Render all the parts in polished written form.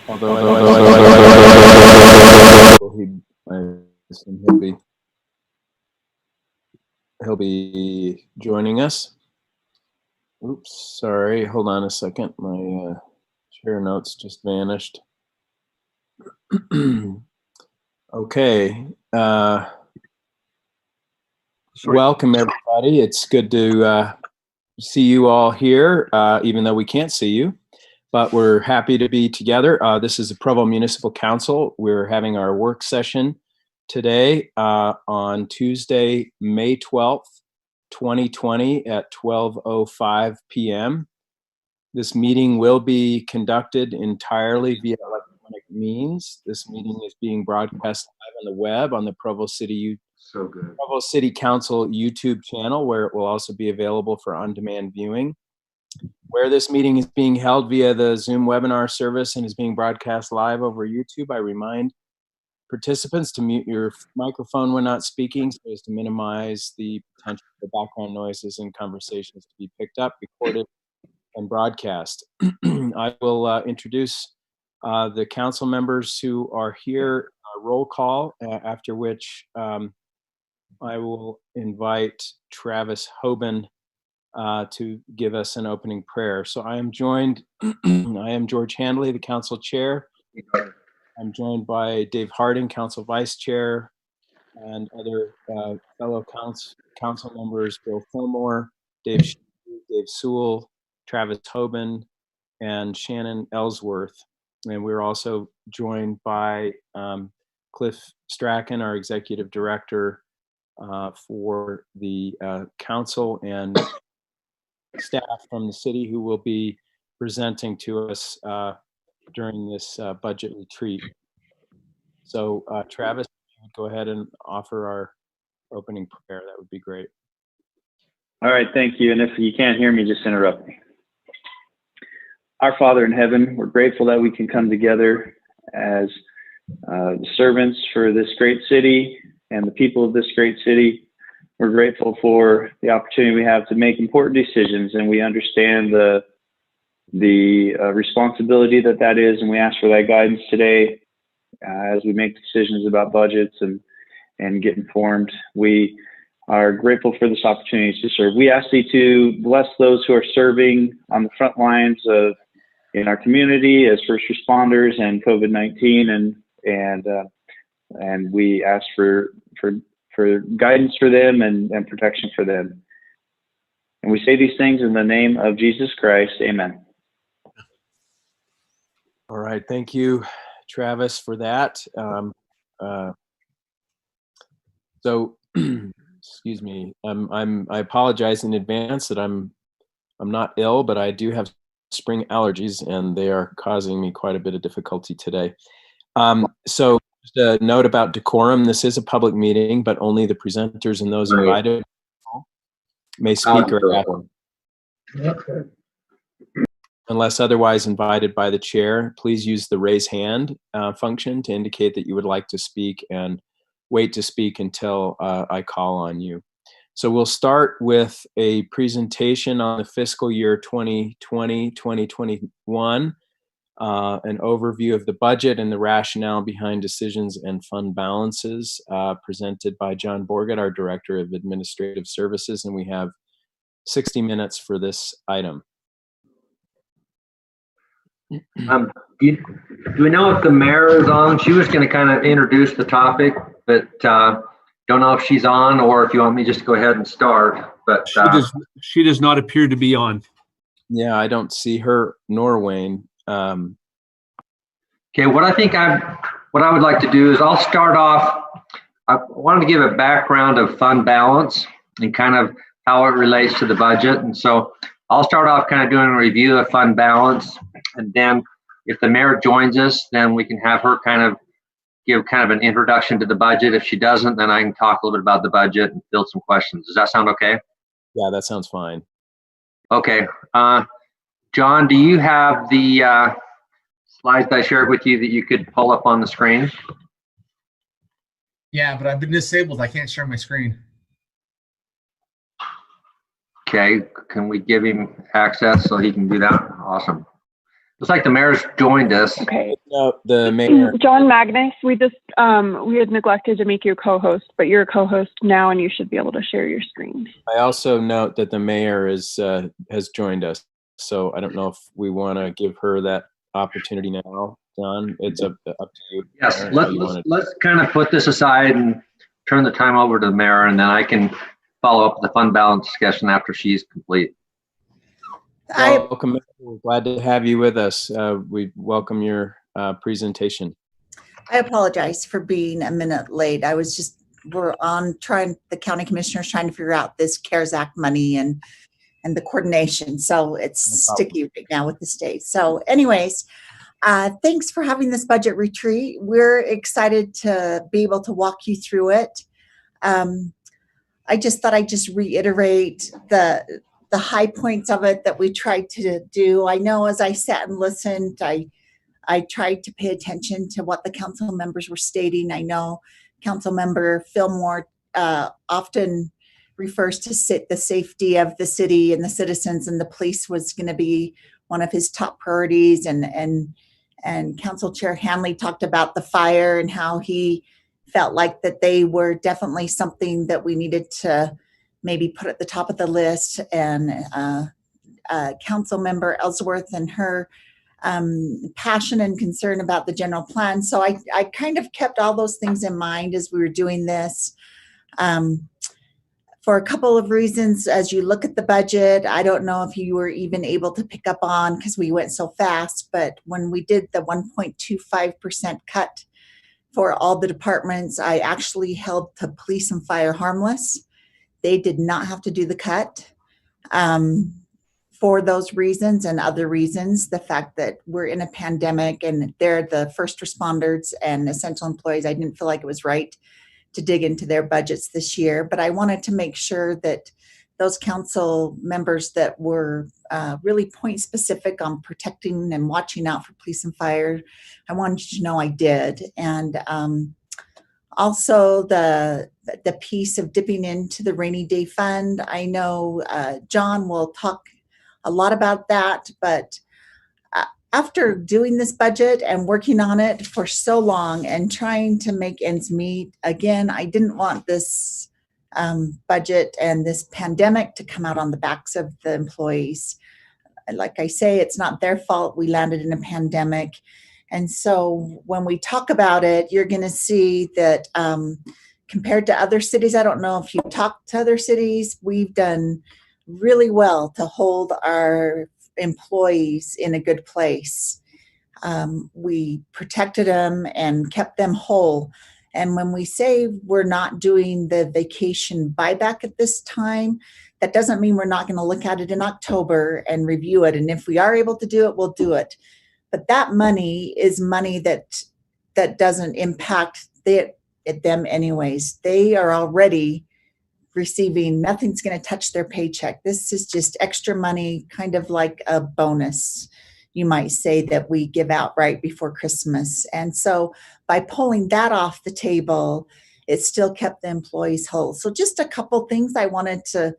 Although I assume he'll be joining us. Oops, sorry. Hold on a second. My share notes just vanished. Okay. Welcome, everybody. It's good to see you all here, even though we can't see you. But we're happy to be together. This is the Provo Municipal Council. We're having our work session today on Tuesday, May 12th, 2020 at 12:05 p.m. This meeting will be conducted entirely via electronic means. This meeting is being broadcast live on the web on the Provo City Council YouTube channel, where it will also be available for on-demand viewing. Where this meeting is being held via the Zoom webinar service and is being broadcast live over YouTube, I remind participants to mute your microphone when not speaking so as to minimize the potential for background noises and conversations to be picked up, recorded, and broadcast. I will introduce the council members who are here, roll call, after which I will invite Travis Hoban to give us an opening prayer. So I am joined, I am George Handley, the council chair. I'm joined by Dave Harding, council vice chair, and other fellow council members, Bill Fillmore, Dave Sewell, Travis Hoban, and Shannon Ellsworth. And we're also joined by Cliff Strachan, our executive director for the council, and staff from the city who will be presenting to us during this budget retreat. So Travis, go ahead and offer our opening prayer. That would be great. All right, thank you. And if you can't hear me, just interrupt me. Our Father in heaven, we're grateful that we can come together as servants for this great city and the people of this great city. We're grateful for the opportunity we have to make important decisions, and we understand the responsibility that is, and we ask for that guidance today as we make decisions about budgets and get informed. We are grateful for this opportunity to serve. We ask Thee to bless those who are serving on the front lines in our community as first responders and COVID-19, and we ask for guidance for them and protection for them. And we say these things in the name of Jesus Christ. Amen. All right. Thank you, Travis, for that. So, excuse me. I apologize in advance that I'm not ill, but I do have spring allergies, and they are causing me quite a bit of difficulty today. So just a note about decorum. This is a public meeting, but only the presenters and those invited may speak or ask. Unless otherwise invited by the chair, please use the raise hand function to indicate that you would like to speak, and wait to speak until I call on you. So we'll start with a presentation on the fiscal year 2020-2021, an overview of the budget and the rationale behind decisions and fund balances, presented by John Borgett, our Director of Administrative Services, and we have 60 minutes for this item. Do we know if the mayor is on? She was going to kind of introduce the topic, but don't know if she's on, or if you want me just to go ahead and start. But she does not appear to be on. Yeah, I don't see her nor Wayne. Okay, what I would like to do is I'll start off. I wanted to give a background of fund balance and kind of how it relates to the budget, and so I'll start off kind of doing a review of fund balance, and then if the mayor joins us, then we can have her kind of give kind of an introduction to the budget. If she doesn't, then I can talk a little bit about the budget and field some questions. Does that sound okay? Yeah, that sounds fine. Okay. John, do you have the slides that I shared with you that you could pull up on the screen? Yeah, but I've been disabled. I can't share my screen. Okay, can we give him access so he can do that? Awesome. Looks like the mayor's joined us. Okay. No, the mayor. John Magnus, we had neglected to make you a co-host, but you're a co-host now and you should be able to share your screen. I also note that the mayor has joined us. So I don't know if we want to give her that opportunity now, John. It's up to you. Yes, Mayor, let's kind of put this aside and turn the time over to the mayor, and then I can follow up with the fund balance discussion after she's complete. Welcome. We're glad to have you with us. We welcome your presentation. I apologize for being a minute late. The county commissioners trying to figure out this CARES Act money and the coordination. So it's sticky right now with the state. So anyways, thanks for having this budget retreat. We're excited to be able to walk you through it. I just thought I'd just reiterate the high points of it that we tried to do. I know as I sat and listened, I tried to pay attention to what the council members were stating. I know Council Member Fillmore often refers to the safety of the city and the citizens, and the police was going to be one of his top priorities. And Council Chair Hanley talked about the fire and how he felt like that they were definitely something that we needed to maybe put at the top of the list. And Council Member Ellsworth and her passion and concern about the general plan. So I kind of kept all those things in mind as we were doing this. For a couple of reasons, as you look at the budget, I don't know if you were even able to pick up on because we went so fast, but when we did the 1.25% cut for all the departments, I actually held the police and fire harmless. They did not have to do the cut. For those reasons and other reasons, the fact that we're in a pandemic and they're the first responders and essential employees, I didn't feel like it was right to dig into their budgets this year. But I wanted to make sure that those council members that were really point specific on protecting and watching out for police and fire, I wanted you to know I did. And also the piece of dipping into the rainy day fund. I know John will talk a lot about that, but after doing this budget and working on it for so long and trying to make ends meet, again, I didn't want this budget and this pandemic to come out on the backs of the employees. Like I say, it's not their fault we landed in a pandemic. And so when we talk about it, you're going to see that compared to other cities, I don't know if you talk to other cities, we've done really well to hold our employees in a good place. We protected them and kept them whole. And when we say we're not doing the vacation buyback at this time, that doesn't mean we're not going to look at it in October and review it. And if we are able to do it, we'll do it. But that money is money that doesn't impact them anyways. They are already receiving, nothing's going to touch their paycheck. This is just extra money, kind of like a bonus, you might say, that we give out right before Christmas. And so by pulling that off the table, it still kept the employees whole. So just a couple things I wanted to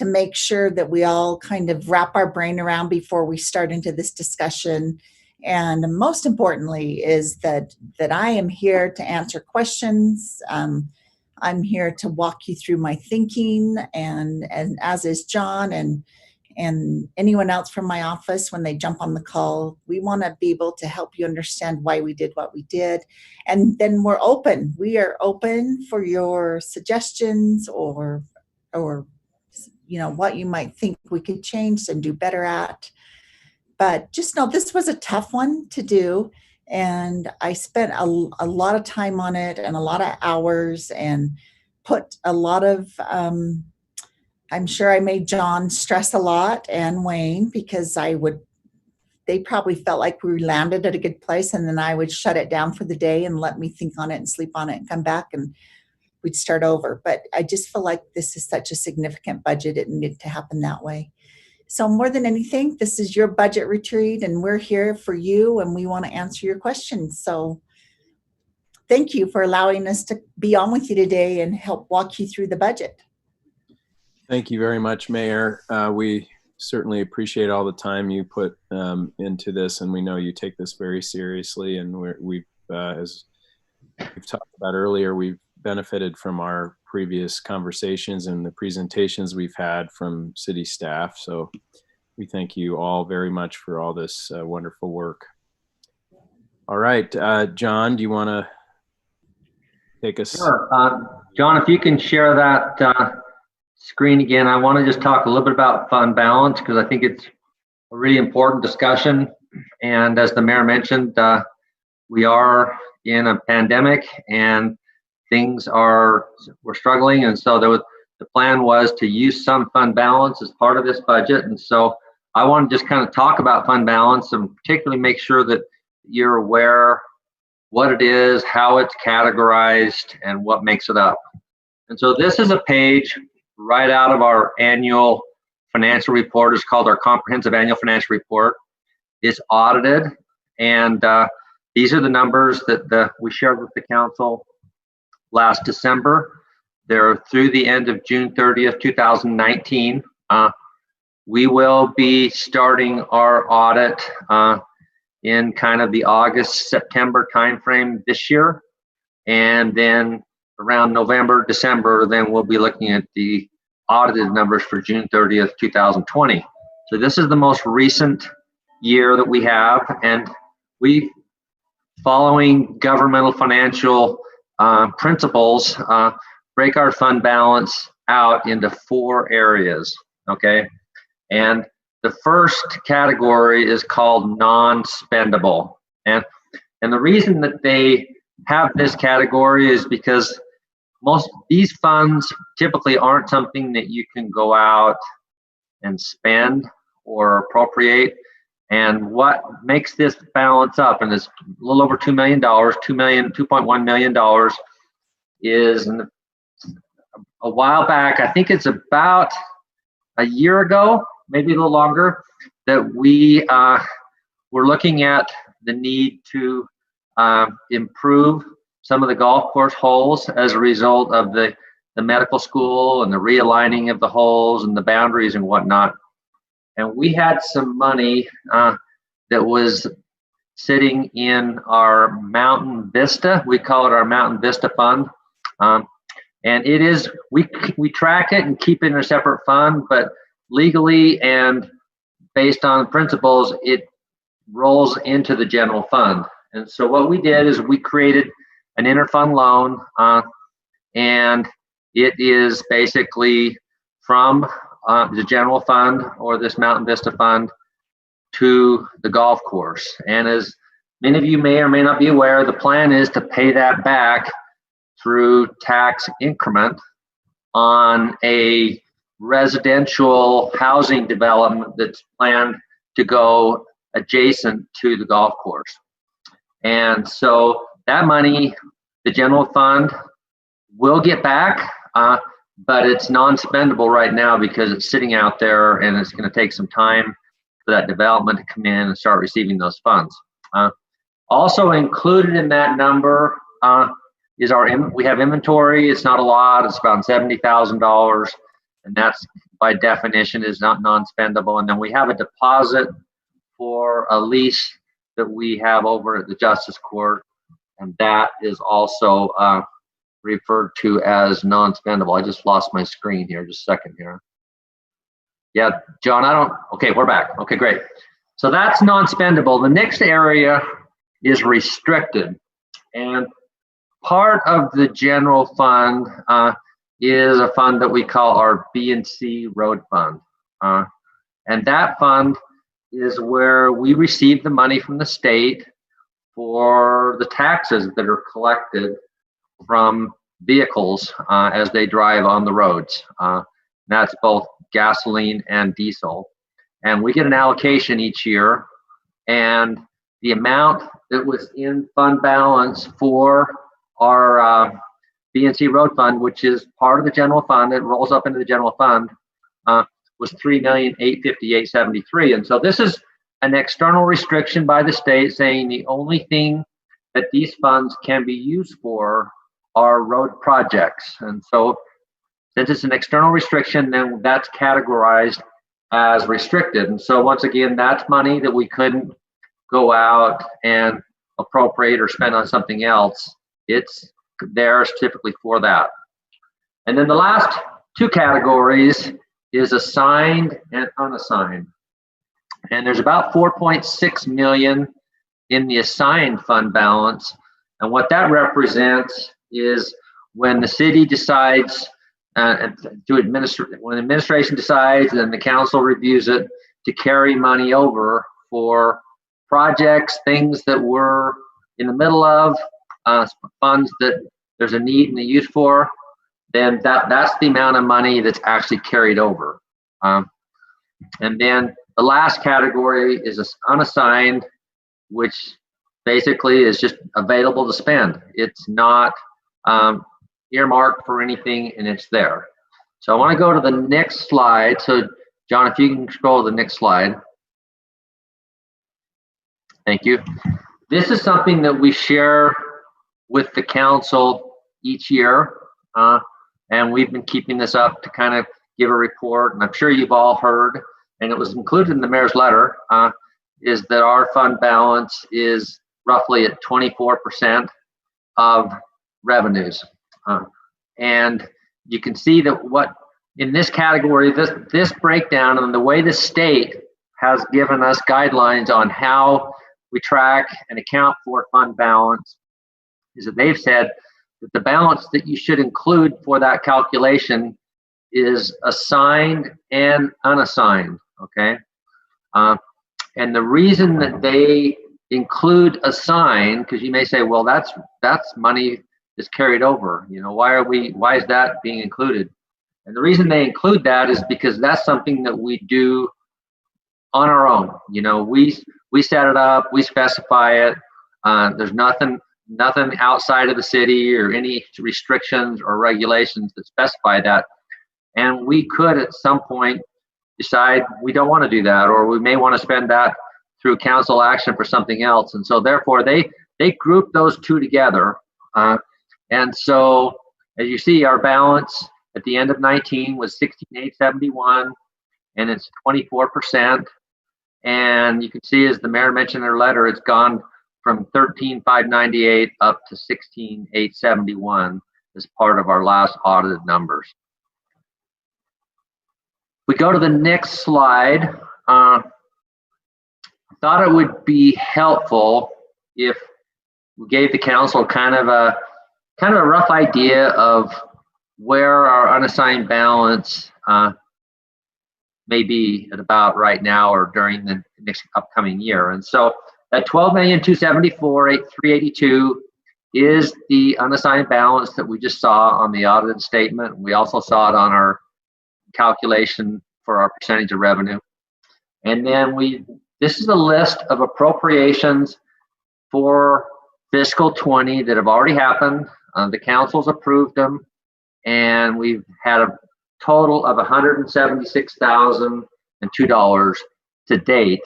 make sure that we all kind of wrap our brain around before we start into this discussion. And most importantly is that I am here to answer questions. I'm here to walk you through my thinking, and as is John and anyone else from my office when they jump on the call. We want to be able to help you understand why we did what we did. And then we're open. We are open for your suggestions or you know, what you might think we could change and do better at. But just know this was a tough one to do. And I spent a lot of time on it and a lot of hours and put a lot of, I'm sure I made John stress a lot and Wayne, because they probably felt like we landed at a good place, and then I would shut it down for the day and let me think on it and sleep on it and come back and we'd start over. But I just feel like this is such a significant budget. It needed to happen that way. So more than anything, this is your budget retreat and we're here for you and we want to answer your questions. So thank you for allowing us to be on with you today and help walk you through the budget. Thank you very much, Mayor. We certainly appreciate all the time you put into this, and we know you take this very seriously. And we've, as we've talked about earlier, we've benefited from our previous conversations and the presentations we've had from city staff. So we thank you all very much for all this wonderful work. All right, John, do you want to take us? Sure. John, if you can share that screen again, I want to just talk a little bit about fund balance, because I think it's a really important discussion. And as the mayor mentioned, we are in a pandemic and we're struggling. And so the plan was to use some fund balance as part of this budget. And so I want to just kind of talk about fund balance and particularly make sure that you're aware what it is, how it's categorized, and what makes it up. And so this is a page right out of our annual financial report. It's called our Comprehensive Annual Financial Report. It's audited, and these are the numbers that we shared with the council last December. They're through the end of June 30th, 2019. We will be starting our audit in kind of the August, September timeframe this year. And then around November, December, then we'll be looking at the audited numbers for June 30th, 2020. So this is the most recent year that we have, and we, following governmental financial principles, break our fund balance out into 4 areas, okay? And the first category is called non-spendable. And the reason that they have this category is because most these funds typically aren't something that you can go out and spend or appropriate. And what makes this balance up, and it's a little over $2 million, $2.1 million, is a while back, I think it's about a year ago, maybe a little longer, that we were looking at the need to improve some of the golf course holes as a result of the medical school and the realigning of the holes and the boundaries and whatnot. And we had some money that was sitting in our Mountain Vista. We call it our Mountain Vista Fund. And it is, we track it and keep it in a separate fund, but legally and based on principles, it rolls into the general fund. And so what we did is we created an interfund loan, and it is basically from the general fund or this Mountain Vista Fund to the golf course. And as many of you may or may not be aware, the plan is to pay that back through tax increment on a residential housing development that's planned to go adjacent to the golf course. And so that money, the general fund will get back, but it's non-spendable right now because it's sitting out there and it's going to take some time for that development to come in and start receiving those funds. Also included in that number is we have inventory. It's not a lot. It's about $70,000, and that's by definition is not non-spendable. And then we have a deposit for a lease that we have over at the Justice Court, and that is also referred to as non-spendable. I just lost my screen here, just a second here. Yeah, John, okay, we're back. Okay, great. So that's non-spendable. The next area is restricted. And part of the general fund is a fund that we call our B&C Road Fund. And that fund is where we receive the money from the state for the taxes that are collected from vehicles as they drive on the roads. That's both gasoline and diesel. And we get an allocation each year, and the amount that was in fund balance for our B&C Road Fund, which is part of the general fund, it rolls up into the general fund, was $3,858,73. And so this is an external restriction by the state saying the only thing that these funds can be used for are road projects. And so since it's an external restriction, then that's categorized as restricted. And so once again, that's money that we couldn't go out and appropriate or spend on something else. It's theirs typically for that. And then the last two categories is assigned and unassigned. And there's about 4.6 million in the assigned fund balance. And what that represents is when the city decides when the administration decides and the council reviews it to carry money over for projects, things that we're in the middle of, funds that there's a need and a use for, then that's the amount of money that's actually carried over. And then the last category is unassigned, which basically is just available to spend. It's not earmarked for anything, and it's there. So I want to go to the next slide. So John, if you can scroll to the next slide. Thank you. This is something that we share with the council each year, and we've been keeping this up to kind of give a report, and I'm sure you've all heard, and it was included in the mayor's letter, is that our fund balance is roughly at 24% of revenues. And you can see that what in this category, this breakdown and the way the state has given us guidelines on how we track and account for fund balance is that they've said that the balance that you should include for that calculation is assigned and unassigned, okay? And the reason that they include assigned, because you may say, well, that's money is carried over. You know, why is that being included? And the reason they include that is because that's something that we do on our own. You know, we set it up, we specify it. There's nothing outside of the city or any restrictions or regulations that specify that. And we could at some point decide we don't want to do that, or we may want to spend that through council action for something else. And so therefore they group those two together. And so as you see, our balance at the end of 19 was 16,871, and it's 24%. And you can see, as the mayor mentioned in her letter, it's gone from 13,598 up to 16,871 as part of our last audited numbers. We go to the next slide. I thought it would be helpful if we gave the council kind of a rough idea of where our unassigned balance may be at about right now or during the next upcoming year. And so that 12,274,382 is the unassigned balance that we just saw on the audited statement. We also saw it on our calculation for our percentage of revenue. And then this is a list of appropriations for fiscal 20 that have already happened. The council's approved them, and we've had a total of $176,002 to date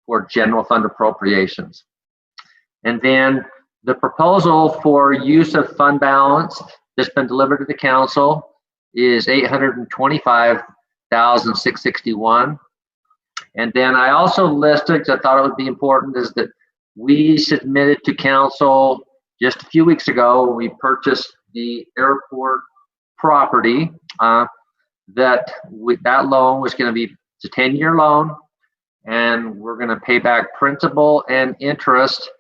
for general fund appropriations. And then the proposal for use of fund balance that's been delivered to the council is $825,661. And then I also listed, because I thought it would be important, is that we submitted to council just a few weeks ago. We purchased the airport property. That loan was going to be, it's a 10-year loan, and we're going to pay back principal and interest.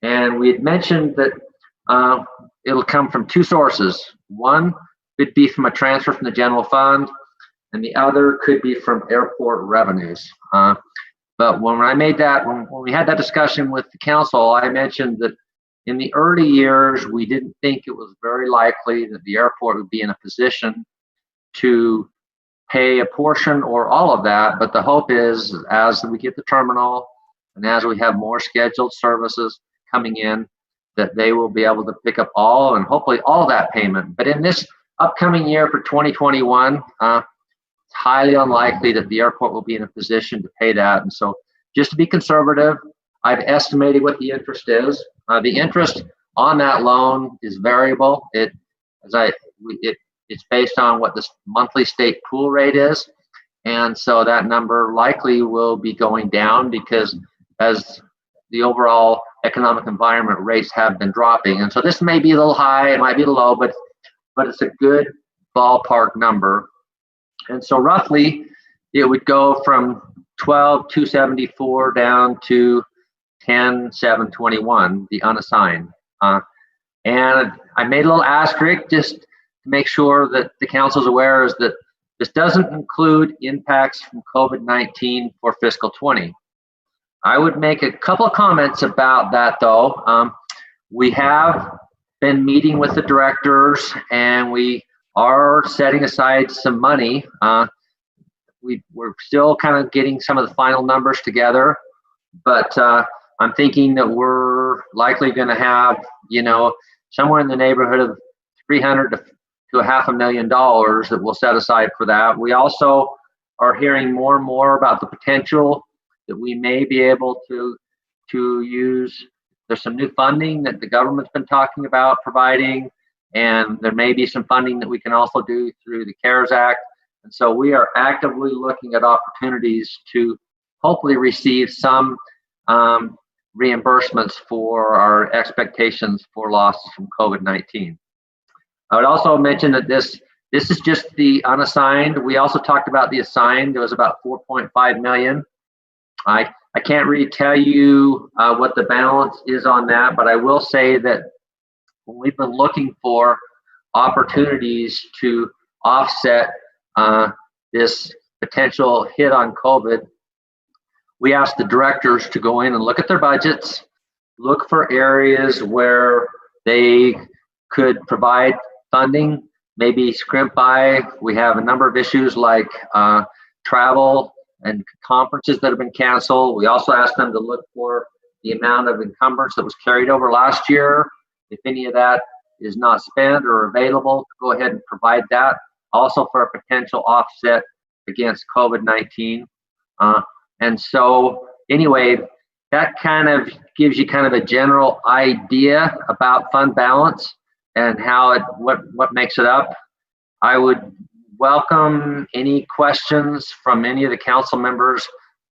And we had mentioned that it'll come from two sources. One could be from a transfer from the general fund, and the other could be from airport revenues. But when we had that discussion with the council, I mentioned that in the early years, we didn't think it was very likely that the airport would be in a position to pay a portion or all of that. But the hope is, as we get the terminal and as we have more scheduled services coming in, that they will be able to pick up all and hopefully all that payment. But in this upcoming year for 2021, it's highly unlikely that the airport will be in a position to pay that. And so just to be conservative, I've estimated what the interest is. The interest on that loan is variable. It's based on what the monthly state pool rate is. And so that number likely will be going down because as the overall economic environment rates have been dropping. And so this may be a little high, it might be low, but it's a good ballpark number. And so roughly it would go from 12,274 down to 10,721, the unassigned. And I made a little asterisk just to make sure that the council's aware is that this doesn't include impacts from COVID-19 for fiscal 20. I would make a couple of comments about that though. We have been meeting with the directors and we are setting aside some money. We're still kind of getting some of the final numbers together, but I'm thinking that we're likely going to have, somewhere in the neighborhood of $300,000 to $500,000 that we'll set aside for that. We also are hearing more and more about the potential that we may be able to use. There's some new funding that the government's been talking about providing, and there may be some funding that we can also do through the CARES Act. And so we are actively looking at opportunities to hopefully receive some reimbursements for our expectations for losses from COVID-19. I would also mention that this is just the unassigned. We also talked about the assigned. There was about 4.5 million. I can't really tell you what the balance is on that, but I will say that we've been looking for opportunities to offset this potential hit on COVID. We asked the directors to go in and look at their budgets, look for areas where they could provide funding, maybe scrimp by. We have a number of issues like travel and conferences that have been canceled. We also asked them to look for the amount of encumbrance that was carried over last year. If any of that is not spent or available, to go ahead and provide that. Also for a potential offset against COVID-19. And so anyway, that kind of gives you kind of a general idea about fund balance and how what makes it up. I would welcome any questions from any of the council members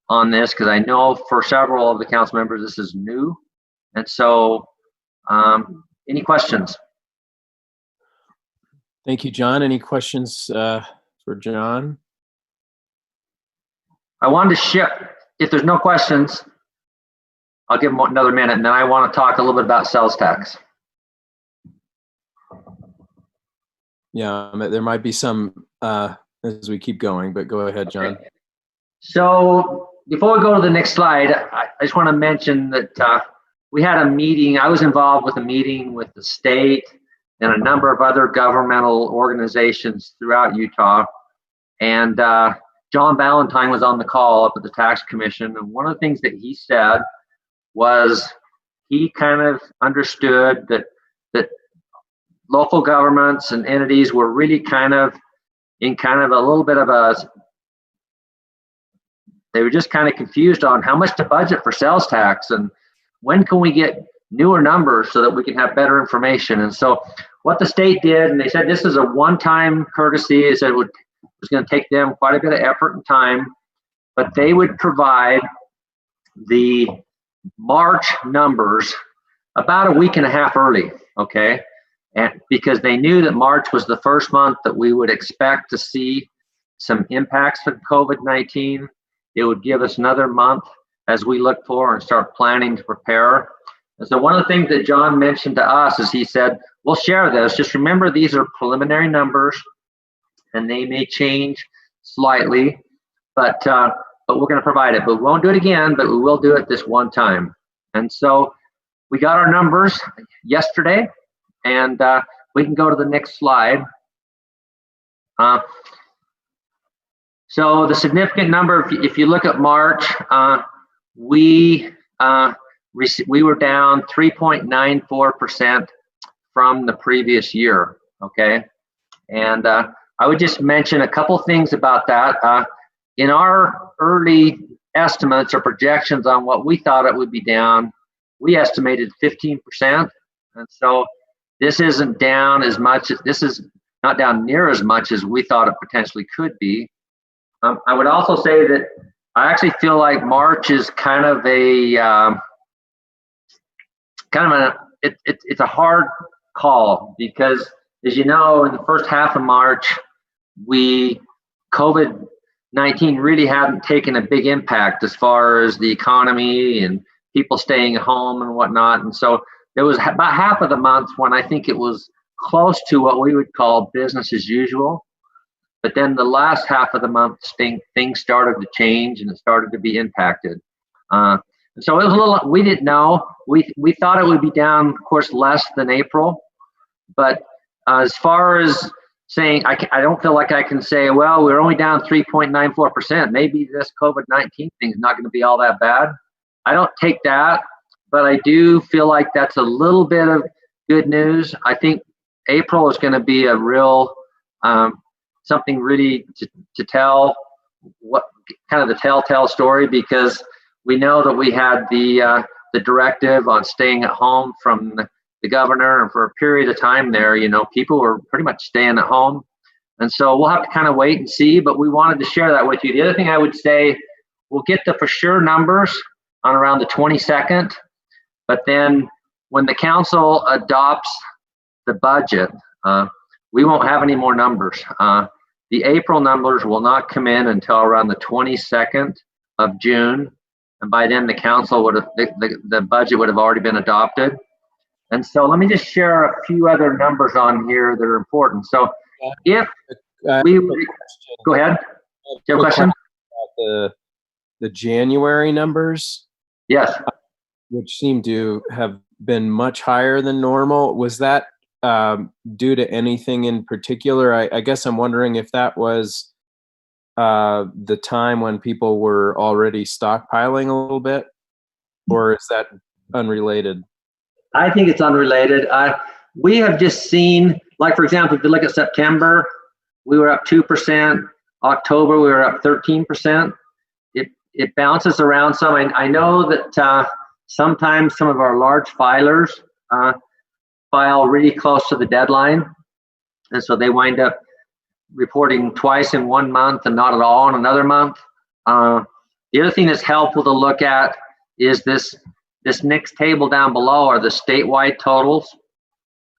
on this, because I know for several of the council members this is new. And so any questions? Thank you, John. Any questions for John? I wanted to shift, if there's no questions, I'll give them another minute, and then I want to talk a little bit about sales tax. Yeah, there might be some as we keep going, but go ahead, John. Okay. So before we go to the next slide, I just want to mention that we had a meeting. I was involved with a meeting with the state and a number of other governmental organizations throughout Utah. And John Valentine was on the call up at the tax commission. And one of the things that he said was he kind of understood that local governments and entities were really kind of in kind of a little bit of they were just kind of confused on how much to budget for sales tax and when can we get newer numbers so that we can have better information. And so what the state did, and they said this is a one-time courtesy, they said it was going to take them quite a bit of effort and time, but they would provide the March numbers about a week and a half early, okay? And because they knew that March was the first month that we would expect to see some impacts of COVID-19, it would give us another month as we look for and start planning to prepare. And so one of the things that John mentioned to us is he said, we'll share this. Just remember, these are preliminary numbers and they may change slightly, but we're going to provide it. But we won't do it again, but we will do it this one time. And so we got our numbers yesterday, and we can go to the next slide. So the significant number, if you look at March, we were down 3.94% from the previous year, okay? And I would just mention a couple things about that. In our early estimates or projections on what we thought it would be down, we estimated 15%. And so this isn't down as much, this is not down near as much as we thought it potentially could be. I would also say that I actually feel like March is kind of it's a hard call because, as you know, in the first half of March, COVID-19 really hadn't taken a big impact as far as the economy and people staying at home and whatnot. And so there was about half of the month when I think it was close to what we would call business as usual. But then the last half of the month, things started to change and it started to be impacted. So it was a little, we didn't know. We thought it would be down, of course, less than April. But as far as saying, I don't feel like I can say, well, we're only down 3.94%. Maybe this COVID-19 thing is not going to be all that bad. I don't take that, but I do feel like that's a little bit of good news. I think April is going to be a real, something really to tell, what kind of the telltale story, because we know that we had the directive on staying at home from the governor, and for a period of time there, people were pretty much staying at home. And so we'll have to kind of wait and see, but we wanted to share that with you. The other thing I would say, we'll get the for sure numbers on around the 22nd, but then when the council adopts the budget, we won't have any more numbers. The April numbers will not come in until around the 22nd of June. And by then the council would have, the budget would have already been adopted. And so let me just share a few other numbers on here that are important. So if we, go ahead. Do you have a question? The January numbers? Yes. Which seem to have been much higher than normal. Was that due to anything in particular? I guess I'm wondering if that was the time when people were already stockpiling a little bit, or is that unrelated? I think it's unrelated. We have just seen, like, for example, if you look at September, we were up 2%. October, we were up 13%. It bounces around some. I know that sometimes some of our large filers file really close to the deadline. And so they wind up reporting twice in 1 month and not at all in another month. The other thing that's helpful to look at is this next table down below are the statewide totals.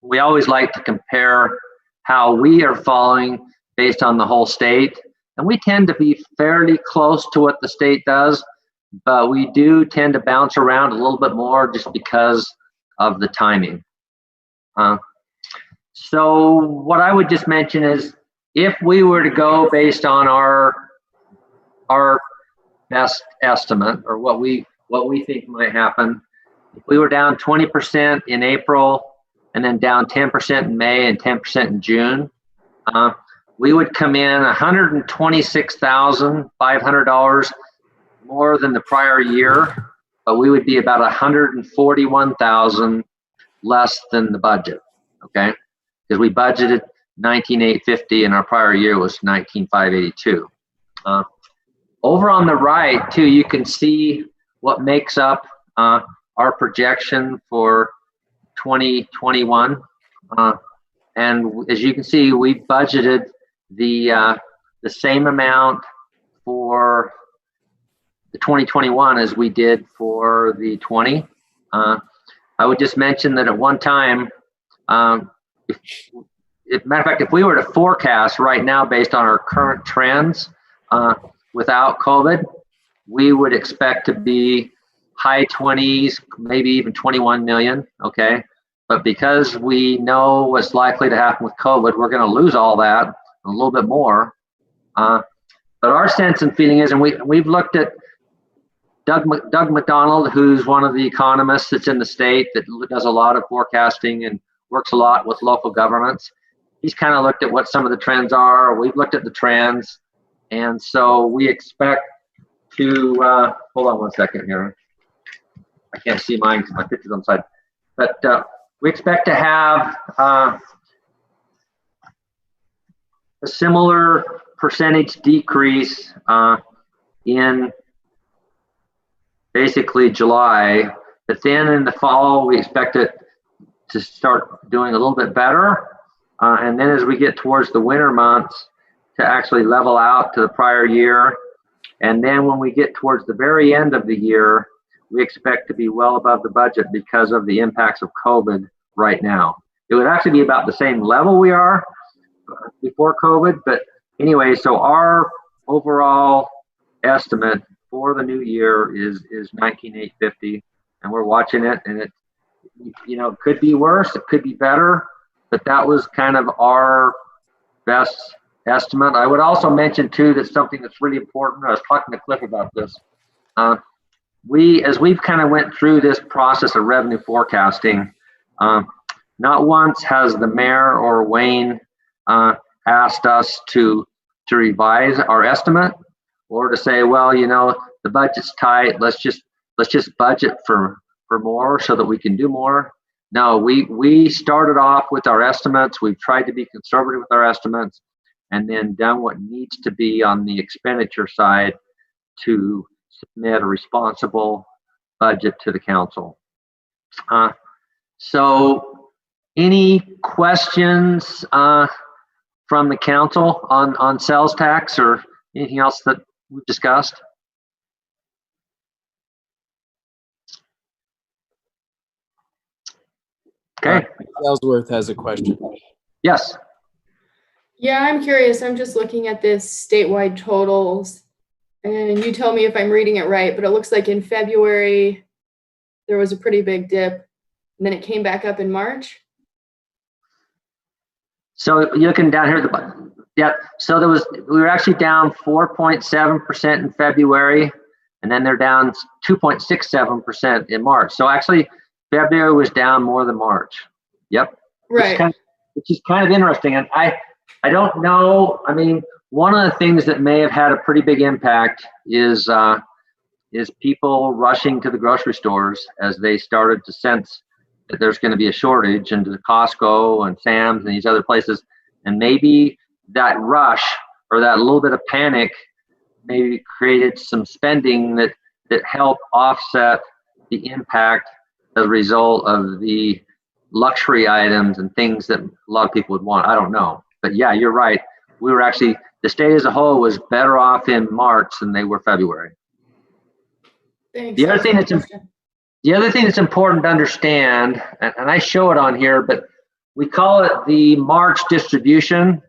We always like to compare how we are following based on the whole state. And we tend to be fairly close to what the state does, but we do tend to bounce around a little bit more just because of the timing. So what I would just mention is, if we were to go based on our best estimate, or what we think might happen, if we were down 20% in April and then down 10% in May and 10% in June, we would come in $126,500 more than the prior year, but we would be about $141,000 less than the budget, okay? Because we budgeted $19,850 and our prior year was $19,582. Over on the right too, you can see what makes up our projection for 2021. And as you can see, we budgeted the same amount for the 2021 as we did for the 20. I would just mention that at one time, matter of fact, if we were to forecast right now based on our current trends without COVID, we would expect to be high 20s, maybe even 21 million, okay? But because we know what's likely to happen with COVID, we're going to lose all that, a little bit more. But our sense and feeling is, and we've looked at Doug McDonald, who's one of the economists that's in the state that does a lot of forecasting and works a lot with local governments. He's kind of looked at what some of the trends are. We've looked at the trends. And so we expect to, hold on one second here. I can't see mine because my picture's on the side. But we expect to have a similar percentage decrease in basically July. But then in the fall, we expect it to start doing a little bit better. And then as we get towards the winter months, to actually level out to the prior year. And then when we get towards the very end of the year, we expect to be well above the budget because of the impacts of COVID right now. It would actually be about the same level we are before COVID, but anyway, so our overall estimate for the new year is 19,850, and we're watching it, and it, you know, it could be worse, it could be better, but that was kind of our best estimate. I would also mention too that something that's really important, I was talking to Cliff about this, as we've kind of went through this process of revenue forecasting, not once has the mayor or Wayne asked us to revise our estimate, or to say, well, you know, the budget's tight, let's just budget for more so that we can do more. No, we started off with our estimates. We've tried to be conservative with our estimates, and then done what needs to be on the expenditure side to submit a responsible budget to the council. So any questions from the council on sales tax or anything else that we've discussed? Okay. Ellsworth has a question. Yes. Yeah, I'm curious. I'm just looking at this statewide totals, and you tell me if I'm reading it right, but it looks like in February there was a pretty big dip, and then it came back up in March. So you're looking down here, yeah. So we were actually down 4.7% in February, and then they're down 2.67% in March. So actually, February was down more than March. Yep. Right. Which is kind of interesting, and I don't know. I mean, one of the things that may have had a pretty big impact is people rushing to the grocery stores as they started to sense that there's going to be a shortage, into the Costco and Sam's and these other places, and maybe that rush or that little bit of panic maybe created some spending that helped offset the impact as a result of the luxury items and things that a lot of people would want. I don't know, but yeah, you're right. We were actually, the state as a whole was better off in March than they were February. Thanks. The other thing that's important to understand, and I show it on here, but we call it the March distribution.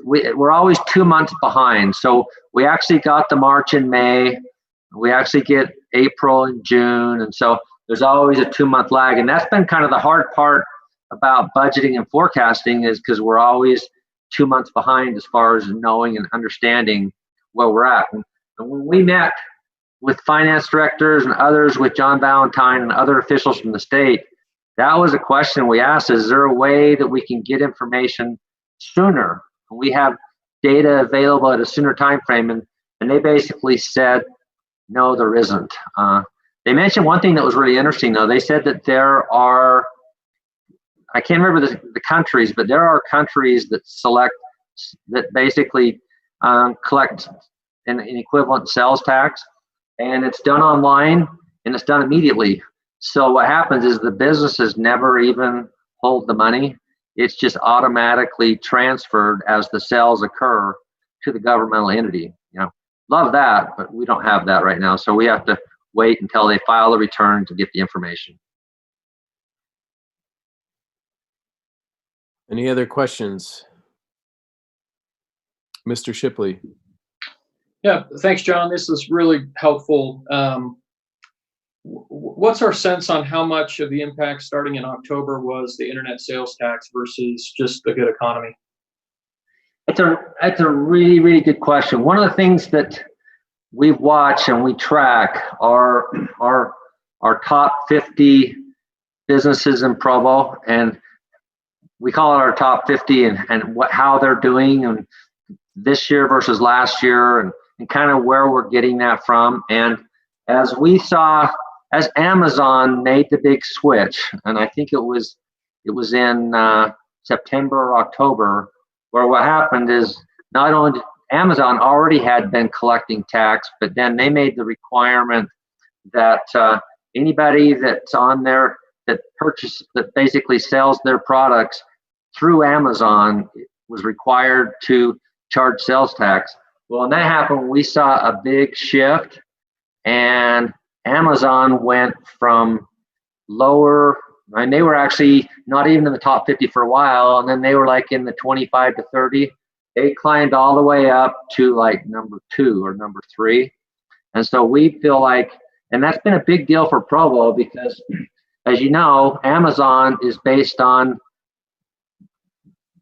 We're always 2 months behind. So we actually got the March and May. We actually get April and June. And so there's always a 2 month lag. And that's been kind of the hard part about budgeting and forecasting, is because we're always 2 months behind as far as knowing and understanding where we're at. And when we met with finance directors and others, with John Valentine and other officials from the state, that was a question we asked: is there a way that we can get information sooner? We have data available at a sooner time frame, and they basically said, no, there isn't. They mentioned one thing that was really interesting, though. They said that there are, I can't remember the countries, but there are countries that basically collect an equivalent sales tax, and it's done online and it's done immediately. So what happens is the businesses never even hold the money. It's just automatically transferred as the sales occur to the governmental entity. You know, love that, but we don't have that right now. So we have to wait until they file the return to get the information. Any other questions? Mr. Shipley. Yeah, thanks, John. This is really helpful. What's our sense on how much of the impact starting in October was the internet sales tax versus just the good economy? That's a really, really good question. One of the things that we've watched and we track are our top 50 businesses in Provo, and we call it our top 50 and how they're doing, and this year versus last year, and kind of where we're getting that from. And as we saw, as Amazon made the big switch, and I think it was in September or October, where what happened is not only did Amazon already had been collecting tax, but then they made the requirement that anybody that's on there that basically sells their products through Amazon was required to charge sales tax. Well, when that happened, we saw a big shift, and Amazon went from lower, and they were actually not even in the top 50 for a while, and then they were like in the 25 to 30. They climbed all the way up to like number 2 or number 3. And so we feel like, and that's been a big deal for Provo because, as you know, Amazon is based on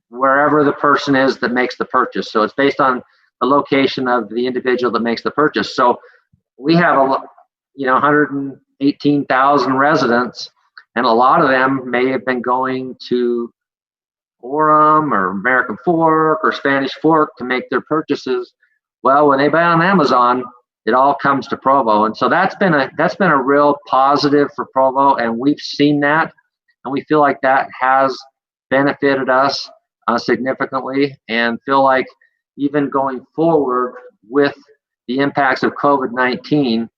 wherever the person is that makes the purchase. So it's based on the location of the individual that makes the purchase. So we have 118,000 residents, and a lot of them may have been going to Orem or American Fork or Spanish Fork to make their purchases. Well, when they buy on Amazon, it all comes to Provo, and so that's been a real positive for Provo, and we've seen that, and we feel like that has benefited us significantly, and feel like even going forward with the impacts of COVID-19,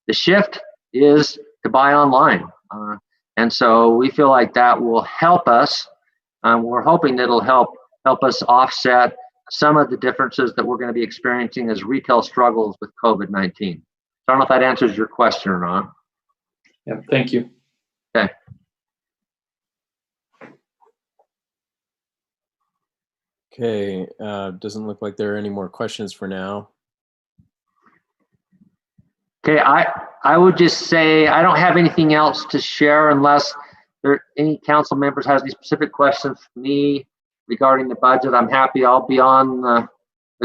the shift is to buy online, and so we feel like that will help us. We're hoping that it'll help us offset some of the differences that we're going to be experiencing as retail struggles with COVID-19. So I don't know if that answers your question or not. Yeah, thank you. Okay. Okay, doesn't look like there are any more questions for now. Okay, I would just say I don't have anything else to share unless any council members has any specific questions for me regarding the budget. I'm happy. I'll be on the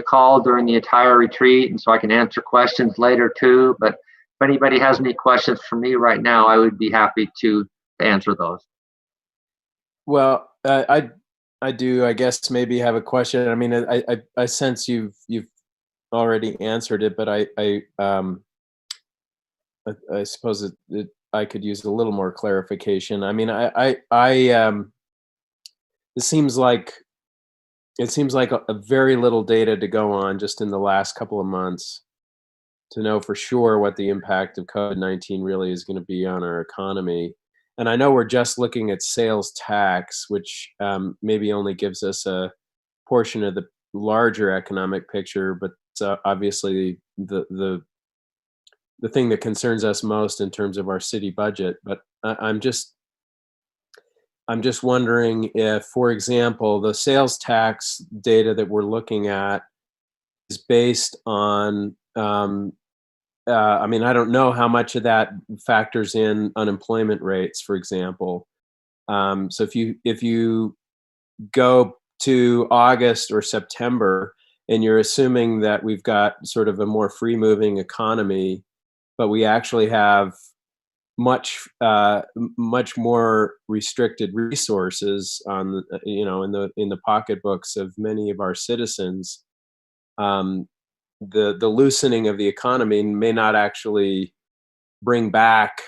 call during the entire retreat, and so I can answer questions later too. But if anybody has any questions for me right now, I would be happy to answer those. Well, I do, I guess, maybe have a question. I mean, I sense you've already answered it, but I suppose I could use a little more clarification. I mean, it seems like a very little data to go on just in the last couple of months to know for sure what the impact of COVID-19 really is going to be on our economy. And I know we're just looking at sales tax, which maybe only gives us a portion of the larger economic picture, but obviously the thing that concerns us most in terms of our city budget. But I'm just wondering if, for example, the sales tax data that we're looking at is based on, I mean, I don't know how much of that factors in unemployment rates, for example. So if you go to August or September and you're assuming that we've got sort of a more free-moving economy, but we actually have much more restricted resources on in the pocketbooks of many of our citizens, the loosening of the economy may not actually bring back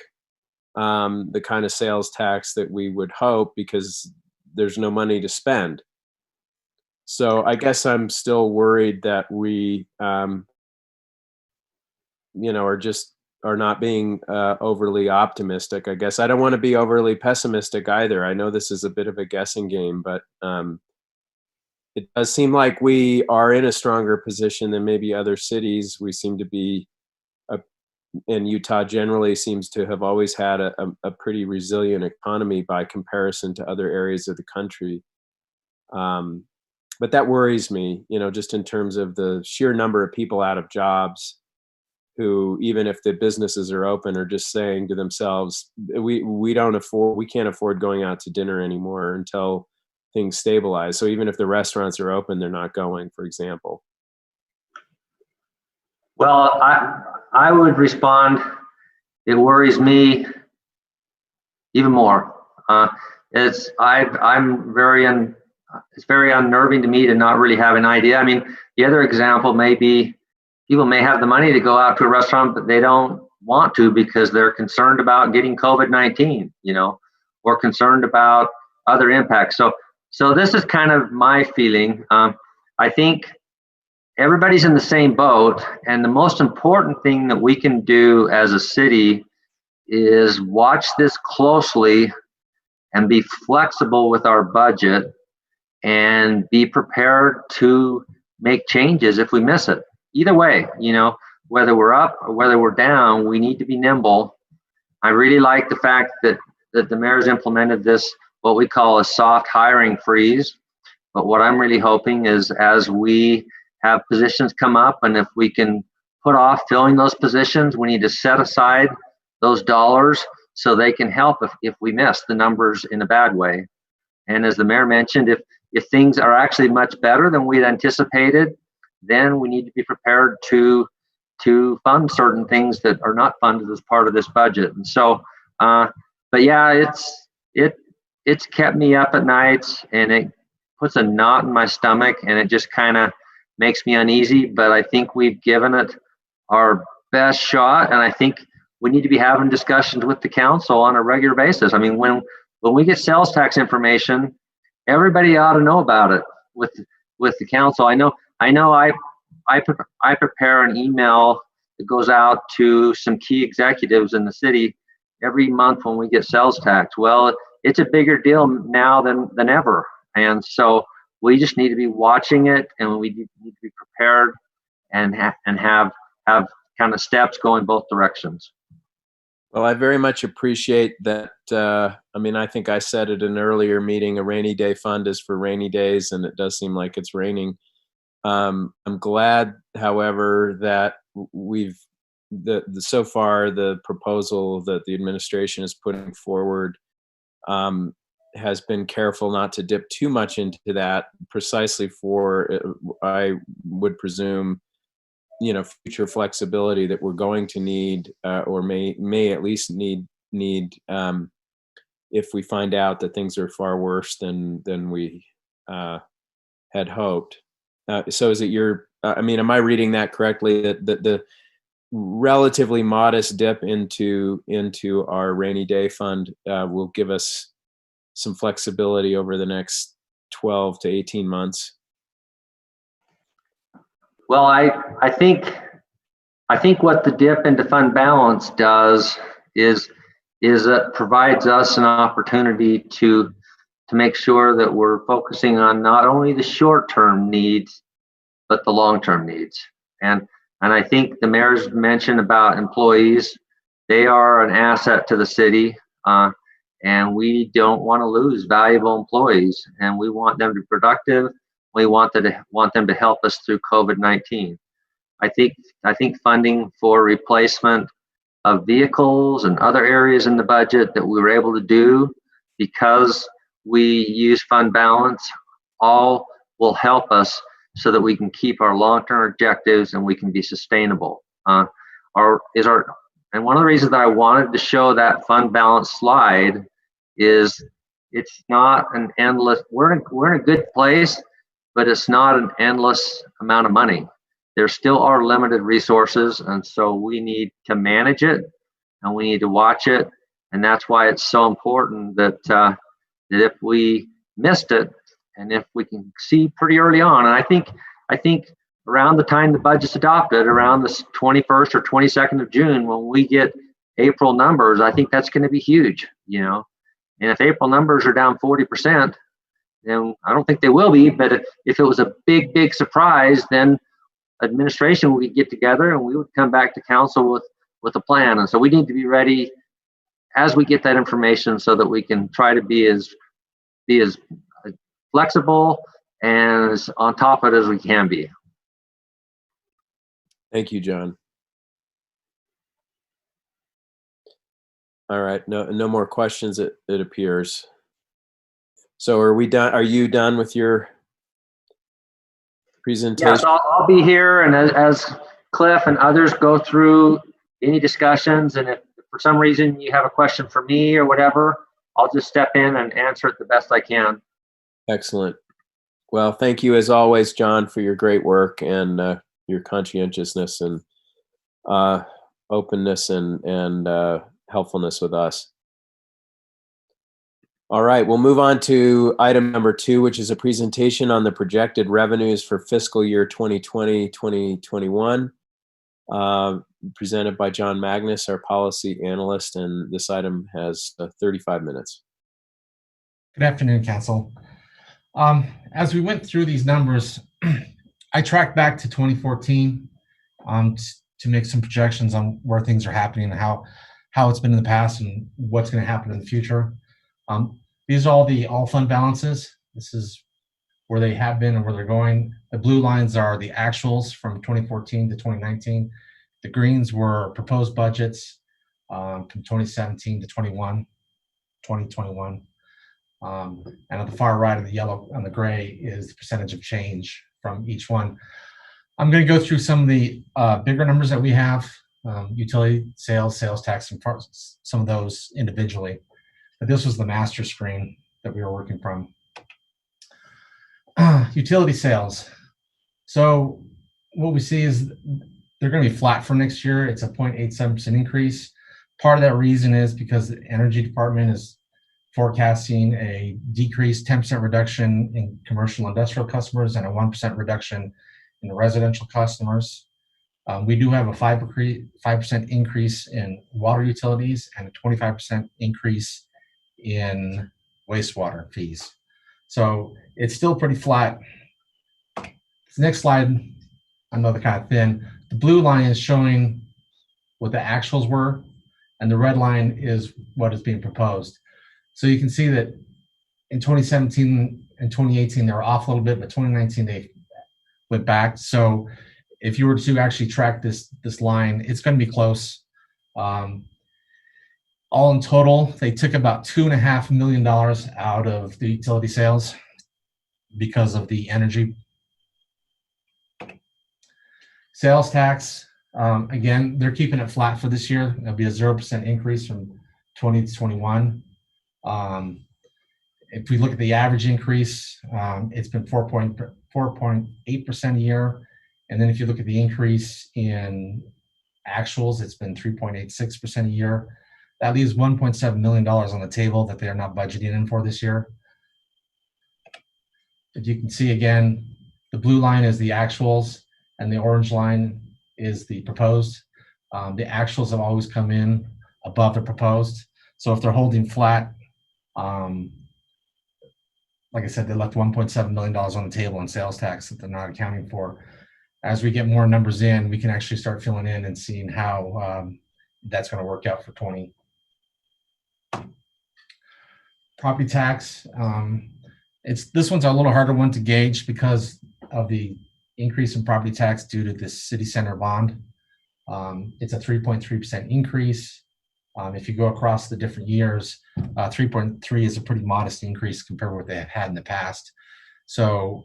the kind of sales tax that we would hope, because there's no money to spend. So I guess I'm still worried that we are not being overly optimistic. I guess I don't want to be overly pessimistic either. I know this is a bit of a guessing game, but it does seem like we are in a stronger position than maybe other cities. We seem to be, and Utah generally seems to have always had a pretty resilient economy by comparison to other areas of the country. But that worries me, just in terms of the sheer number of people out of jobs who, even if the businesses are open, are just saying to themselves, we can't afford going out to dinner anymore until things stabilize. So even if the restaurants are open, they're not going, for example. Well, I would respond, it worries me even more. It's very unnerving to me to not really have an idea. I mean, the other example may be people may have the money to go out to a restaurant, but they don't want to because they're concerned about getting COVID-19, or concerned about other impacts. So this is kind of my feeling. I think everybody's in the same boat, and the most important thing that we can do as a city is watch this closely and be flexible with our budget and be prepared to make changes if we miss it. Either way, you know, whether we're up or whether we're down, we need to be nimble. I really like the fact that the mayor's implemented this, what we call a soft hiring freeze. But what I'm really hoping is, as we have positions come up, and if we can put off filling those positions, we need to set aside those dollars so they can help if we miss the numbers in a bad way. And as the mayor mentioned, if things are actually much better than we'd anticipated, then we need to be prepared to fund certain things that are not funded as part of this budget. And so, but yeah, it's kept me up at nights, and it puts a knot in my stomach, and it just kind of makes me uneasy. But I think we've given it our best shot, and I think we need to be having discussions with the council on a regular basis. I mean, when we get sales tax information, everybody ought to know about it with the council. I know I prepare an email that goes out to some key executives in the city every month when we get sales tax. Well, it's a bigger deal now than ever. And so we just need to be watching it, and we need to be prepared and have kind of steps going both directions. Well, I very much appreciate that. I mean, I think I said at an earlier meeting, a rainy day fund is for rainy days, and it does seem like it's raining. I'm glad, however, that we've so far the proposal that the administration is putting forward has been careful not to dip too much into that, precisely for, I would presume, you know, future flexibility that we're going to need, or may at least need if we find out that things are far worse than we had hoped. So is it I mean, am I reading that correctly, that the relatively modest dip into our rainy day fund will give us some flexibility over the next 12 to 18 months? Well, I think what the dip into fund balance does is it provides us an opportunity to make sure that we're focusing on not only the short-term needs, but the long-term needs. And I think the mayor's mentioned about employees. They are an asset to the city, and we don't want to lose valuable employees, and we want them to be productive. We want them to help us through COVID-19. I think funding for replacement of vehicles and other areas in the budget that we were able to do because we use fund balance, all will help us so that we can keep our long-term objectives and we can be sustainable. And one of the reasons that I wanted to show that fund balance slide is it's not an endless, we're in a good place, but it's not an endless amount of money. There still are limited resources, and so we need to manage it and we need to watch it. And that's why it's so important that if we missed it, and if we can see pretty early on, and I think around the time the budget's adopted, around the 21st or 22nd of June, when we get April numbers, I think that's going to be huge, you know. And if April numbers are down 40%, then I don't think they will be, but if it was a big surprise, then administration would get together and we would come back to council with a plan. And so we need to be ready as we get that information so that we can try to be as flexible and as on top of it as we can be. Thank you, John. All right, no more questions, it appears. So are we done? Are you done with your presentation? Yes, I'll be here, and as Cliff and others go through any discussions, and if for some reason you have a question for me or whatever, I'll just step in and answer it the best I can. Excellent. Well, thank you as always, John, for your great work and your conscientiousness and openness and helpfulness with us. All right, we'll move on to item number 2, which is a presentation on the projected revenues for fiscal year 2020-2021, presented by John Magnus, our policy analyst, and this item has 35 minutes. Good afternoon, Council. As we went through these numbers, I tracked back to 2014 to make some projections on where things are happening and how it's been in the past and what's going to happen in the future. These are all the fund balances. This is where they have been and where they're going. The blue lines are the actuals from 2014 to 2019. The greens were proposed budgets from 2017 to 2021. And at the far right of the yellow and the gray is the percentage of change from each one. I'm going to go through some of the bigger numbers that we have, utility, sales tax, and some of those individually. But this was the master screen that we were working from. Utility sales. So what we see is they're going to be flat for next year. It's a 0.87% increase. Part of that reason is because the energy department is forecasting a decreased 10% reduction in commercial industrial customers and a 1% reduction in the residential customers. We do have a 5% increase in water utilities and a 25% increase in wastewater fees. So it's still pretty flat. This next slide, I know they're kind of thin. The blue line is showing what the actuals were, and the red line is what is being proposed. So you can see that in 2017 and 2018, they were off a little bit, but 2019, they went back. So if you were to actually track this line, it's going to be close. All in total, they took about $2.5 million out of the utility sales because of the energy. Sales tax, again, they're keeping it flat for this year. It'll be a 0% increase from 20 to 21. If we look at the average increase, it's been 4.8% a year. And then if you look at the increase in actuals, it's been 3.86% a year. That leaves $1.7 million on the table that they are not budgeting in for this year. If you can see again, the blue line is the actuals and the orange line is the proposed. The actuals have always come in above the proposed. So if they're holding flat, like I said, they left $1.7 million on the table in sales tax that they're not accounting for. As we get more numbers in, we can actually start filling in and seeing how that's going to work out for 20. Property tax, this one's a little harder one to gauge because of the increase in property tax due to the city center bond. It's a 3.3% increase. If you go across the different years, 3.3 is a pretty modest increase compared to what they have had in the past. So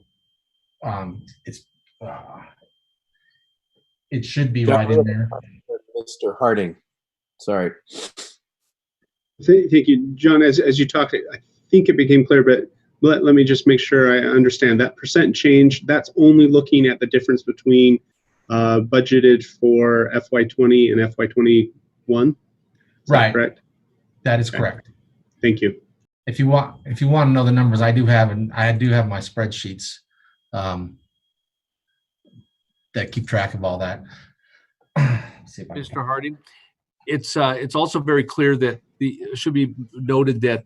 it should be right in there. Mr. Harding, sorry. Thank you, John. As you talked, I think it became clear, but let me just make sure I understand that percent change. That's only looking at the difference between budgeted for FY20 and FY21. Right. Correct. That is correct. Thank you. If you want to know the numbers, I do have my spreadsheets that keep track of all that. Mr. Harding, it's also very clear that it should be noted that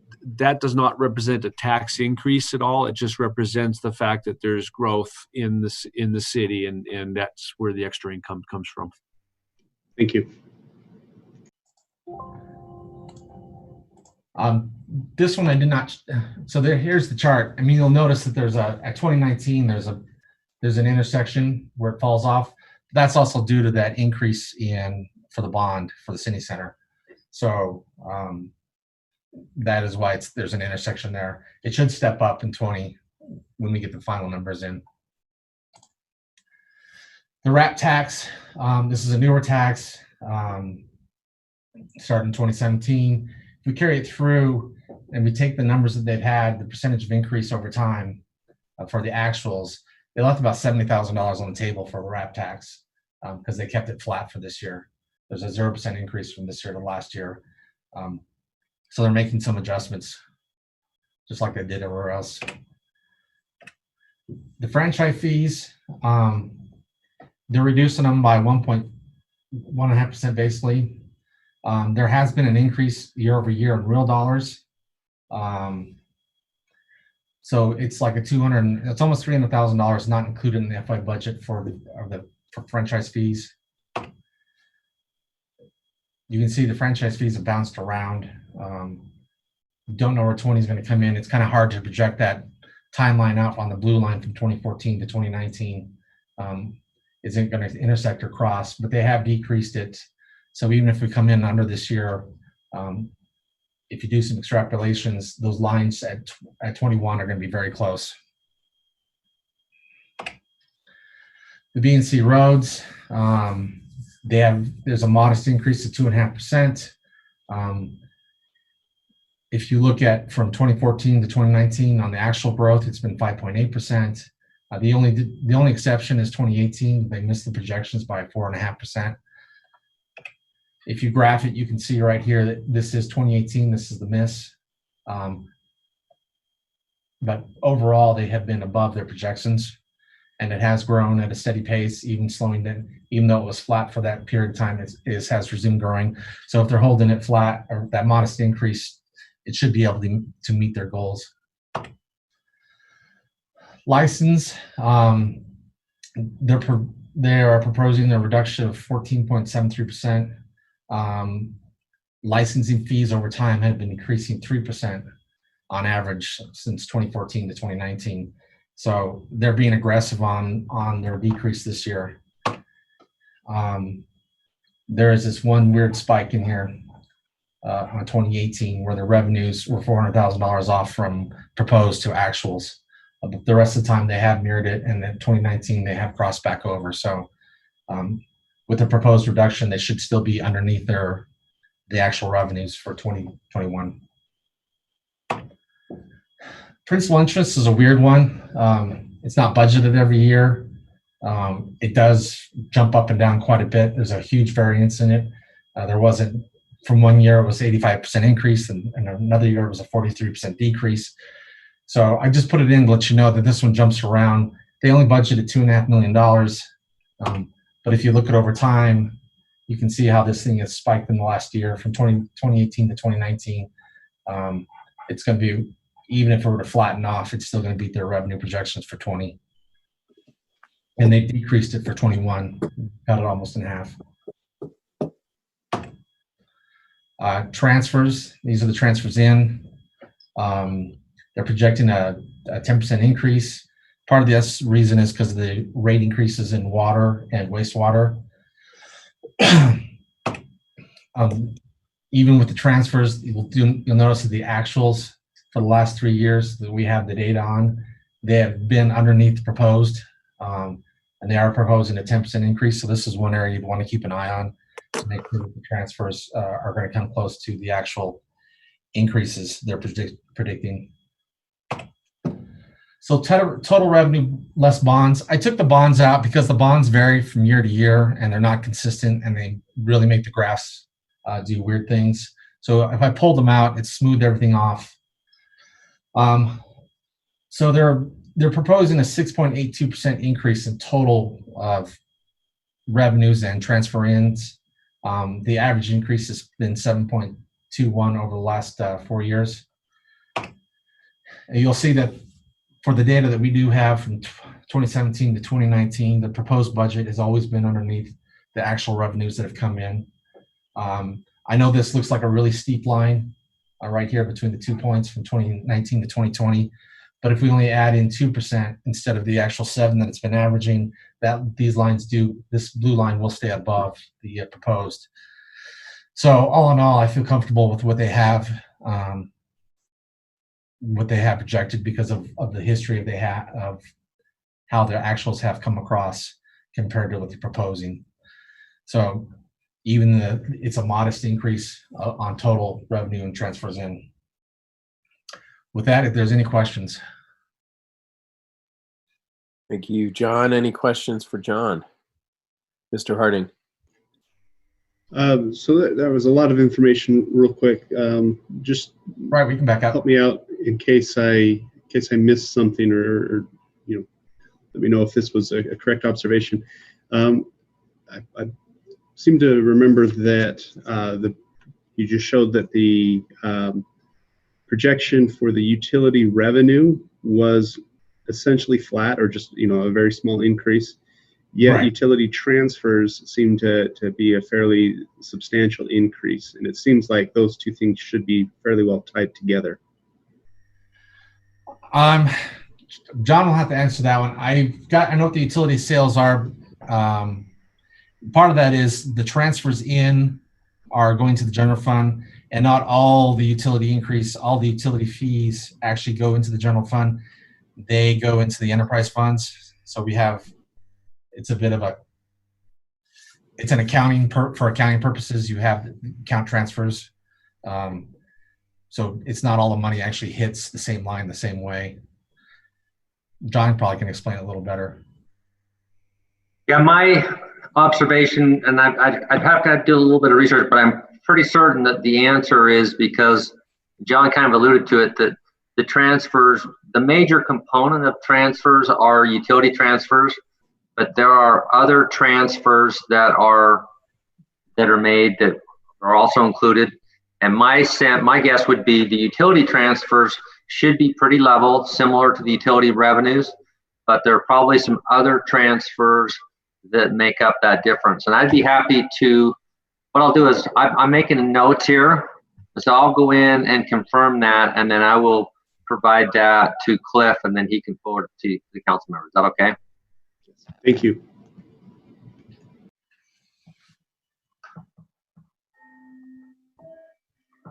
does not represent a tax increase at all. It just represents the fact that there's growth in the city, and that's where the extra income comes from. Thank you. This one I did not. So here's the chart. I mean, you'll notice that there's at 2019 there's an intersection where it falls off. That's also due to that increase for the bond for the city center. So that is why there's an intersection there. It should step up in 20 when we get the final numbers in. The RAP tax. This is a newer tax. Started in 2017. If we carry it through and we take the numbers that they've had, the percentage of increase over time for the actuals, they left about $70,000 on the table for a RAP tax because they kept it flat for this year. There's a 0% increase from this year to last year. So they're making some adjustments just like they did everywhere else. The franchise fees, they're reducing them by 1.5% basically. There has been an increase year over year in real dollars. So it's like it's almost $300,000 not included in the FY budget for franchise fees. You can see the franchise fees have bounced around. Don't know where 20 is going to come in. It's kind of hard to project that timeline out on the blue line from 2014 to 2019. Isn't going to intersect or cross, but they have decreased it. So even if we come in under this year, if you do some extrapolations, those lines at 21 are going to be very close. The B&C roads, there's a modest increase of 2.5%. If you look at from 2014 to 2019 on the actual growth, it's been 5.8%. The only exception is 2018. They missed the projections by 4.5%. If you graph it, you can see right here that this is 2018. This is the miss. But overall, they have been above their projections, and it has grown at a steady pace, even slowing down. Even though it was flat for that period of time, it has resumed growing. So if they're holding it flat or that modest increase, it should be able to meet their goals. License, they are proposing a reduction of 14.73%. Licensing fees over time have been increasing 3% on average since 2014 to 2019. So they're being aggressive on their decrease this year. There is this one weird spike in here on 2018 where the revenues were $400,000 off from proposed to actuals. But the rest of the time they have mirrored it, and then 2019 they have crossed back over. So with the proposed reduction, they should still be underneath the actual revenues for 2021. Principal interest is a weird one. It's not budgeted every year. It does jump up and down quite a bit. There's a huge variance in it. There wasn't, from one year it was 85% increase, and another year it was a 43% decrease. So I just put it in to let you know that this one jumps around. They only budgeted $2.5 million. But if you look at over time, you can see how this thing has spiked in the last year from 2018 to 2019. It's going to be, even if it were to flatten off, it's still going to beat their revenue projections for 20. And they decreased it for 21, cut it almost in half. Transfers, these are the transfers in. They're projecting a 10% increase. Part of this reason is because of the rate increases in water and wastewater. Even with the transfers, you'll notice that the actuals for the last 3 years that we have the data on, they have been underneath the proposed, and they are proposing a 10% increase. So this is one area you'd want to keep an eye on to make sure that the transfers are going to come close to the actual increases they're predicting. So total revenue less bonds. I took the bonds out because the bonds vary from year to year and they're not consistent, and they really make the graphs do weird things. So if I pulled them out, it smoothed everything off. So they're proposing a 6.82% increase in total of revenues and transfer ins. The average increase has been 7.21 over the last 4 years. And you'll see that for the data that we do have from 2017 to 2019, the proposed budget has always been underneath the actual revenues that have come in. I know this looks like a really steep line right here between the 2 points from 2019 to 2020, but if we only add in 2% instead of the actual 7 that it's been averaging, this blue line will stay above the proposed. So all in all, I feel comfortable with what they have projected because of the history of how their actuals have come across compared to what they're proposing. So even it's a modest increase on total revenue and transfers in. With that, if there's any questions. Thank you, John. Any questions for John? Mr. Harding. So that was a lot of information real quick. Just right, we can back up. Help me out in case I missed something, or let me know if this was a correct observation. I seem to remember that you just showed that the projection for the utility revenue was essentially flat or just, a very small increase. Yet Right. utility transfers seem to be a fairly substantial increase. And it seems like those two things should be fairly well tied together. John will have to answer that one. I know what the utility sales are. Part of that is the transfers in are going to the general fund, and not all the utility increase, all the utility fees actually go into the general fund. They go into the enterprise funds. So it's a bit of it's an accounting for accounting purposes. You have account transfers. So it's not all the money actually hits the same line the same way. John probably can explain it a little better. Yeah, my observation, and I'd have to do a little bit of research, but I'm pretty certain that the answer is because John kind of alluded to it, that the transfers, the major component of transfers are utility transfers, but there are other transfers that are made that are also included. And my guess would be the utility transfers should be pretty level, similar to the utility revenues, but there are probably some other transfers that make up that difference. And I'd be happy to, what I'll do is I'm making notes here, so I'll go in and confirm that, and then I will provide that to Cliff, and then he can forward it to the council members. Is that okay? Thank you.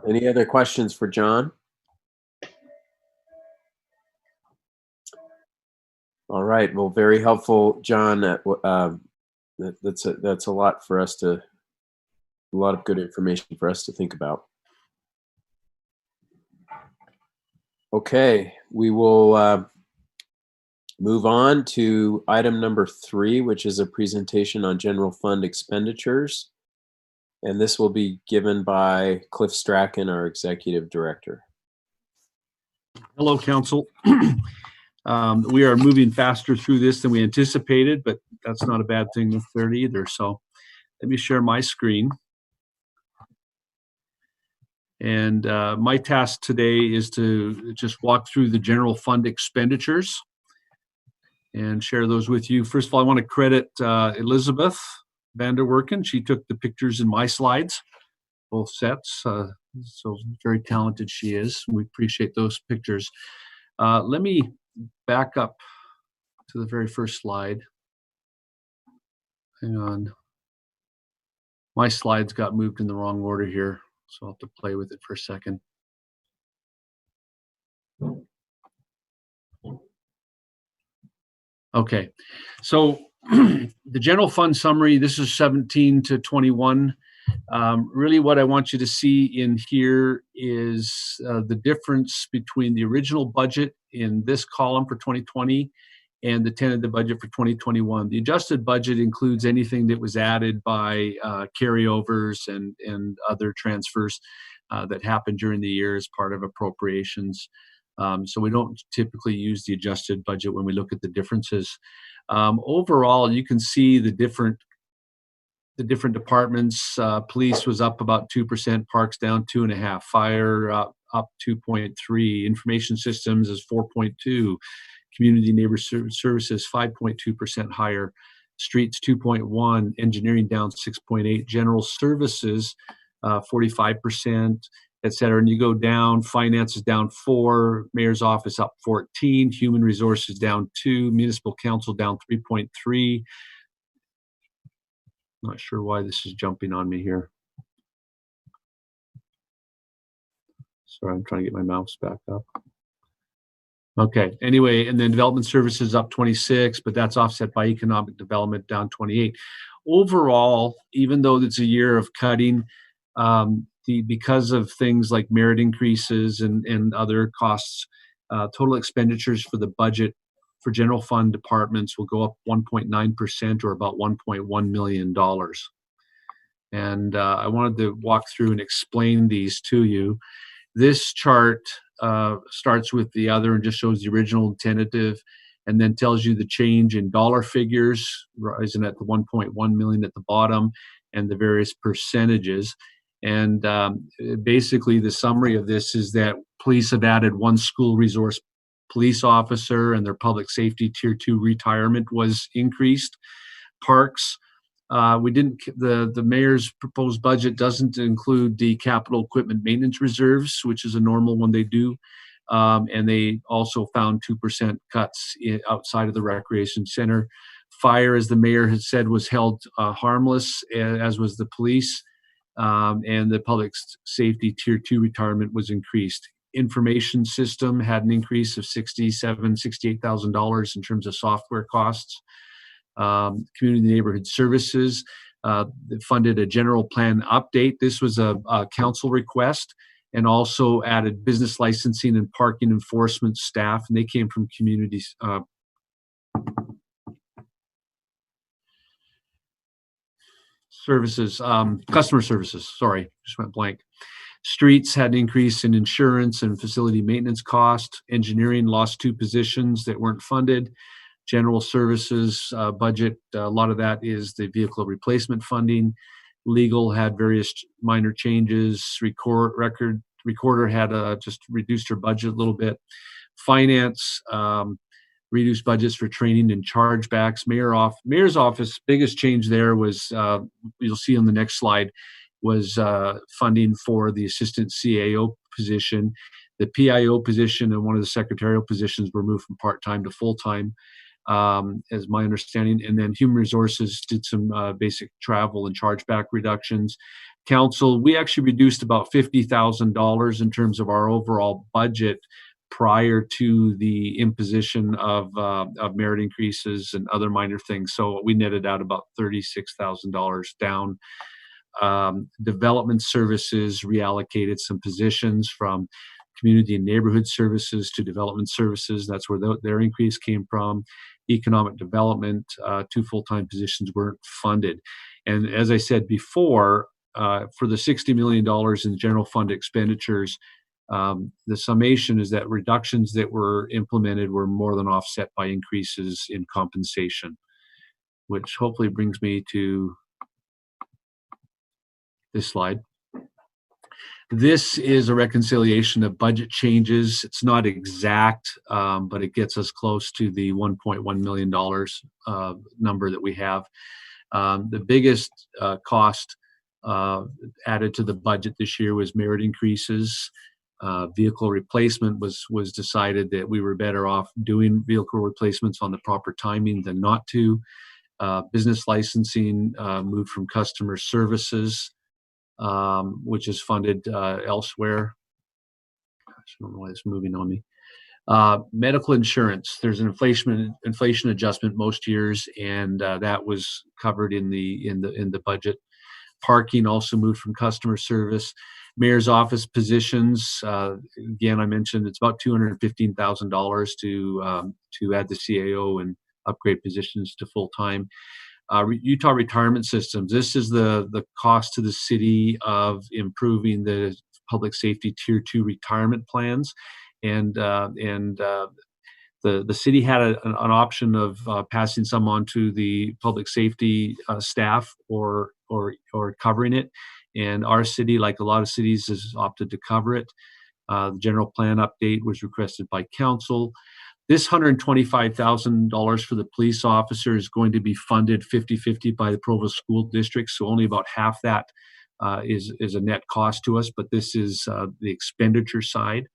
Any other questions for John? All right. Well, very helpful, John. That's a lot for us a lot of good information for us to think about. Okay, we will move on to item number 3, which is a presentation on general fund expenditures. And this will be given by Cliff Strachan, our executive director. Hello, Council. We are moving faster through this than we anticipated, but that's not a bad thing with 30 either. So let me share my screen. And my task today is to just walk through the general fund expenditures and share those with you. First of all, I want to credit Elizabeth Vanderwerken. She took the pictures in my slides, both sets. So very talented she is. We appreciate those pictures. Let me back up to the very first slide. Hang on. My slides got moved in the wrong order here, so I'll have to play with it for a second. Okay, so the general fund summary, this is 17 to 21. Really what I want you to see in here is the difference between the original budget in this column for 2020 and the tentative budget for 2021. The adjusted budget includes anything that was added by carryovers and other transfers that happened during the year as part of appropriations. So we don't typically use the adjusted budget when we look at the differences. Overall, you can see the different departments. Police was up about 2%, parks down 2.5%, fire up 2.3%, information systems is 4.2%, community neighbor services 5.2% higher, streets 2.1%, engineering down 6.8%, general services 45%, et cetera. And you go down, finance is down 4%, mayor's office up 14%, human resources down 2%, municipal council down 3.3%. Not sure why this is jumping on me here. Sorry, I'm trying to get my mouse back up. Okay, anyway, and then development services up 26%, but that's offset by economic development down 28%. Overall, even though it's a year of cutting, because of things like merit increases and other costs, total expenditures for the budget for general fund departments will go up 1.9% or about $1.1 million. And I wanted to walk through and explain these to you. This chart starts with the other and just shows the original tentative and then tells you the change in dollar figures, rising at the 1.1 million at the bottom and the various percentages. And basically the summary of this is that Police have added 1 school resource police officer, and their public safety tier 2 retirement was increased. Parks, the mayor's proposed budget doesn't include the capital equipment maintenance reserves, which is a normal one they do. And they also found 2% cuts outside of the recreation center. Fire, as the mayor had said, was held harmless, as was the police. And the public safety tier 2 retirement was increased. Information system had an increase of $68,000 in terms of software costs. Community neighborhood services funded a general plan update. This was a council request, and also added business licensing and parking enforcement staff, and they came from communities. Services, customer services, sorry, just went blank. Streets had an increase in insurance and facility maintenance cost. Engineering lost 2 positions that weren't funded. General services budget, a lot of that is the vehicle replacement funding. Legal had various minor changes. Recorder had just reduced her budget a little bit. Finance, reduced budgets for training and chargebacks. Mayor's office, biggest change there was, you'll see on the next slide, was funding for the assistant CAO position. The PIO position and one of the secretarial positions were moved from part-time to full-time, as my understanding. And then human resources did some basic travel and chargeback reductions. Council, we actually reduced about $50,000 in terms of our overall budget prior to the imposition of merit increases and other minor things. So we netted out about $36,000 down. Development services reallocated some positions from community and neighborhood services to development services. That's where their increase came from. Economic development, 2 full-time positions weren't funded. And as I said before, for the $60 million in general fund expenditures, the summation is that reductions that were implemented were more than offset by increases in compensation, which hopefully brings me to this slide. This is a reconciliation of budget changes. It's not exact, but it gets us close to the $1.1 million number that we have. The biggest cost added to the budget this year was merit increases. Vehicle replacement was decided that we were better off doing vehicle replacements on the proper timing than not to. Business licensing moved from customer services, which is funded elsewhere. Gosh, I don't know why it's moving on me. Medical insurance, there's an inflation adjustment most years, and that was covered in the budget. Parking also moved from customer service. Mayor's office positions, again, I mentioned it's about $215,000 to add the CAO and upgrade positions to full-time. Utah Retirement Systems, this is the cost to the city of improving the public safety tier 2 retirement plans. And the city had an option of passing some on to the public safety staff or covering it. And our city, like a lot of cities, has opted to cover it. The general plan update was requested by council. This $125,000 for the police officer is going to be funded 50-50 by the Provo School District, so only about half that is a net cost to us, but this is the expenditure side.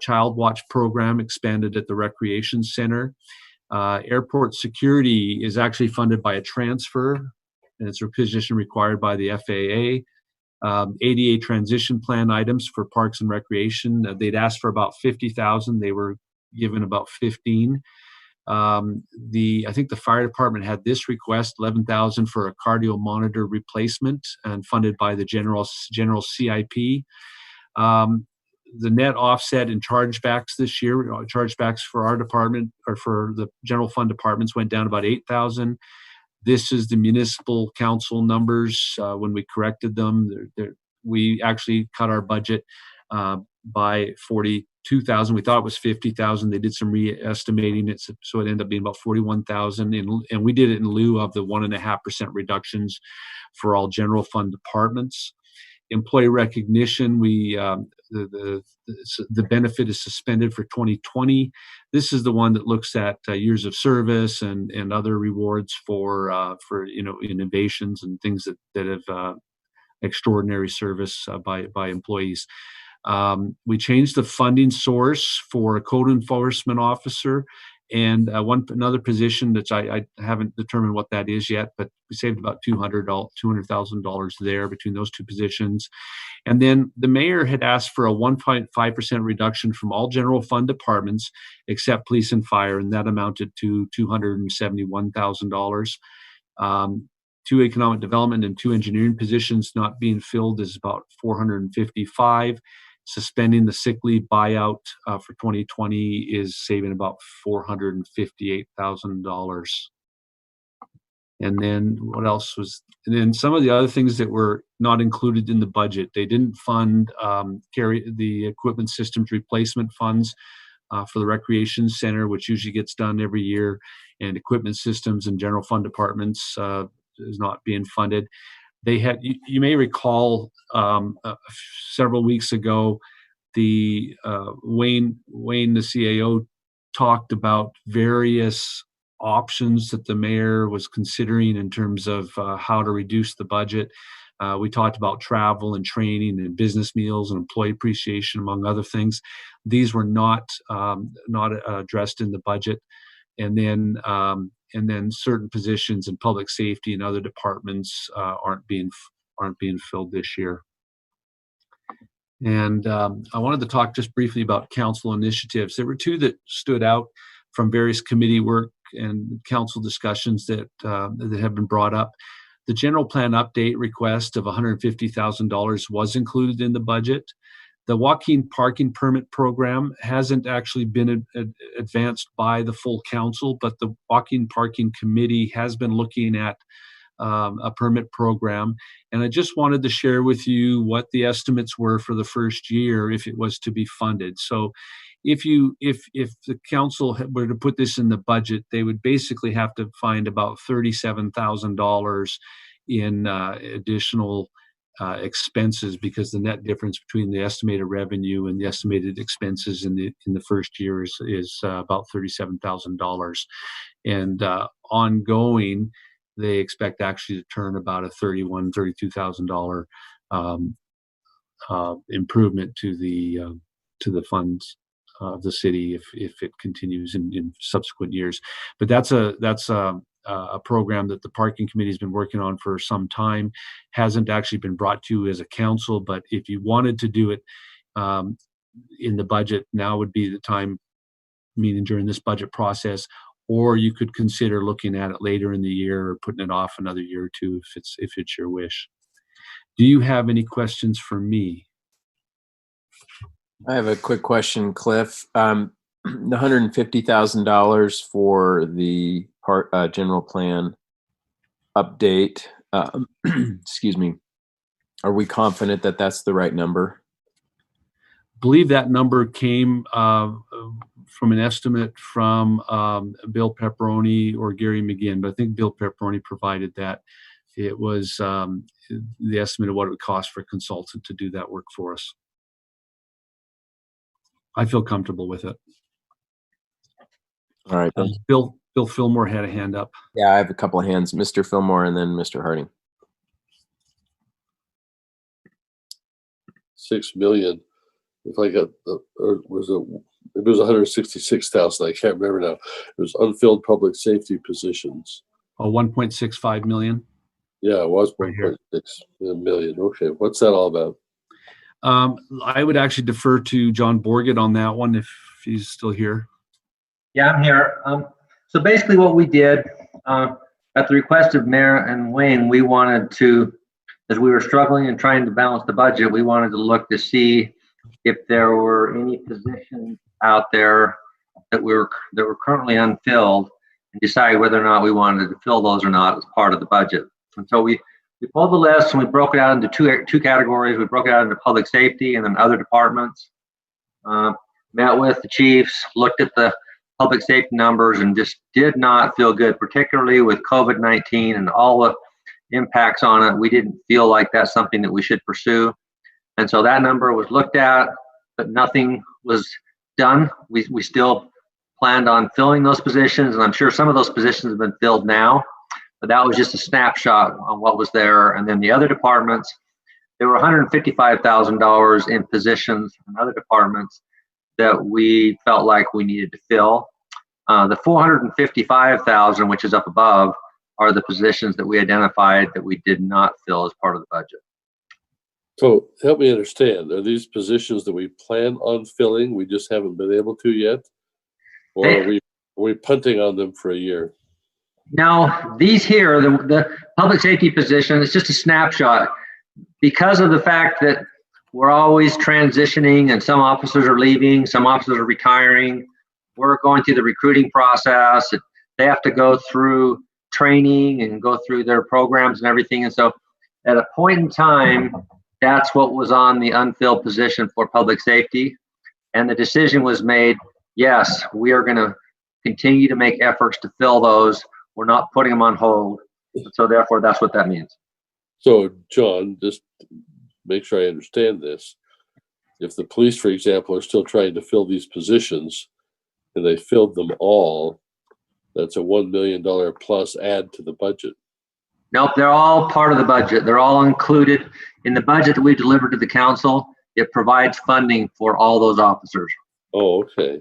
Child Watch program expanded at the Recreation Center. Airport security is actually funded by a transfer, and it's a position required by the FAA. ADA transition plan items for parks and recreation, they'd asked for about $50,000. They were given about 15. I think the fire department had this request, $11,000 for a cardio monitor replacement, and funded by the general CIP. The net offset in chargebacks this year, chargebacks for our department or for the general fund departments went down about $8,000. This is the municipal council numbers. When we corrected them, we actually cut our budget by $42,000. We thought it was $50,000. They did some re-estimating it, so it ended up being about $41,000. And we did it in lieu of the 1.5% reductions for all general fund departments. Employee recognition, we the benefit is suspended for 2020. This is the one that looks at years of service and other rewards for innovations and things that have extraordinary service by employees. We changed the funding source for a code enforcement officer and another position that I haven't determined what that is yet, but we saved about $200,000 there between those two positions. And then the mayor had asked for a 1.5% reduction from all general fund departments except police and fire, and that amounted to $271,000. 2 economic development and 2 engineering positions not being filled is about $455,000. Suspending the sick leave buyout for 2020 is saving about $458,000. And then what else was? And then some of the other things that were not included in the budget. They didn't fund the equipment systems replacement funds for the recreation center, which usually gets done every year, and equipment systems and general fund departments is not being funded. They had, you may recall, several weeks ago, the Wayne, the CAO, talked about various options that the mayor was considering in terms of how to reduce the budget. We talked about travel and training and business meals and employee appreciation, among other things. These were not addressed in the budget. And then certain positions in public safety and other departments aren't being filled this year. And I wanted to talk just briefly about council initiatives. There were 2 that stood out from various committee work and council discussions that have been brought up. The general plan update request of $150,000 was included in the budget. The walking parking permit program hasn't actually been advanced by the full council, but the walking parking committee has been looking at a permit program. And I just wanted to share with you what the estimates were for the first year if it was to be funded. So if the council were to put this in the budget, they would basically have to find about $37,000 in additional expenses, because the net difference between the estimated revenue and the estimated expenses in the first year is about $37,000. And ongoing, they expect actually to turn about a $32,000 improvement to the funds of the city if it continues in subsequent years. But that's a program that the parking committee has been working on for some time. Hasn't actually been brought to you as a council, but if you wanted to do it in the budget, now would be the time, meaning during this budget process, or you could consider looking at it later in the year or putting it off another year or 2 if it's your wish. Do you have any questions for me? I have a quick question, Cliff. The $150,000 for the general plan update, excuse me, are we confident that that's the right number? I believe that number came from an estimate from Bill Pepperoni or Gary McGinn, but I think Bill Pepperoni provided that. It was the estimate of what it would cost for a consultant to do that work for us. I feel comfortable with it. All right. Bill Fillmore had a hand up. Yeah, I have a couple of hands. Mr. Fillmore and then Mr. Harding. $6 million. If I got it was 166,000. I can't remember now. It was unfilled public safety positions. Oh, 1.65 million. Yeah, it was 1.6 million. Okay, what's that all about? I would actually defer to John Borgett on that one if he's still here. Yeah, I'm here. So basically what we did, at the request of Mayor and Wayne, we wanted to, as we were struggling and trying to balance the budget, we wanted to look to see if there were any positions out there that were currently unfilled and decide whether or not we wanted to fill those or not as part of the budget. And so we pulled the list and we broke it out into two categories. We broke it out into public safety and then other departments. Met with the chiefs, looked at the public safety numbers and just did not feel good, particularly with COVID-19 and all the impacts on it. We didn't feel like that's something that we should pursue. And so that number was looked at. but nothing was done. We still planned on filling those positions, and I'm sure some of those positions have been filled now, but that was just a snapshot on what was there. And then the other departments, there were $155,000 in positions in other departments that we felt like we needed to fill. The $455,000, which is up above, are the positions that we identified that we did not fill as part of the budget. So help me understand, are these positions that we plan on filling, we just haven't been able to yet? Or are we punting on them for a year? Now, these here, the public safety position, it's just a snapshot. Because of the fact that we're always transitioning and some officers are leaving, some officers are retiring, we're going through the recruiting process. They have to go through training and go through their programs and everything. And so at a point in time, that's what was on the unfilled position for public safety. And the decision was made, yes, we are going to continue to make efforts to fill those. We're not putting them on hold. So therefore, that's what that means. So, John, just make sure I understand this. If the police, for example, are still trying to fill these positions and they filled them all, that's a $1 million plus add to the budget. Nope, they're all part of the budget. They're all included in the budget that we delivered to the council. It provides funding for all those officers. Oh, okay.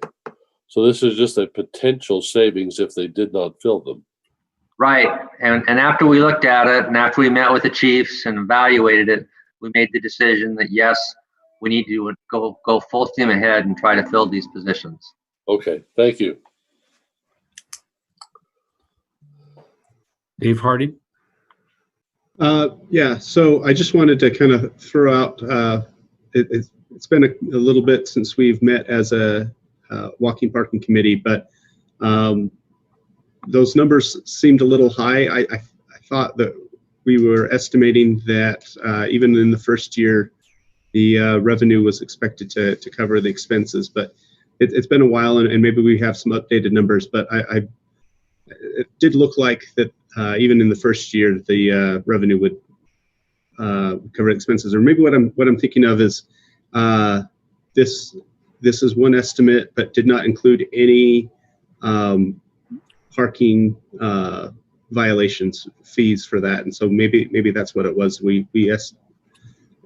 So this is just a potential savings if they did not fill them. Right. And after we looked at it and after we met with the chiefs and evaluated it, we made the decision that yes, we need to go full steam ahead and try to fill these positions. Okay, thank you. Dave Harding. Yeah, so I just wanted to kind of throw out, it's been a little bit since we've met as a walking parking committee, but those numbers seemed a little high. I thought that we were estimating that even in the first year, the revenue was expected to cover the expenses, but it's been a while, and maybe we have some updated numbers, but it did look like that even in the first year, the revenue would cover expenses. Or maybe what I'm thinking of is this is one estimate, but did not include any parking violations fees for that, and so maybe that's what it was. We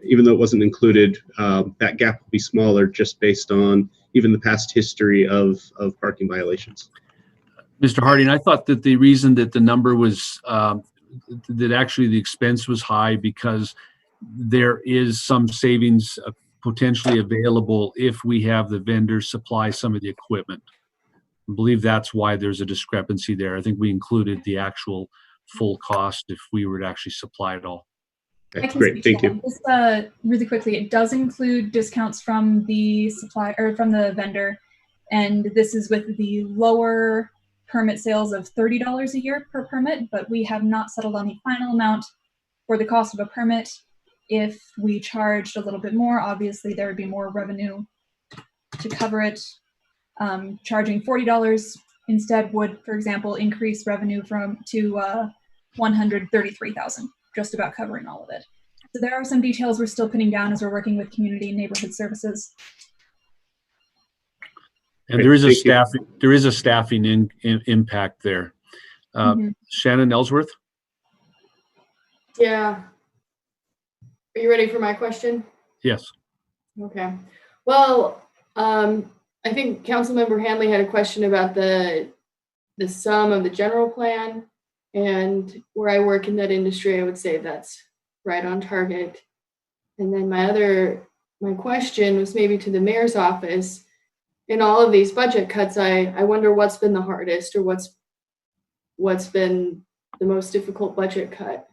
even though it wasn't included, that gap will be smaller just based on even the past history of parking violations. Mr. Harding, I thought that the reason that the number was that actually the expense was high because there is some savings potentially available if we have the vendors supply some of the equipment. I believe that's why there's a discrepancy there. I think we included the actual full cost if we were to actually supply it all. Okay, great, thank you. Just really quickly, it does include discounts from the supplier or from the vendor, and this is with the lower permit sales of $30 a year per permit, but we have not settled on the final amount for the cost of a permit. If we charged a little bit more, obviously there would be more revenue to cover it. Charging $40 instead would, for example, increase revenue to $133,000, just about covering all of it. So there are some details we're still pinning down as we're working with community and neighborhood services. And there is a staffing impact there. Shannon Ellsworth. Yeah. Are you ready for my question? Yes. Okay. Well, I think Councilmember Hanley had a question about the sum of the general plan, and where I work in that industry, I would say that's right on target. And then my question was maybe to the mayor's office. In all of these budget cuts, I wonder what's been the hardest or what's been the most difficult budget cut.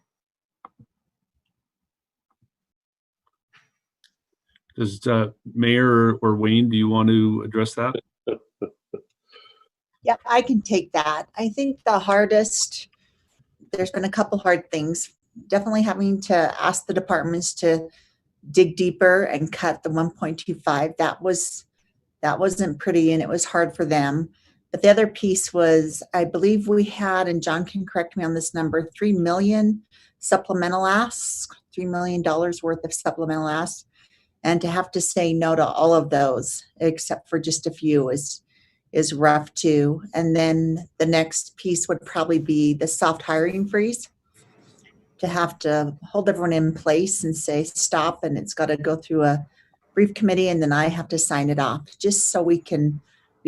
Does Mayor or Wayne, do you want to address that? Yeah, I can take that. I think the hardest, there's been a couple hard things. Definitely having to ask the departments to dig deeper and cut the 1.25. That wasn't pretty, and it was hard for them. But the other piece was, I believe we had, and John can correct me on this number, $3 million supplemental asks, $3 million worth of supplemental asks. And to have to say no to all of those, except for just a few, is rough too. And then the next piece would probably be the soft hiring freeze. To have to hold everyone in place and say stop, and it's got to go through a brief committee, and then I have to sign it off, just so we've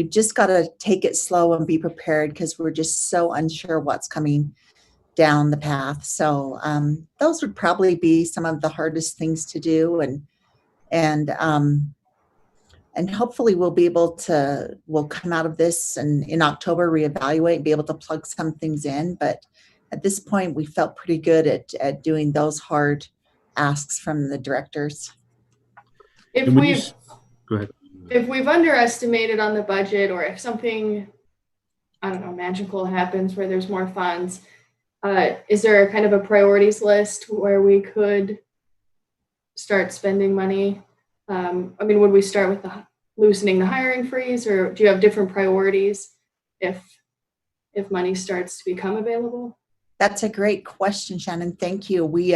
just got to take it slow and be prepared, because we're just so unsure what's coming down the path. So those would probably be some of the hardest things to do, and hopefully we'll come out of this and in October reevaluate and be able to plug some things in. But at this point, we felt pretty good at doing those hard asks from the directors. If Go ahead. If we've underestimated on the budget, or if something, I don't know, magical happens where there's more funds, is there kind of a priorities list where we could start spending money? I mean, would we start with loosening the hiring freeze, or do you have different priorities if money starts to become available? That's a great question, Shannon. Thank you. We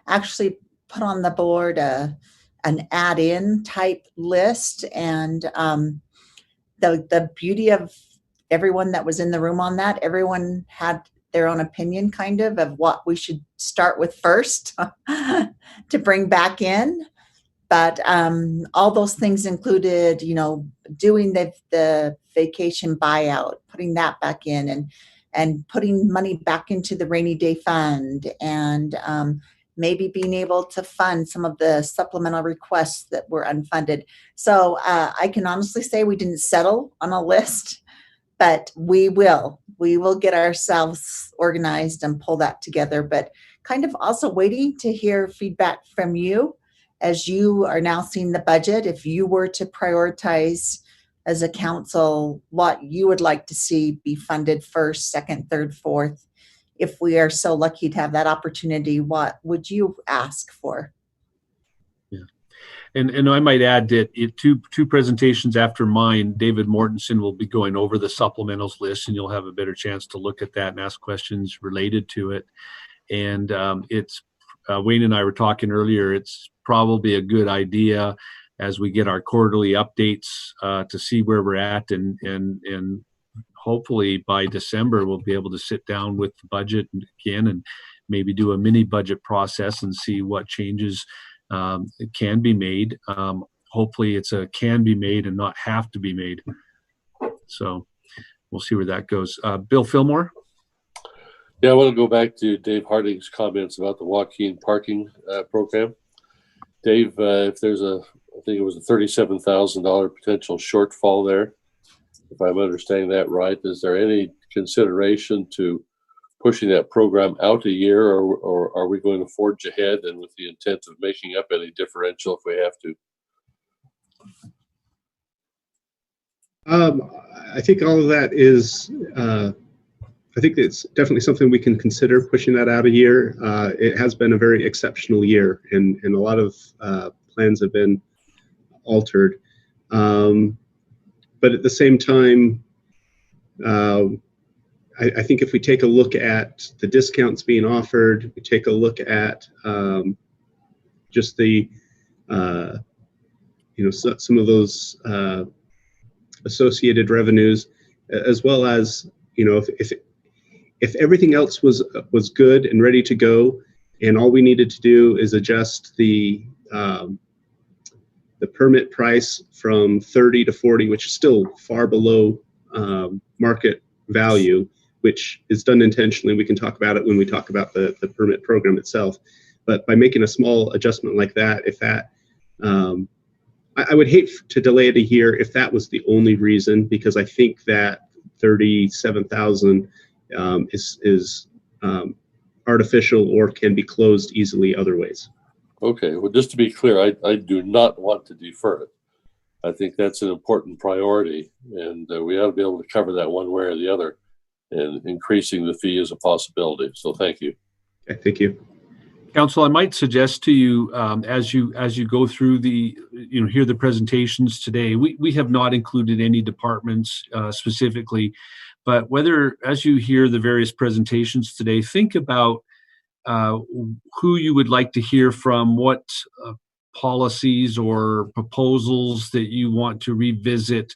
actually put on the board an add-in type list, and the beauty of everyone that was in the room on that, everyone had their own opinion kind of what we should start with first to bring back in. But all those things included, doing the vacation buyout, putting that back in, and putting money back into the rainy day fund, and maybe being able to fund some of the supplemental requests that were unfunded. So I can honestly say we didn't settle on a list, but we will get ourselves organized and pull that together. But kind of also waiting to hear feedback from you as you are now seeing the budget. If you were to prioritize as a council what you would like to see be funded first, second, third, fourth, if we are so lucky to have that opportunity, what would you ask for? Yeah, and I might add that two presentations after mine, David Mortensen will be going over the supplementals list, and you'll have a better chance to look at that and ask questions related to it. And it's Wayne and I were talking earlier, it's probably a good idea as we get our quarterly updates to see where we're at, and hopefully by December we'll be able to sit down with the budget again and maybe do a mini budget process and see what changes can be made. Hopefully it's a can be made and not have to be made. So we'll see where that goes. Bill Fillmore? Yeah, I want to go back to Dave Harding's comments about the walk-in parking program. Dave, if there's I think it was a $37,000 potential shortfall there, if I'm understanding that right, is there any consideration to pushing that program out a year, or are we going to forge ahead and with the intent of making up any differential if we have to? I think all of that is, I think it's definitely something we can consider, pushing that out a year. It has been a very exceptional year, and a lot of plans have been altered. But at the same time, I think if we take a look at the discounts being offered, we take a look at just the, some of those associated revenues, as well as, if everything else was good and ready to go, and all we needed to do is adjust the permit price from 30 to 40, which is still far below market value, which is done intentionally. We can talk about it when we talk about the permit program itself. But by making a small adjustment like that, if that, I would hate to delay it a year if that was the only reason, because I think that 37,000 is artificial or can be closed easily other ways. Okay, well, just to be clear, I do not want to defer it. I think that's an important priority, and we ought to be able to cover that one way or the other, and increasing the fee is a possibility. So thank you. Okay, thank you. Council, I might suggest to you, as you go through hear the presentations today, we have not included any departments specifically, but whether, as you hear the various presentations today, think about who you would like to hear from, what policies or proposals that you want to revisit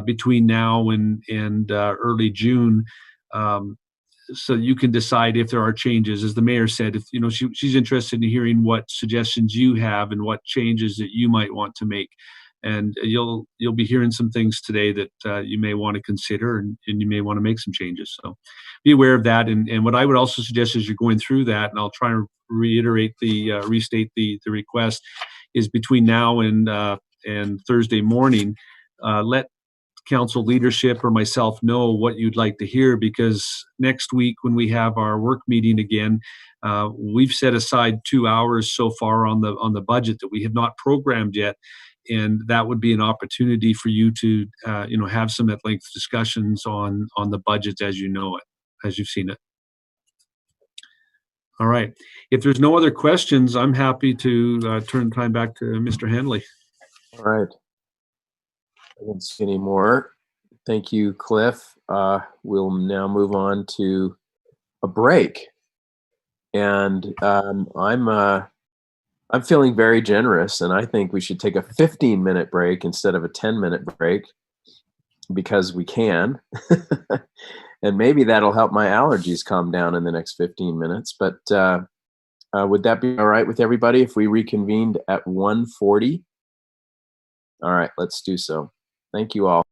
between now and early June, so you can decide if there are changes. As the mayor said, if she's interested in hearing what suggestions you have and what changes that you might want to make. And you'll be hearing some things today that you may want to consider, and you may want to make some changes. So be aware of that. And what I would also suggest as you're going through that, and I'll try to restate the request, is between now and Thursday morning, let council leadership or myself know what you'd like to hear, because next week when we have our work meeting again, we've set aside 2 hours so far on the budget that we have not programmed yet, and that would be an opportunity for you to have some at length discussions on the budget as you know it, as you've seen it. All right. If there's no other questions, I'm happy to turn time back to Mr. Hanley. All right. I don't see any more. Thank you, Cliff. We'll now move on to a break. And I'm feeling very generous, and I think we should take a 15-minute break instead of a 10-minute break, because we can. And maybe that'll help my allergies calm down in the next 15 minutes. But would that be all right with everybody if we reconvened at 1:40? All right, let's do so. Thank you all.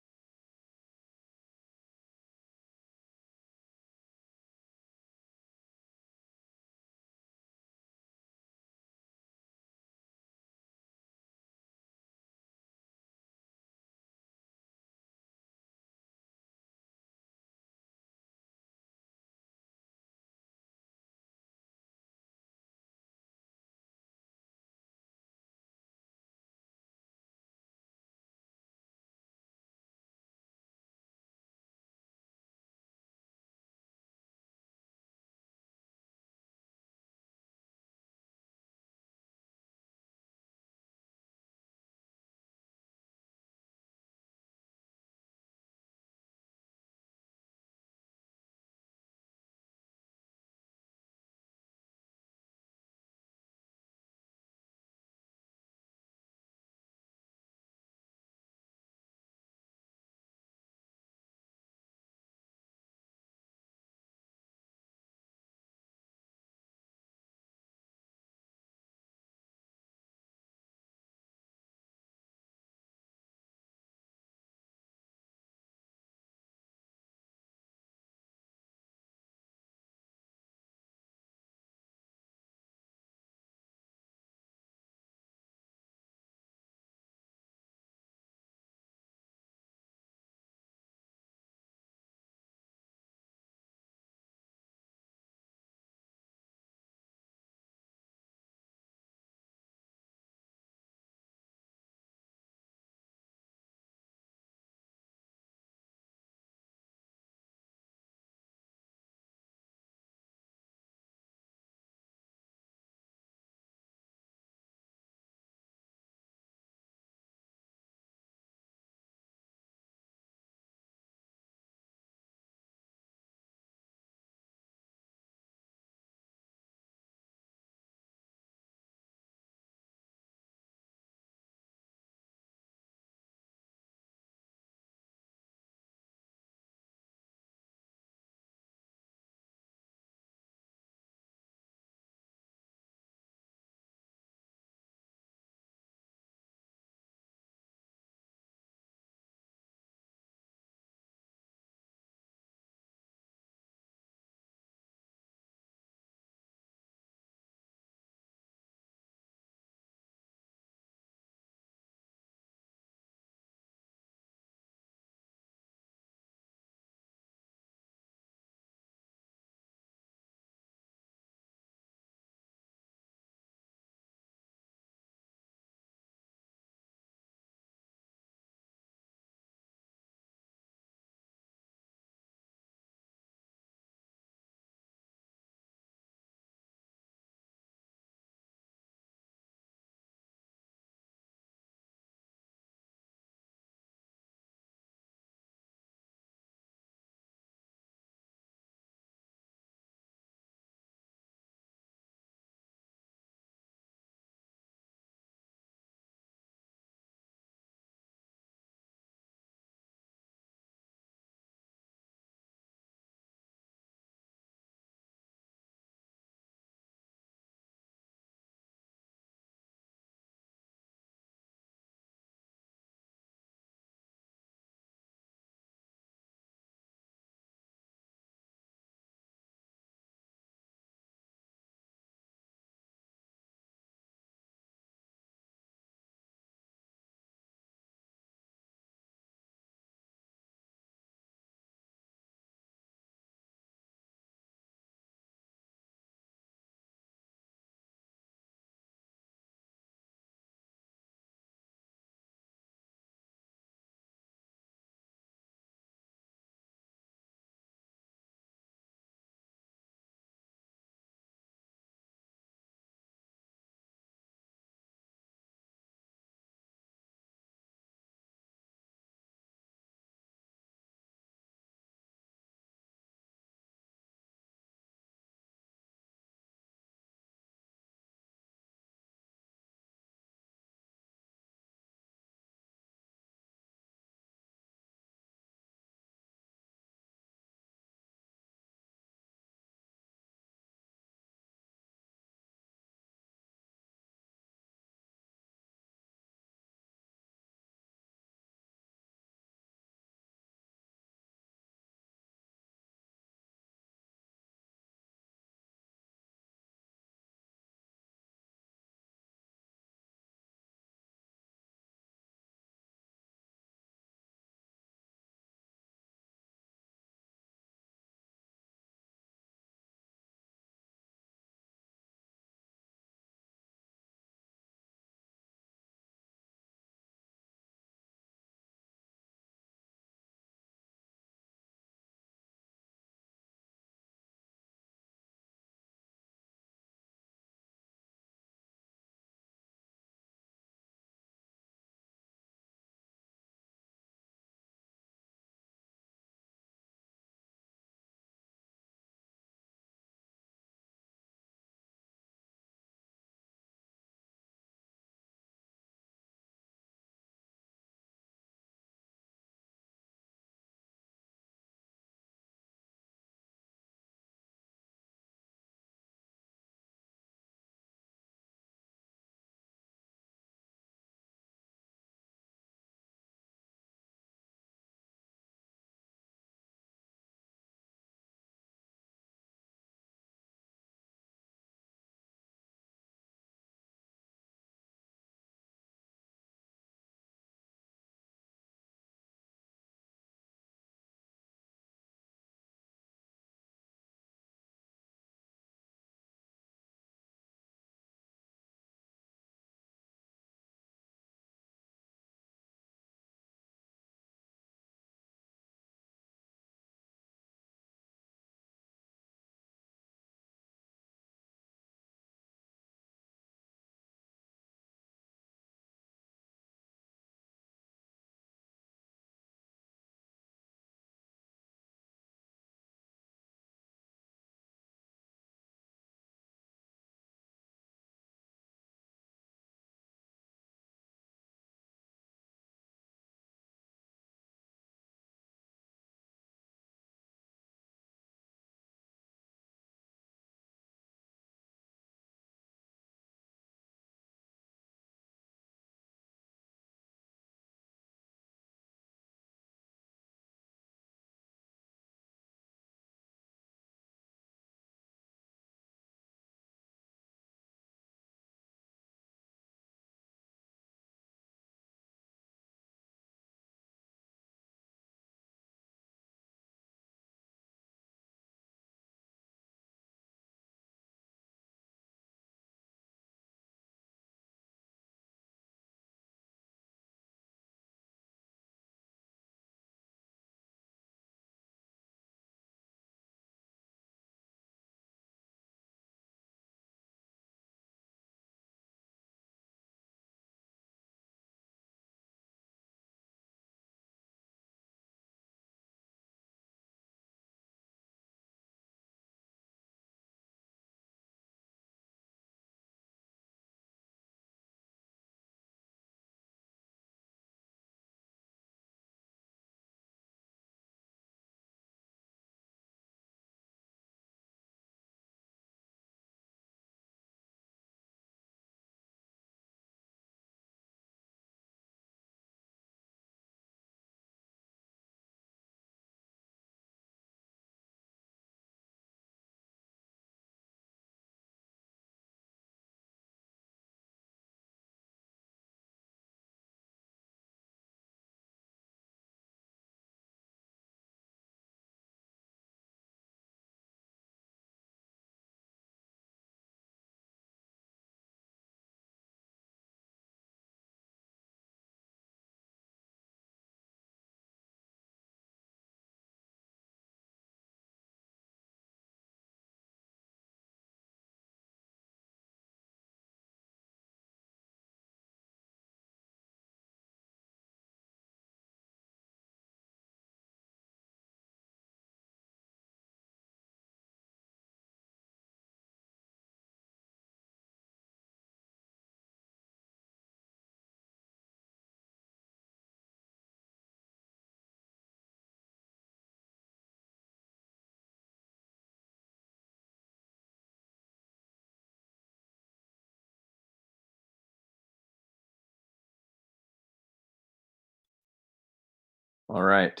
All right,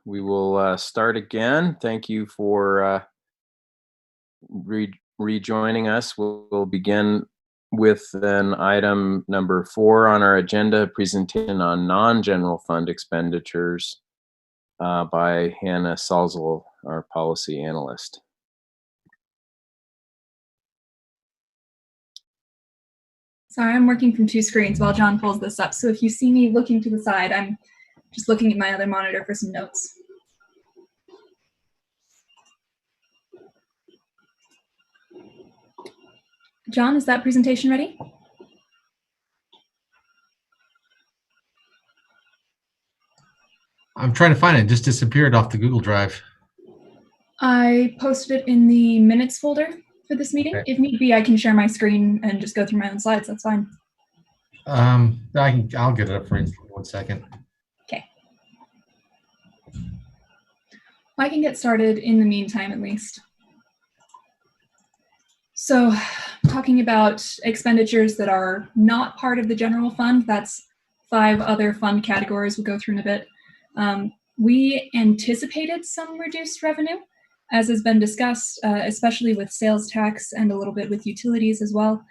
we will start again. Thank you for rejoining us. We'll begin with then item number 4 on our agenda, presentation on non-general fund expenditures by Hannah Salzel, our policy analyst. Sorry, I'm working from 2 screens while John pulls this up. So if you see me looking to the side, I'm just looking at my other monitor for some notes. John, is that presentation ready? I'm trying to find it. It just disappeared off the Google Drive. I posted it in the minutes folder for this meeting. Okay. If need be, I can share my screen and just go through my own slides. That's fine. I'll get it up for you in 1 second. Okay. I can get started in the meantime, at least. So, talking about expenditures that are not part of the general fund, that's 5 other fund categories we'll go through in a bit. We anticipated some reduced revenue, as has been discussed, especially with sales tax and a little bit with utilities as well.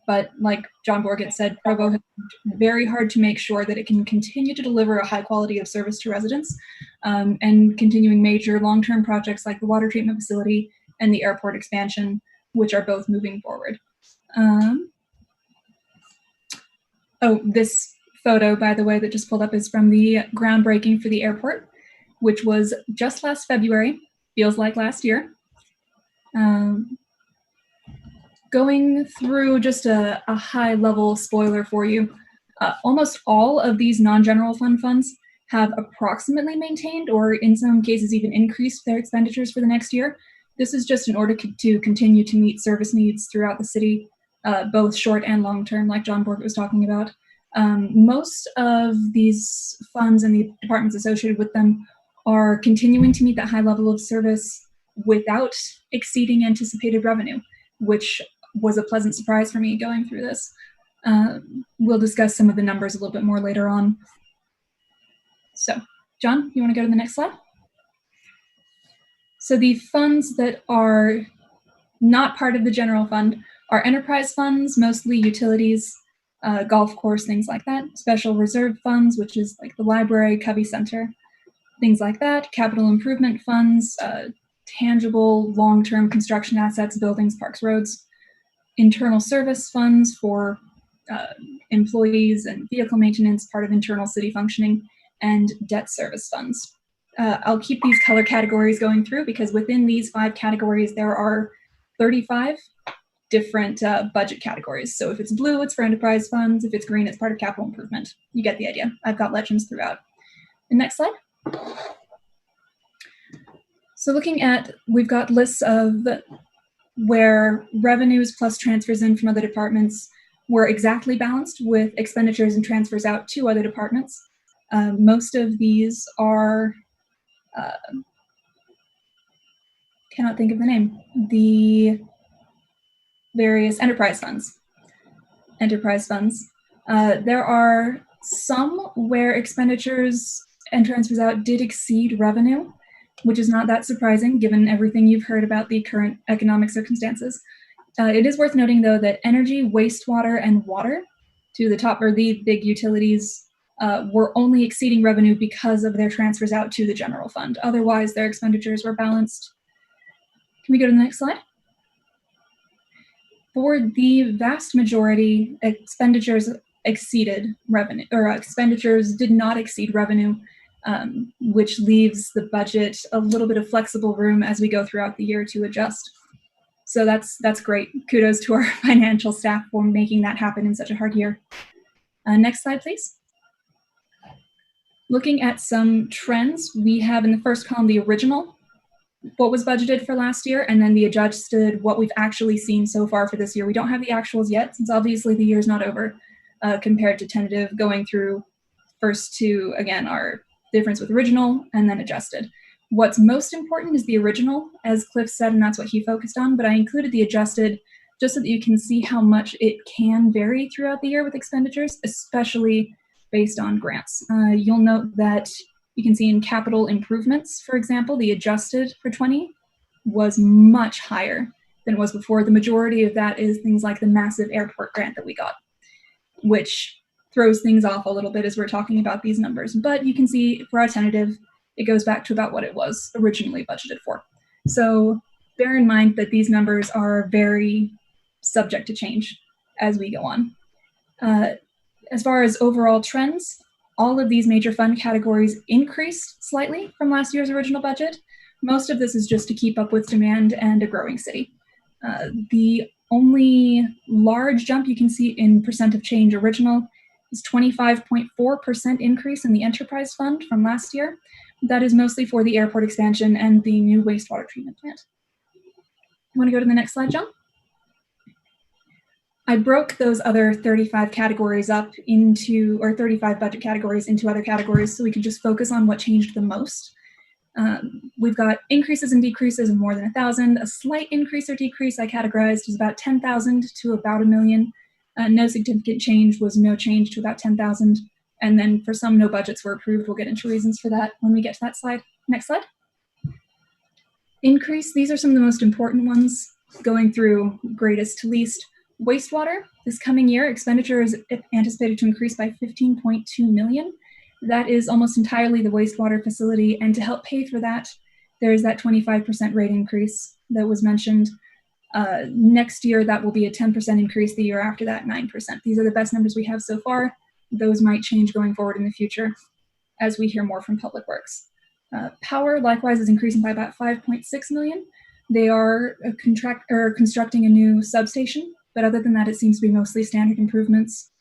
But like John Borgett said, Provo has worked very hard to make sure that it can continue to deliver a high quality of service to residents, and continuing major long-term projects like the water treatment facility and the airport expansion, which are both moving forward. Oh, this photo, by the way, that just pulled up is from the groundbreaking for the airport, which was just last February. Feels like last year. Going through just a high-level spoiler for you, almost all of these non-general fund funds have approximately maintained, or in some cases even increased, their expenditures for the next year. This is just in order to continue to meet service needs throughout the city, both short and long-term, like John Borgett was talking about. Most of these funds and the departments associated with them are continuing to meet that high level of service without exceeding anticipated revenue, which was a pleasant surprise for me going through this. We'll discuss some of the numbers a little bit more later on. So, John, you want to go to the next slide? So the funds that are not part of the general fund are enterprise funds, mostly utilities, golf course, things like that. Special reserve funds, which is like the library, Covey Center, things like that. Capital improvement funds, tangible long-term construction assets, buildings, parks, roads. Internal service funds for employees and vehicle maintenance, part of internal city functioning, and debt service funds. I'll keep these color categories going through because within these 5 categories, there are 35 different budget categories. So if it's blue, it's for enterprise funds. If it's green, it's part of capital improvement. You get the idea. I've got legends throughout. The next slide. So looking at, we've got lists of where revenues plus transfers in from other departments were exactly balanced with expenditures and transfers out to other departments. Most of these are, cannot think of the name, the various enterprise funds. There are some where expenditures and transfers out did exceed revenue, which is not that surprising given everything you've heard about the current economic circumstances. It is worth noting, though, that energy, wastewater, and water, to the top, or the big utilities, were only exceeding revenue because of their transfers out to the general fund. Otherwise, their expenditures were balanced. Can we go to the next slide? For the vast majority, expenditures exceeded revenue, or expenditures did not exceed revenue, which leaves the budget a little bit of flexible room as we go throughout the year to adjust. So that's great. Kudos to our financial staff for making that happen in such a hard year. Next slide, please. Looking at some trends, we have in the first column the original, what was budgeted for last year, and then the adjusted, what we've actually seen so far for this year. We don't have the actuals yet, since obviously the year's not over, compared to tentative. Going through first 2, again, are difference with original and then adjusted. What's most important is the original, as Cliff said, and that's what he focused on, but I included the adjusted just so that you can see how much it can vary throughout the year with expenditures, especially based on grants. You'll note that You can see in capital improvements, for example, the adjusted for 20 was much higher than it was before. The majority of that is things like the massive airport grant that we got, which throws things off a little bit as we're talking about these numbers. But you can see for our tentative, it goes back to about what it was originally budgeted for. So bear in mind that these numbers are very subject to change as we go on. As far as overall trends, all of these major fund categories increased slightly from last year's original budget. Most of this is just to keep up with demand and a growing city. The only large jump you can see in percent of change original is 25.4% increase in the enterprise fund from last year. That is mostly for the airport expansion and the new wastewater treatment plant. You want to go to the next slide, John? I broke those other 35 categories up into, or 35 budget categories into other categories so we could just focus on what changed the most. We've got increases and decreases of more than 1,000. A slight increase or decrease I categorized as about 10,000 to about 1 million. No significant change was no change to about 10,000. And then for some, no budgets were approved. We'll get into reasons for that when we get to that slide. Next slide. Increase, these are some of the most important ones, going through greatest to least. Wastewater, this coming year, expenditure is anticipated to increase by 15.2 million. That is almost entirely the wastewater facility, and to help pay for that, there is that 25% rate increase that was mentioned. Next year, that will be a 10% increase. The year after that, 9%. These are the best numbers we have so far. Those might change going forward in the future as we hear more from Public Works. Power, likewise, is increasing by about 5.6 million. They are constructing a new substation, but other than that, it seems to be mostly standard improvements.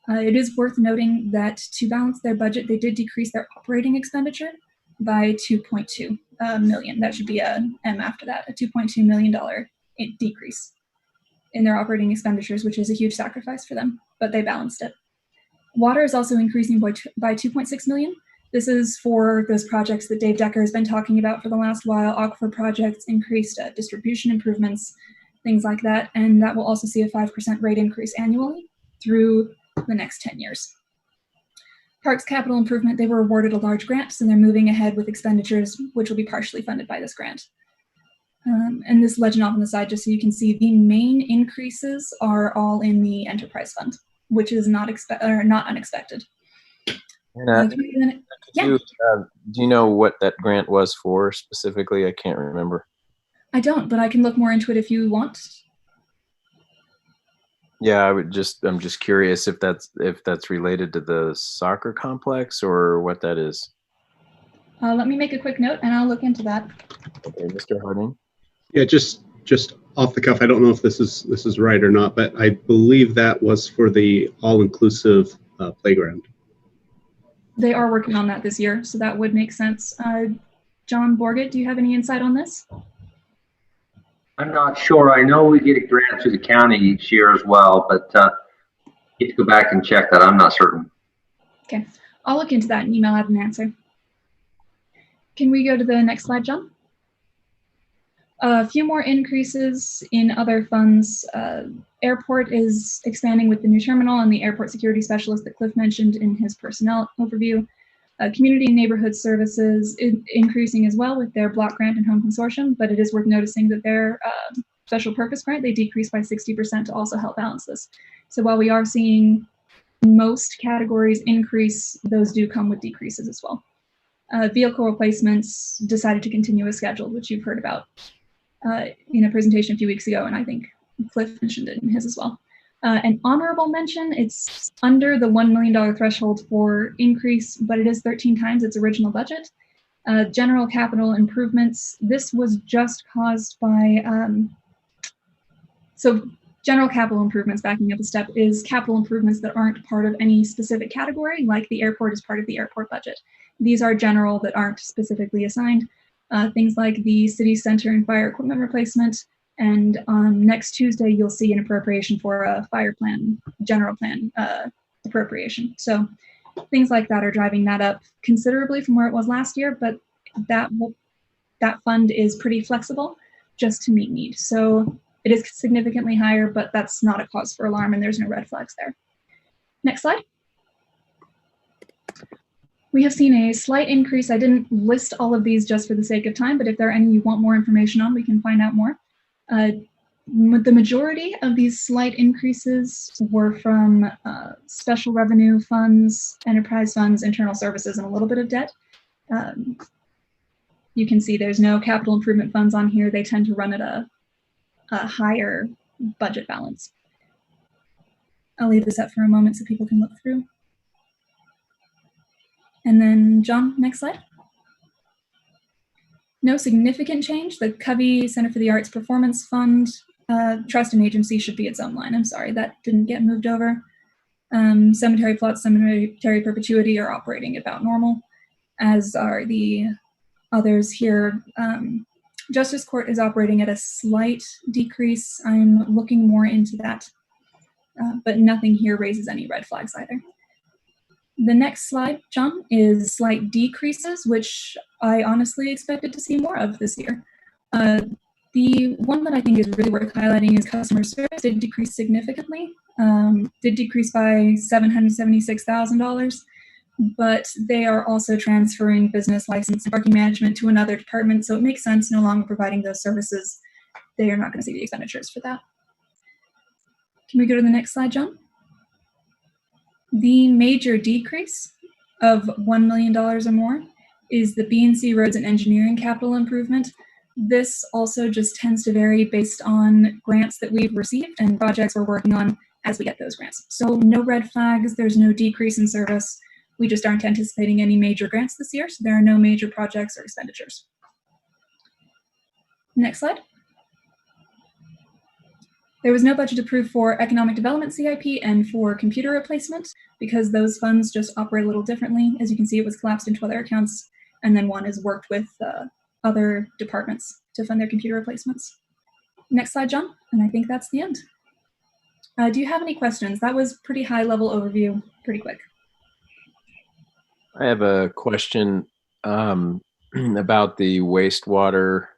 It is worth noting that to balance their budget, they did decrease their operating expenditure by 2.2 million. That should be an M after that, a $2.2 million decrease in their operating expenditures, which is a huge sacrifice for them, but they balanced it. Water is also increasing by 2.6 million. This is for those projects that Dave Decker has been talking about for the last while, aquifer projects, increased distribution improvements, things like that, and that will also see a 5% rate increase annually through the next 10 years. Parks capital improvement, they were awarded a large grant, so they're moving ahead with expenditures, which will be partially funded by this grant. And this legend off on the side, just so you can see, the main increases are all in the enterprise fund, which is not unexpected. Do you know what that grant was for specifically? I can't remember. I don't, but I can look more into it if you want. Yeah, I'm just curious if that's related to the soccer complex or what that is. Let me make a quick note and I'll look into that. Okay, Mr. Harding. Yeah, just off the cuff, I don't know if this is right or not, but I believe that was for the all-inclusive playground. They are working on that this year, so that would make sense. John Borgett, do you have any insight on this? I'm not sure. I know we get a grant through the county each year as well, but need to go back and check that. I'm not certain. Okay, I'll look into that and email out an answer. Can we go to the next slide, John? A few more increases in other funds. Airport is expanding with the new terminal and the airport security specialist that Cliff mentioned in his personnel overview. Community and neighborhood services increasing as well with their block grant and home consortium, but it is worth noticing that their special purpose grant, they decreased by 60% to also help balance this. So while we are seeing most categories increase, those do come with decreases as well. Vehicle replacements decided to continue as scheduled, which you've heard about in a presentation a few weeks ago, and I think Cliff mentioned it in his as well. An honorable mention, it's under the $1 million threshold for increase, but it is 13 times its original budget. General capital improvements, this was just caused by, so general capital improvements, backing up a step, is capital improvements that aren't part of any specific category, like the airport is part of the airport budget. These are general that aren't specifically assigned. Things like the city center and fire equipment replacement. And next Tuesday, you'll see an appropriation for a fire plan, general plan appropriation. So things like that are driving that up considerably from where it was last year, but that fund is pretty flexible just to meet need. So it is significantly higher, but that's not a cause for alarm and there's no red flags there. Next slide. We have seen a slight increase. I didn't list all of these just for the sake of time, but if there are any you want more information on, we can find out more. The majority of these slight increases were from special revenue funds, enterprise funds, internal services, and a little bit of debt. You can see there's no capital improvement funds on here. They tend to run at a higher budget balance. I'll leave this up for a moment so people can look through. And then, John, next slide. No significant change. The Covey Center for the Arts Performance Fund Trust and Agency should be its own line. I'm sorry, that didn't get moved over. Cemetery plots, cemetery perpetuity are operating about normal, as are the others here. Justice Court is operating at a slight decrease. I'm looking more into that, but nothing here raises any red flags either. The next slide, John, is slight decreases, which I honestly expected to see more of this year. The one that I think is really worth highlighting is customer service did decrease significantly, did decrease by $776,000, but they are also transferring business license and parking management to another department, so it makes sense no longer providing those services. They are not going to see the expenditures for that. Can we go to the next slide, John? The major decrease of $1 million or more is the B&C Roads and Engineering Capital Improvement. This also just tends to vary based on grants that we've received and projects we're working on as we get those grants. So no red flags, there's no decrease in service. We just aren't anticipating any major grants this year, so there are no major projects or expenditures. Next slide. There was no budget approved for economic development CIP and for computer replacement because those funds just operate a little differently. As you can see, it was collapsed into other accounts, and then one is worked with other departments to fund their computer replacements. Next slide, John, and I think that's the end. Do you have any questions? That was pretty high level overview, pretty quick. I have a question about the wastewater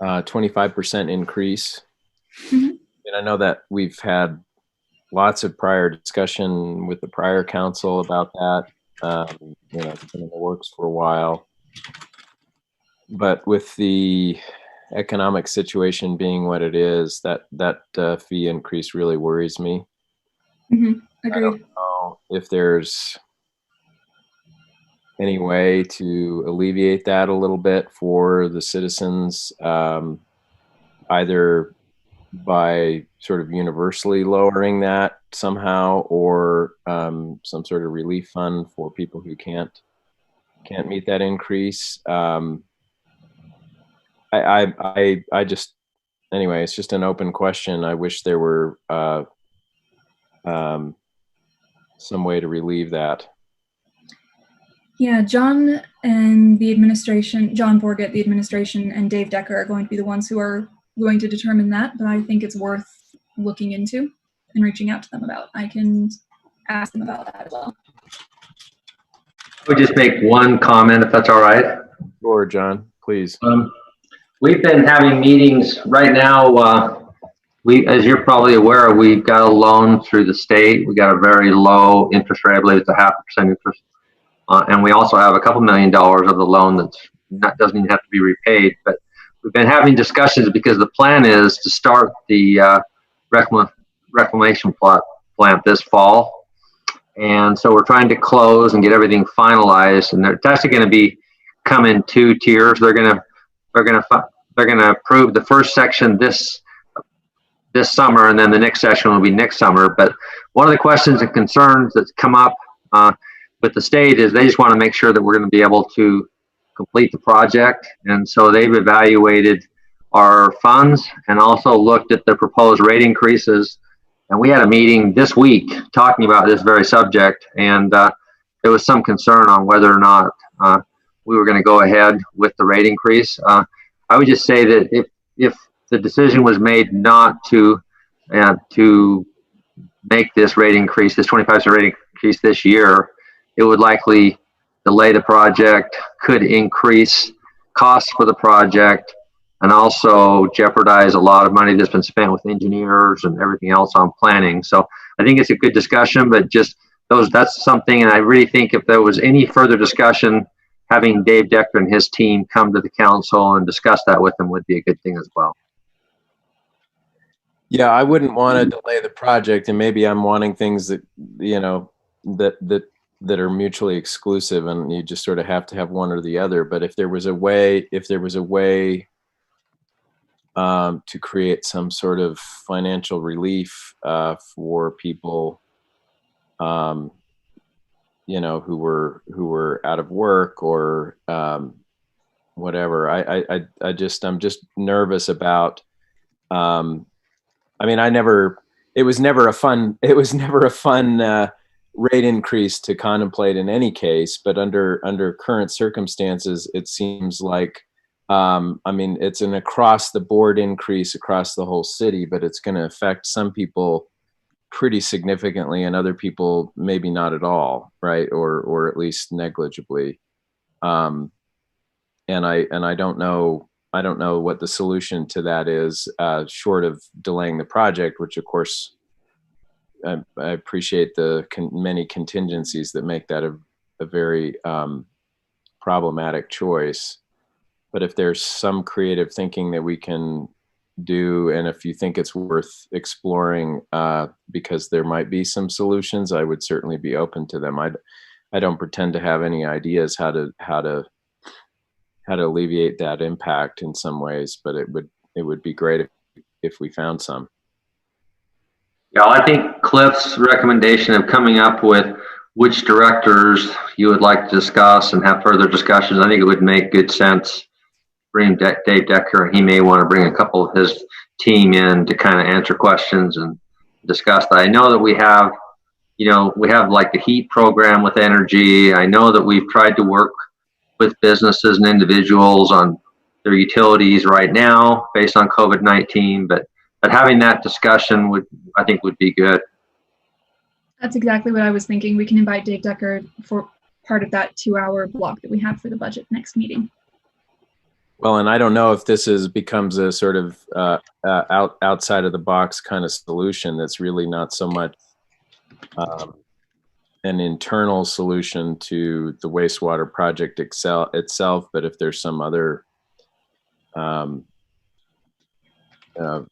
25% increase. Mm-hmm. And I know that we've had lots of prior discussion with the prior council about that. It's been in the works for a while. But with the economic situation being what it is, that fee increase really worries me. Mm-hmm. Agreed. I don't know if there's any way to alleviate that a little bit for the citizens, either by sort of universally lowering that somehow, or some sort of relief fund for people who can't meet that increase. I just, anyway, it's just an open question. I wish there were some way to relieve that. Yeah, John and the administration, John Borgett, the administration, and Dave Decker are going to be the ones who are going to determine that, but I think it's worth looking into and reaching out to them about. I can ask them about that as well. I would just make one comment, if that's all right. Sure, John, please. We've been having meetings right now. As you're probably aware, we've got a loan through the state. We got a very low interest rate. I believe it's a 0.5% interest. And we also have a couple $1 million of the loan that doesn't even have to be repaid. But we've been having discussions because the plan is to start the reclamation plant this fall. And so we're trying to close and get everything finalized. And it's actually going to come in 2 tiers. They're going to approve the first section this summer, and then the next section will be next summer. But one of the questions and concerns that's come up with the state is they just want to make sure that we're going to be able to complete the project. And so they've evaluated our funds and also looked at the proposed rate increases. And we had a meeting this week talking about this very subject, and there was some concern on whether or not we were going to go ahead with the rate increase. I would just say that if the decision was made not to make this rate increase, this 25% rate increase this year, it would likely delay the project, could increase costs for the project, and also jeopardize a lot of money that's been spent with engineers and everything else on planning. So I think it's a good discussion, but just that's something, and I really think if there was any further discussion, having Dave Decker and his team come to the council and discuss that with them would be a good thing as well. Yeah, I wouldn't want to delay the project, and maybe I'm wanting things that, you know, that are mutually exclusive, and you just sort of have to have one or the other. But if there was a way, to create some sort of financial relief for people, you know, who were out of work or whatever, I'm just nervous about. I mean, it was never a fun rate increase to contemplate in any case, but under current circumstances, it seems like, I mean, it's an across the board increase across the whole city, but it's going to affect some people pretty significantly and other people maybe not at all, right? Or at least negligibly. And I don't know what the solution to that is, short of delaying the project, which of course I appreciate the many contingencies that make that a very problematic choice. But if there's some creative thinking that we can do, and if you think it's worth exploring, because there might be some solutions, I would certainly be open to them. I don't pretend to have any ideas how to alleviate that impact in some ways, but it would be great if we found some. Yeah, I think Cliff's recommendation of coming up with which directors you would like to discuss and have further discussions, I think it would make good sense. Bring Dave Decker, and he may want to bring a couple of his team in to kind of answer questions and discuss that. I know that we have like the heat program with energy. I know that we've tried to work with businesses and individuals on their utilities right now based on COVID-19, but having that discussion I think would be good. That's exactly what I was thinking. We can invite Dave Decker for part of that 2-hour block that we have for the budget next meeting. Well, and I don't know if this becomes a sort of outside of the box kind of solution that's really not so much an internal solution to the wastewater project itself, but if there's some other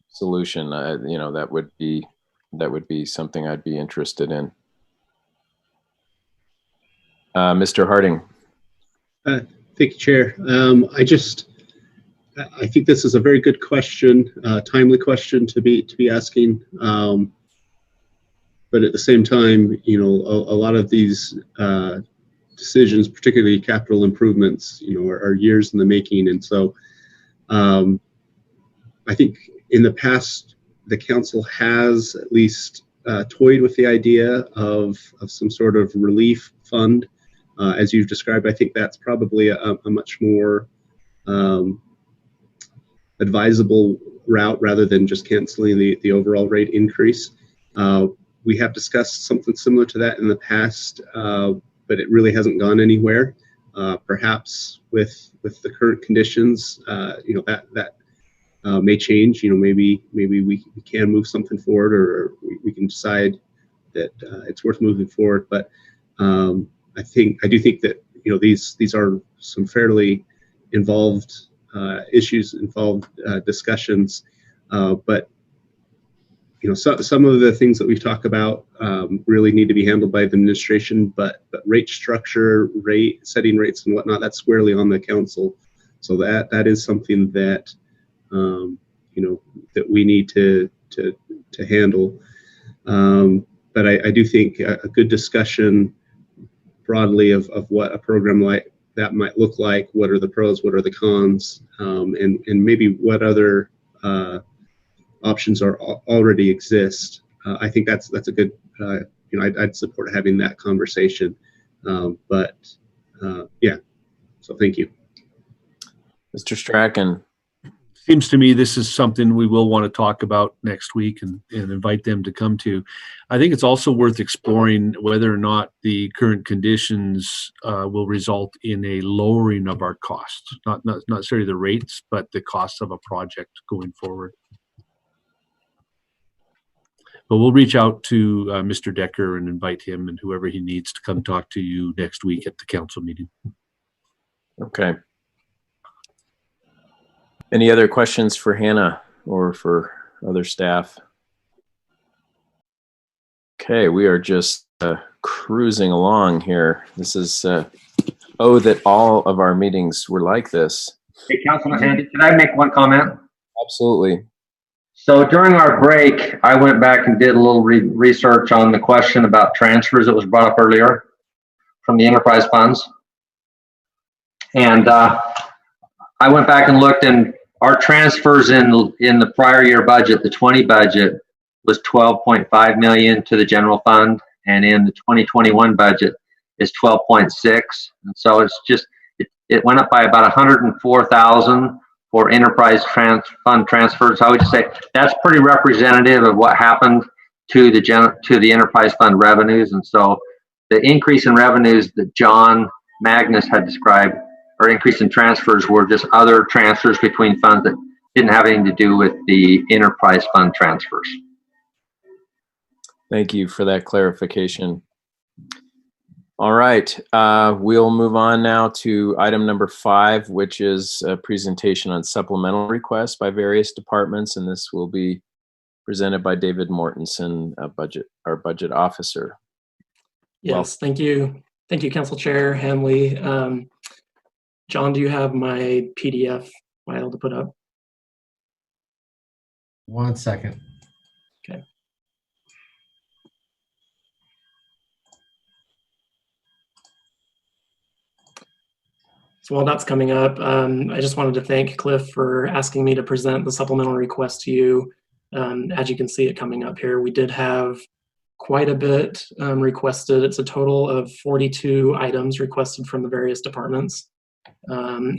solution, you know, that would be something I'd be interested in. Mr. Harding. Thank you, Chair. I think this is a very good question, timely question to be asking. But at the same time, you know, a lot of these decisions, particularly capital improvements, you know, are years in the making. And so I think in the past, the council has at least toyed with the idea of some sort of relief fund. As you've described, I think that's probably a much more advisable route rather than just canceling the overall rate increase. We have discussed something similar to that in the past, but it really hasn't gone anywhere. Perhaps with the current conditions, you know, that may change. You know, maybe we can move something forward, or we can decide that it's worth moving forward. But I do think that, you know, these are some fairly involved issues, discussions, but you know, some of the things that we've talked about really need to be handled by the administration, but rate structure, setting rates and whatnot, that's squarely on the council. So that is something that you know, that we need to handle. But I do think a good discussion broadly of what a program like that might look like, what are the pros, what are the cons, and maybe what other options already exist. I think that's a good, you know, I'd support having that conversation. Yeah, so thank you. Mr. Strachan. Seems to me this is something we will want to talk about next week and invite them to come to. I think it's also worth exploring whether or not the current conditions will result in a lowering of our costs, not necessarily the rates, but the cost of a project going forward. But we'll reach out to Mr. Decker and invite him and whoever he needs to come talk to you next week at the council meeting. Okay. Any other questions for Hannah or for other staff? Okay, we are just cruising along here. This is, oh, that all of our meetings were like this. Hey, Councilman Handy, can I make one comment? Absolutely. So during our break, I went back and did a little research on the question about transfers that was brought up earlier from the enterprise funds. And I went back and looked, and our transfers in the prior year budget, the 20 budget, was 12.5 million to the general fund, and in the 2021 budget is 12.6. And so it's just, it went up by about 104,000 for enterprise fund transfers. I would just say that's pretty representative of what happened to the enterprise fund revenues. And so the increase in revenues that John Magnus had described, or increase in transfers, were just other transfers between funds that didn't have anything to do with the enterprise fund transfers. Thank you for that clarification. All right, we'll move on now to item number 5, which is a presentation on supplemental requests by various departments, and this will be presented by David Mortensen, our budget officer. Yes, well, thank you. Thank you, Council Chair Hanley. John, do you have my PDF file to put up? 1 second. Okay. So while that's coming up, I just wanted to thank Cliff for asking me to present the supplemental request to you. As you can see it coming up here, we did have quite a bit requested. It's a total of 42 items requested from the various departments.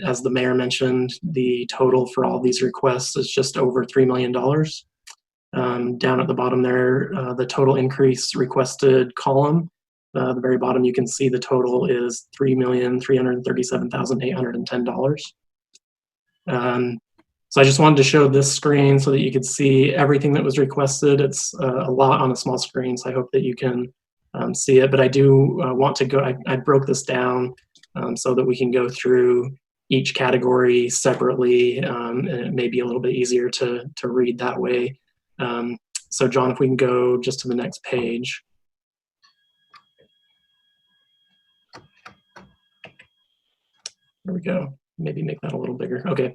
As the mayor mentioned, the total for all these requests is just over $3 million. Down at the bottom there, the total increase requested column, the very bottom, you can see the total is $3,337,810. So I just wanted to show this screen so that you could see everything that was requested. It's a lot on a small screen, so I hope that you can see it. But I do want to go, I broke this down so that we can go through each category separately, and it may be a little bit easier to read that way. So John, if we can go just to the next page. There we go. Maybe make that a little bigger. Okay.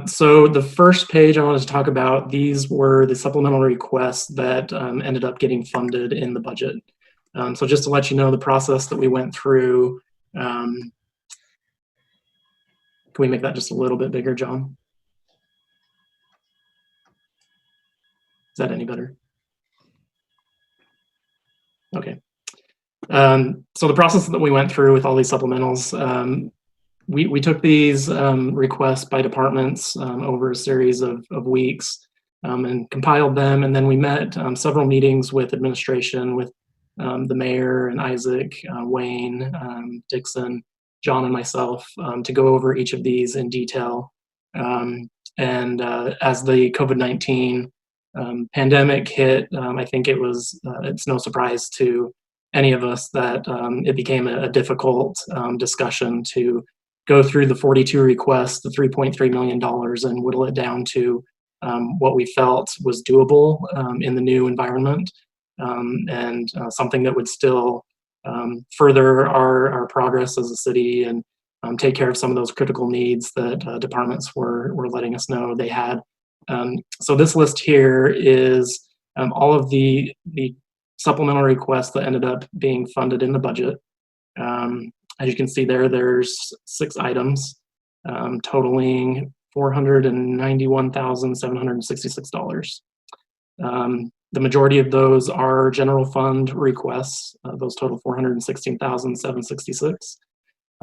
So the first page I wanted to talk about, these were the supplemental requests that ended up getting funded in the budget. So just to let you know the process that we went through, can we make that just a little bit bigger, John? Is that any better? Okay. So the process that we went through with all these supplementals, we took these requests by departments over a series of weeks and compiled them, and then we met several meetings with administration, with the mayor and Isaac, Wayne, Dixon, John, and myself to go over each of these in detail. And as the COVID-19 pandemic hit, I think it's no surprise to any of us that it became a difficult discussion to go through the 42 requests, the $3.3 million, and whittle it down to what we felt was doable in the new environment, and something that would still further our progress as a city and take care of some of those critical needs that departments were letting us know they had. So this list here is all of the supplemental requests that ended up being funded in the budget. As you can see there, there's 6 items totaling $491,766. The majority of those are general fund requests. Those total $416,766.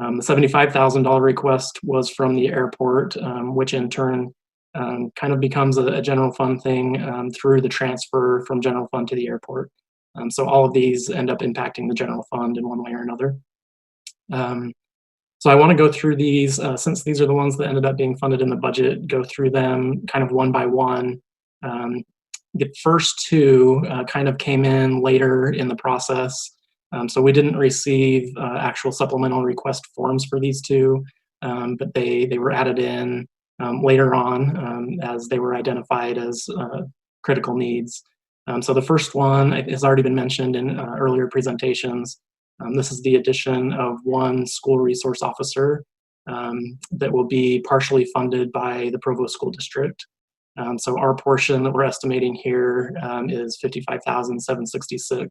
The $75,000 request was from the airport, which in turn kind of becomes a general fund thing through the transfer from general fund to the airport. So all of these end up impacting the general fund in one way or another. So I want to go through these, since these are the ones that ended up being funded in the budget, go through them kind of one by one. The first two kind of came in later in the process. So we didn't receive actual supplemental request forms for these two, but they were added in later on as they were identified as critical needs. So the first one has already been mentioned in earlier presentations. This is the addition of one school resource officer that will be partially funded by the Provo School District. So our portion that we're estimating here is $55,766.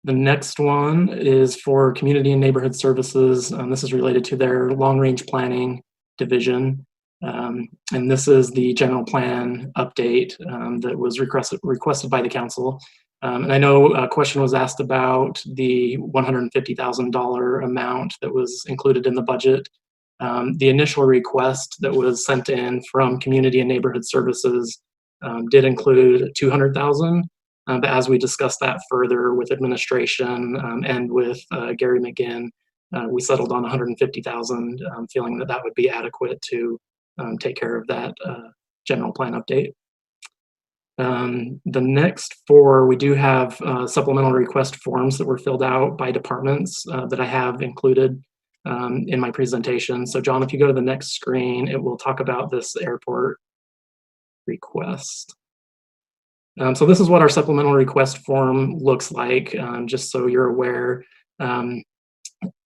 The next one is for Community and Neighborhood Services. This is related to their long-range planning division. And this is the general plan update that was requested by the council. And I know a question was asked about the $150,000 amount that was included in the budget. The initial request that was sent in from Community and Neighborhood Services did include $200,000. But as we discussed that further with administration and with Gary McGinn, we settled on $150,000, feeling that that would be adequate to take care of that general plan update. The next four, we do have supplemental request forms that were filled out by departments that I have included in my presentation. So John, if you go to the next screen, it will talk about this airport request. So this is what our supplemental request form looks like, just so you're aware.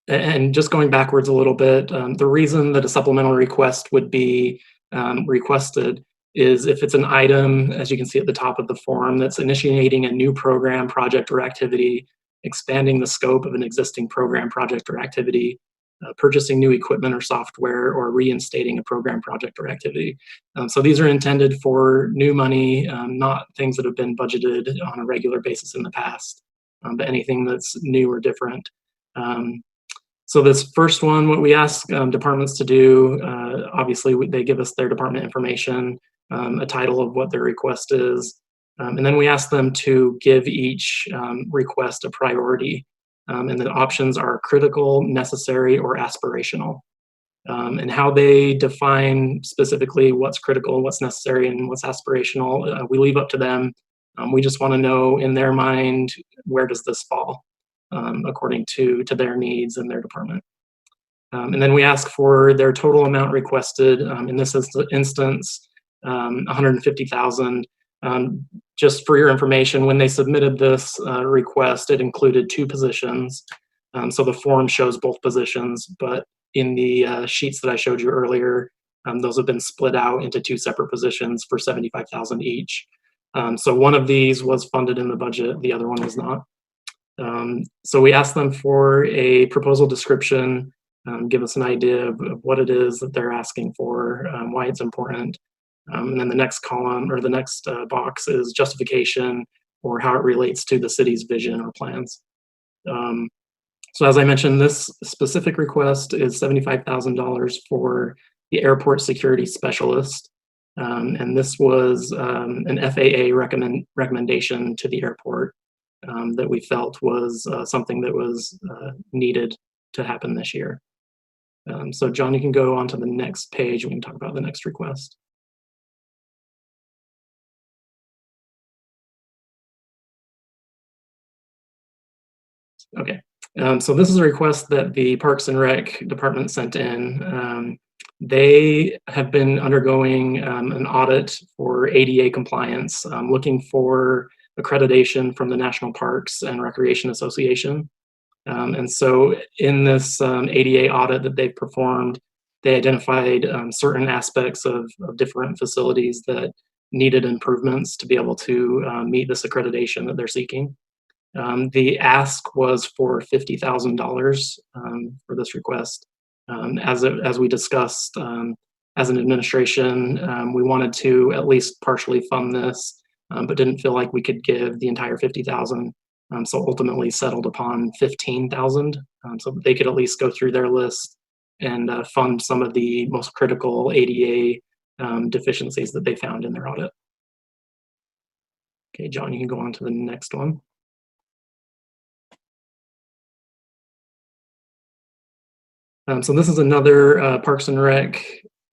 And just going backwards a little bit, the reason that a supplemental request would be requested is if it's an item, as you can see at the top of the form, that's initiating a new program, project, or activity, expanding the scope of an existing program, project, or activity, purchasing new equipment or software, or reinstating a program, project, or activity. So these are intended for new money, not things that have been budgeted on a regular basis in the past, but anything that's new or different. So this first one, what we ask departments to do, obviously they give us their department information, a title of what their request is, and then we ask them to give each request a priority. And the options are critical, necessary, or aspirational. And how they define specifically what's critical, what's necessary, and what's aspirational, we leave up to them. We just want to know in their mind, where does this fall according to their needs and their department. And then we ask for their total amount requested. In this instance, $150,000. Just for your information, when they submitted this request, it included two positions. So the form shows both positions, but in the sheets that I showed you earlier, those have been split out into two separate positions for $75,000 each. So one of these was funded in the budget, the other one was not. So we asked them for a proposal description, give us an idea of what it is that they're asking for, why it's important. And then the next column or the next box is justification or how it relates to the city's vision or plans. So as I mentioned, this specific request is $75,000 for the airport security specialist. And this was an FAA recommendation to the airport that we felt was something that was needed to happen this year. So John, you can go on to the next page and we can talk about the next request. Okay, so this is a request that the Parks and Rec department sent in. They have been undergoing an audit for ADA compliance, looking for accreditation from the National Parks and Recreation Association. And so in this ADA audit that they've performed, they identified certain aspects of different facilities that needed improvements to be able to meet this accreditation that they're seeking. The ask was for $50,000 for this request. As we discussed, as an administration, we wanted to at least partially fund this, but didn't feel like we could give the entire $50,000. So ultimately settled upon $15,000, so that they could at least go through their list and fund some of the most critical ADA deficiencies that they found in their audit. Okay, John, you can go on to the next one. So this is another Parks and Rec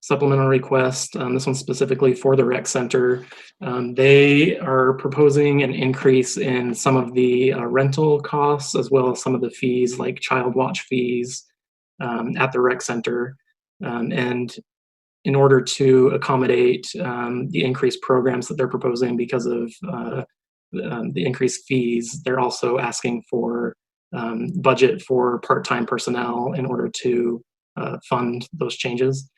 supplemental request. This one's specifically for the rec center. They are proposing an increase in some of the rental costs, as well as some of the fees like child watch fees at the rec center. And in order to accommodate the increased programs that they're proposing because of the increased fees, they're also asking for budget for part-time personnel in order to fund those changes.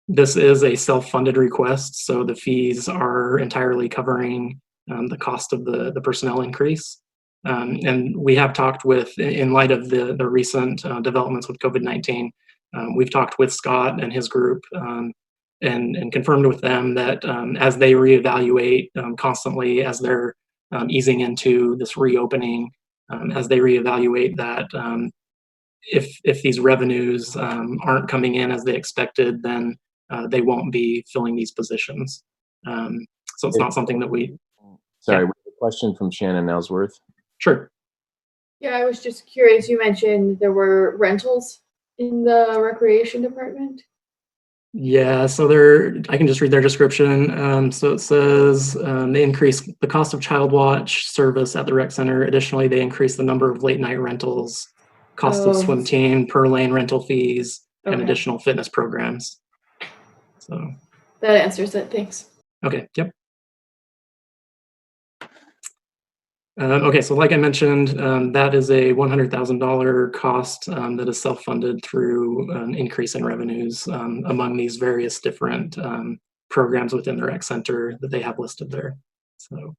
This is a self-funded request, so the fees are entirely covering the cost of the personnel increase. And we have talked with, in light of the recent developments with COVID-19, we've talked with Scott and his group and confirmed with them that as they reevaluate constantly as they're easing into this reopening, as they reevaluate that, if these revenues aren't coming in as they expected, then they won't be filling these positions. So it's not something that we... Sorry, we have a question from Shannon Ellsworth. Sure. Yeah, I was just curious. You mentioned there were rentals in the recreation department. Yeah, so I can just read their description. So it says they increase the cost of child watch service at the rec center. Additionally, they increase the number of late night rentals, cost of swim team, per lane rental fees, and additional fitness programs. So that answers it. Thanks. Okay. Yep. Okay, so like I mentioned, that is a $100,000 cost that is self-funded through an increase in revenues among these various different programs within the rec center that they have listed there. So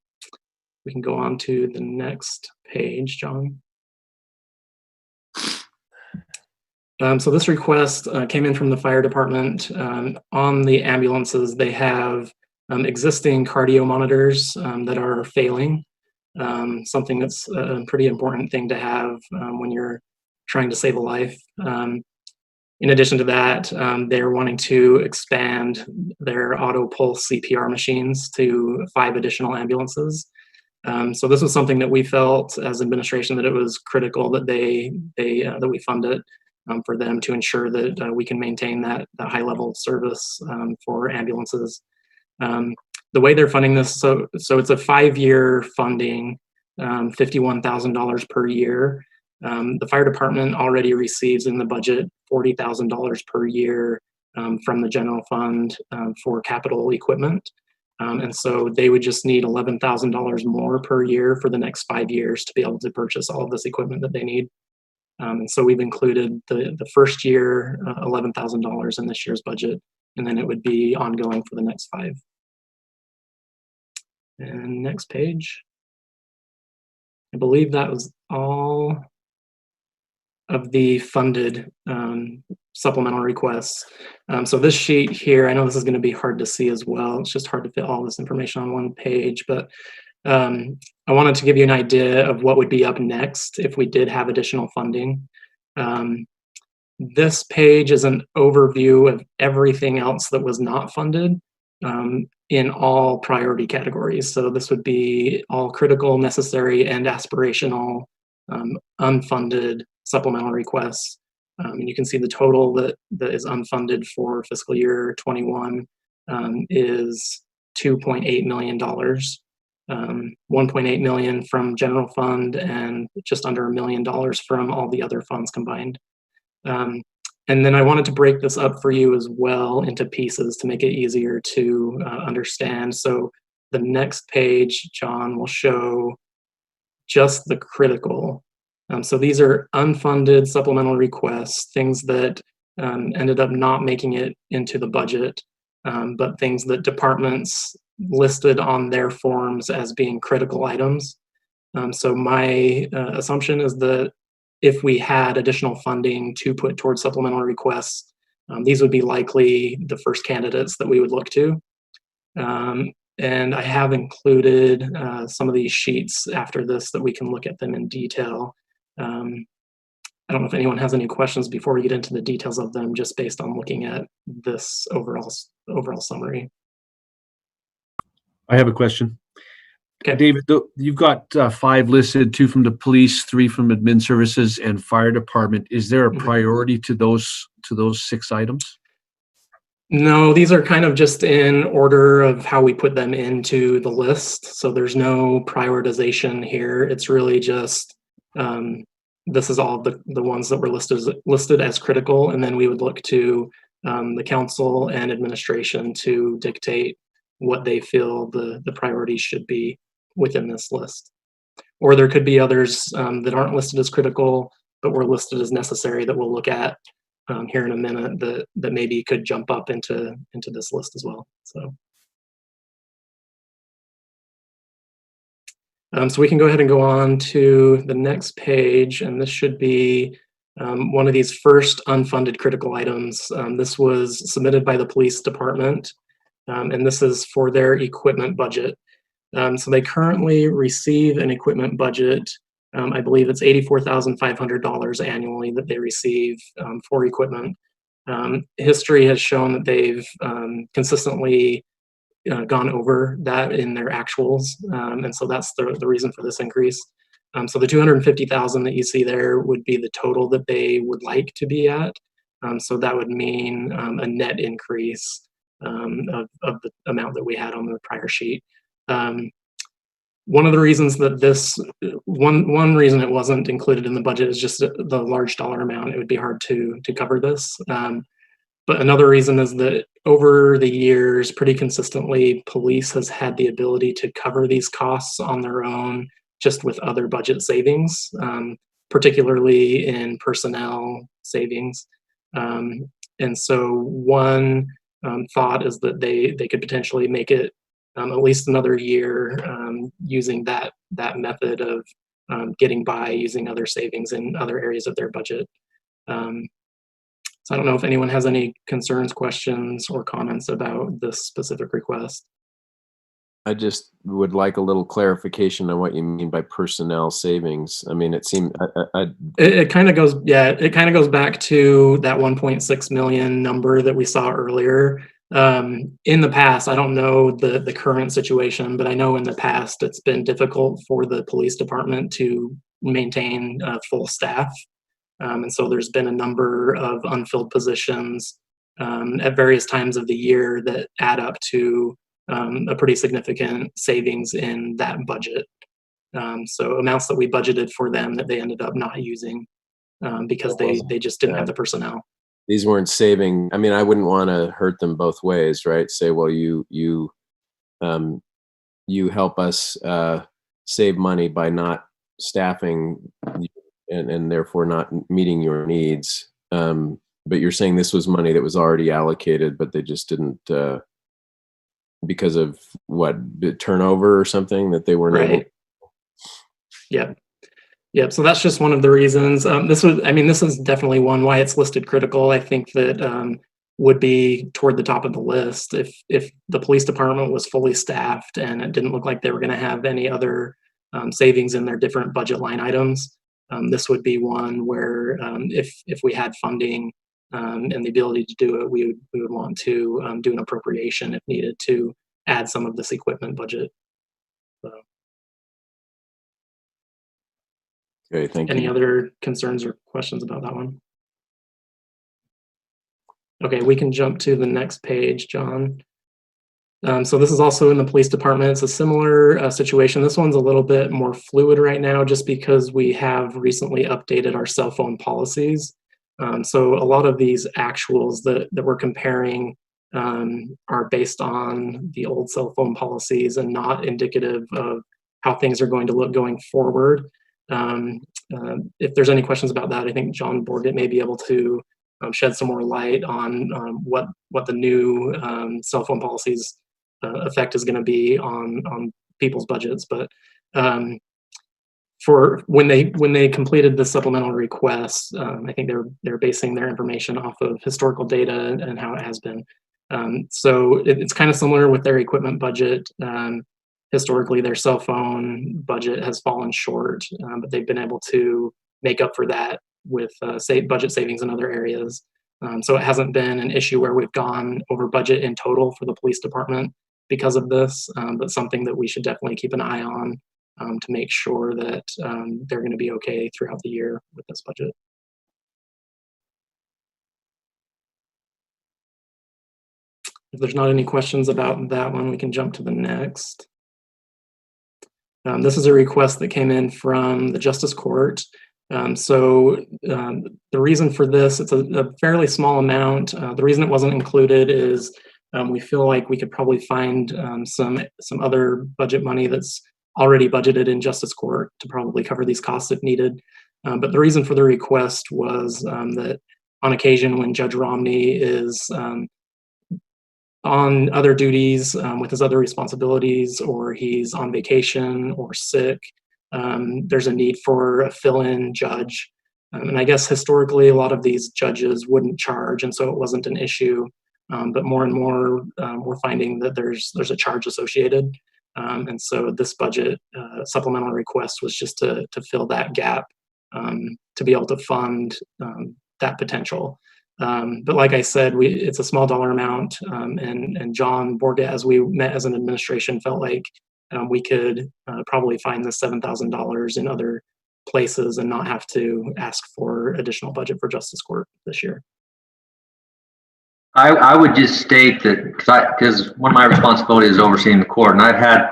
we can go on to the next page, John. So this request came in from the fire department. On the ambulances, they have existing cardio monitors that are failing. Something that's a pretty important thing to have when you're trying to save a life. In addition to that, they're wanting to expand their auto pulse CPR machines to 5 additional ambulances. So this was something that we felt as administration that it was critical that that we fund it for them to ensure that we can maintain that high level of service for ambulances. The way they're funding this, so it's a 5-year funding, $51,000 per year. The fire department already receives in the budget $40,000 per year from the general fund for capital equipment. And so they would just need $11,000 more per year for the next 5 years to be able to purchase all of this equipment that they need. And so we've included the first year $11,000 in this year's budget, and then it would be ongoing for the next 5. And next page. I believe that was all of the funded supplemental requests. So this sheet here, I know this is going to be hard to see as well. It's just hard to fit all this information on one page, but I wanted to give you an idea of what would be up next if we did have additional funding. This page is an overview of everything else that was not funded in all priority categories. So this would be all critical, necessary, and aspirational unfunded supplemental requests. And you can see the total that is unfunded for fiscal year 21 is $2.8 million. 1.8 million from general fund and just under $1 million from all the other funds combined. And then I wanted to break this up for you as well into pieces to make it easier to understand. So the next page, John, will show just the critical. So these are unfunded supplemental requests, things that ended up not making it into the budget, but things that departments listed on their forms as being critical items. So my assumption is that if we had additional funding to put towards supplemental requests, these would be likely the first candidates that we would look to. And I have included some of these sheets after this that we can look at them in detail. I don't know if anyone has any questions before we get into the details of them, just based on looking at this overall summary. I have a question. Okay. David, you've got 5 listed, 2 from the police, 3 from admin services and fire department. Is there a priority to those 6 items? No, these are kind of just in order of how we put them into the list. So there's no prioritization here. It's really just this is all the ones that were listed as critical, and then we would look to the council and administration to dictate what they feel the priorities should be within this list. Or there could be others that aren't listed as critical, but were listed as necessary that we'll look at here in a minute that maybe could jump up into this list as well. So we can go ahead and go on to the next page, and this should be one of these first unfunded critical items. This was submitted by the police department, and this is for their equipment budget. So they currently receive an equipment budget. I believe it's $84,500 annually that they receive for equipment. History has shown that they've consistently gone over that in their actuals, and so that's the reason for this increase. So the $250,000 that you see there would be the total that they would like to be at. So that would mean a net increase of the amount that we had on the prior sheet. One of the reasons that one reason it wasn't included in the budget is just the large dollar amount. It would be hard to cover this. But another reason is that over the years, pretty consistently, police has had the ability to cover these costs on their own, just with other budget savings, particularly in personnel savings. And so one thought is that they could potentially make it at least another year using that method of getting by using other savings in other areas of their budget. So I don't know if anyone has any concerns, questions, or comments about this specific request. I just would like a little clarification on what you mean by personnel savings. I mean, it seemed it kind of goes, yeah, it kind of goes back to that 1.6 million number that we saw earlier. In the past, I don't know the current situation, but I know in the past it's been difficult for the police department to maintain full staff. And so there's been a number of unfilled positions at various times of the year that add up to a pretty significant savings in that budget. So amounts that we budgeted for them that they ended up not using because they just didn't have the personnel. These weren't saving. I mean, I wouldn't want to hurt them both ways, right? Say, well, you help us save money by not staffing and therefore not meeting your needs. But you're saying this was money that was already allocated, but they just didn't, because of what, turnover or something, that they weren't able. Yep. So that's just one of the reasons. This is definitely one why it's listed critical. I think that would be toward the top of the list if the police department was fully staffed and it didn't look like they were going to have any other savings in their different budget line items. This would be one where if we had funding and the ability to do it, we would want to do an appropriation if needed to add some of this equipment budget. So. Okay, thank you. Any other concerns or questions about that one? Okay, we can jump to the next page, John. So this is also in the police department. It's a similar situation. This one's a little bit more fluid right now just because we have recently updated our cell phone policies. So a lot of these actuals that we're comparing are based on the old cell phone policies and not indicative of how things are going to look going forward. If there's any questions about that, I think John Borgett may be able to shed some more light on what the new cell phone policies effect is going to be on people's budgets. But for when they completed the supplemental requests, I think they're basing their information off of historical data and how it has been. So it's kind of similar with their equipment budget. Historically, their cell phone budget has fallen short, but they've been able to make up for that with budget savings in other areas. So it hasn't been an issue where we've gone over budget in total for the police department because of this, but something that we should definitely keep an eye on to make sure that they're going to be okay throughout the year with this budget. if there's not any questions about that one, we can jump to the next. This is a request that came in from the Justice Court. The reason for this, it's a fairly small amount. The reason it wasn't included is we feel like we could probably find some other budget money that's already budgeted in Justice Court to probably cover these costs if needed. But the reason for the request was that on occasion when Judge Romney is on other duties with his other responsibilities, or he's on vacation or sick, there's a need for a fill-in judge. And I guess historically a lot of these judges wouldn't charge, and so it wasn't an issue. But more and more we're finding that there's a charge associated. And so this budget supplemental request was just to fill that gap, to be able to fund that potential. But like I said, it's a small dollar amount, and John Borget, as we met as an administration, felt like we could probably find the $7,000 in other places and not have to ask for additional budget for Justice Court this year. I would just state that because one of my responsibilities is overseeing the court, and I've had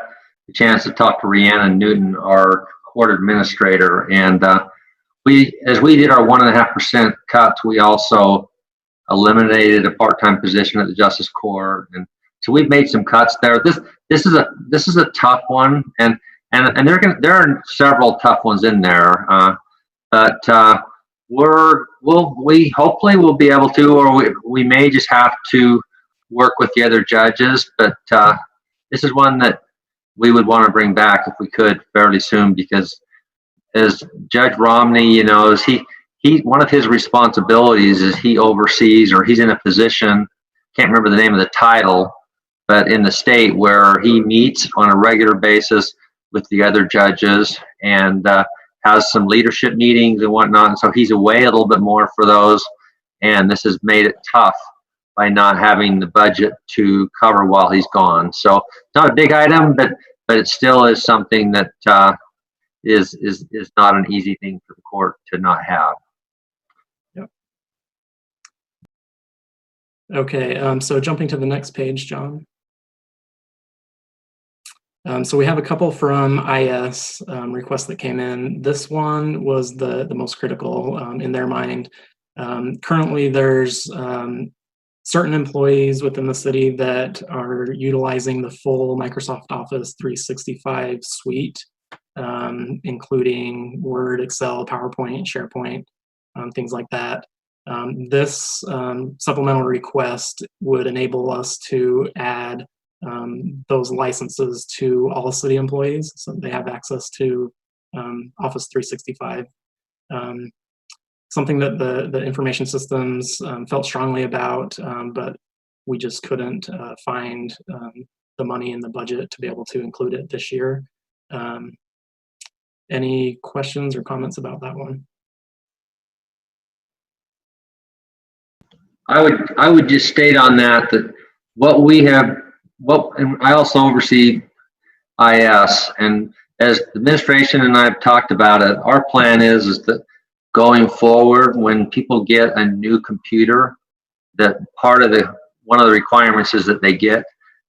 the chance to talk to Rhiannon Newton, our court administrator, and as we did our 1.5% cuts, we also eliminated a part-time position at the Justice Court, and so we've made some cuts there. This is a tough one, and there are several tough ones in there, but we hopefully will be able to, or we may just have to work with the other judges. But this is one that we would want to bring back if we could fairly soon, because as Judge Romney, one of his responsibilities is he oversees, or he's in a position, can't remember the name of the title, but in the state where he meets on a regular basis with the other judges and has some leadership meetings and whatnot. And so he's away a little bit more for those. And this has made it tough by not having the budget to cover while he's gone. So it's not a big item, but it still is something that is not an easy thing for the court to not have. Yep. Okay, so jumping to the next page, John. So we have a couple from IS requests that came in. This one was the most critical in their mind. Currently, there's certain employees within the city that are utilizing the full Microsoft Office 365 suite, including Word, Excel, PowerPoint, SharePoint, things like that. This supplemental request would enable us to add those licenses to all city employees, so they have access to Office 365. Something that the information systems felt strongly about, but we just couldn't find the money in the budget to be able to include it this year. Any questions or comments about that one? I would just state on that what we have. And I also oversee IS, and as the administration and I have talked about it, our plan is that going forward, when people get a new computer, that one of the requirements is that they get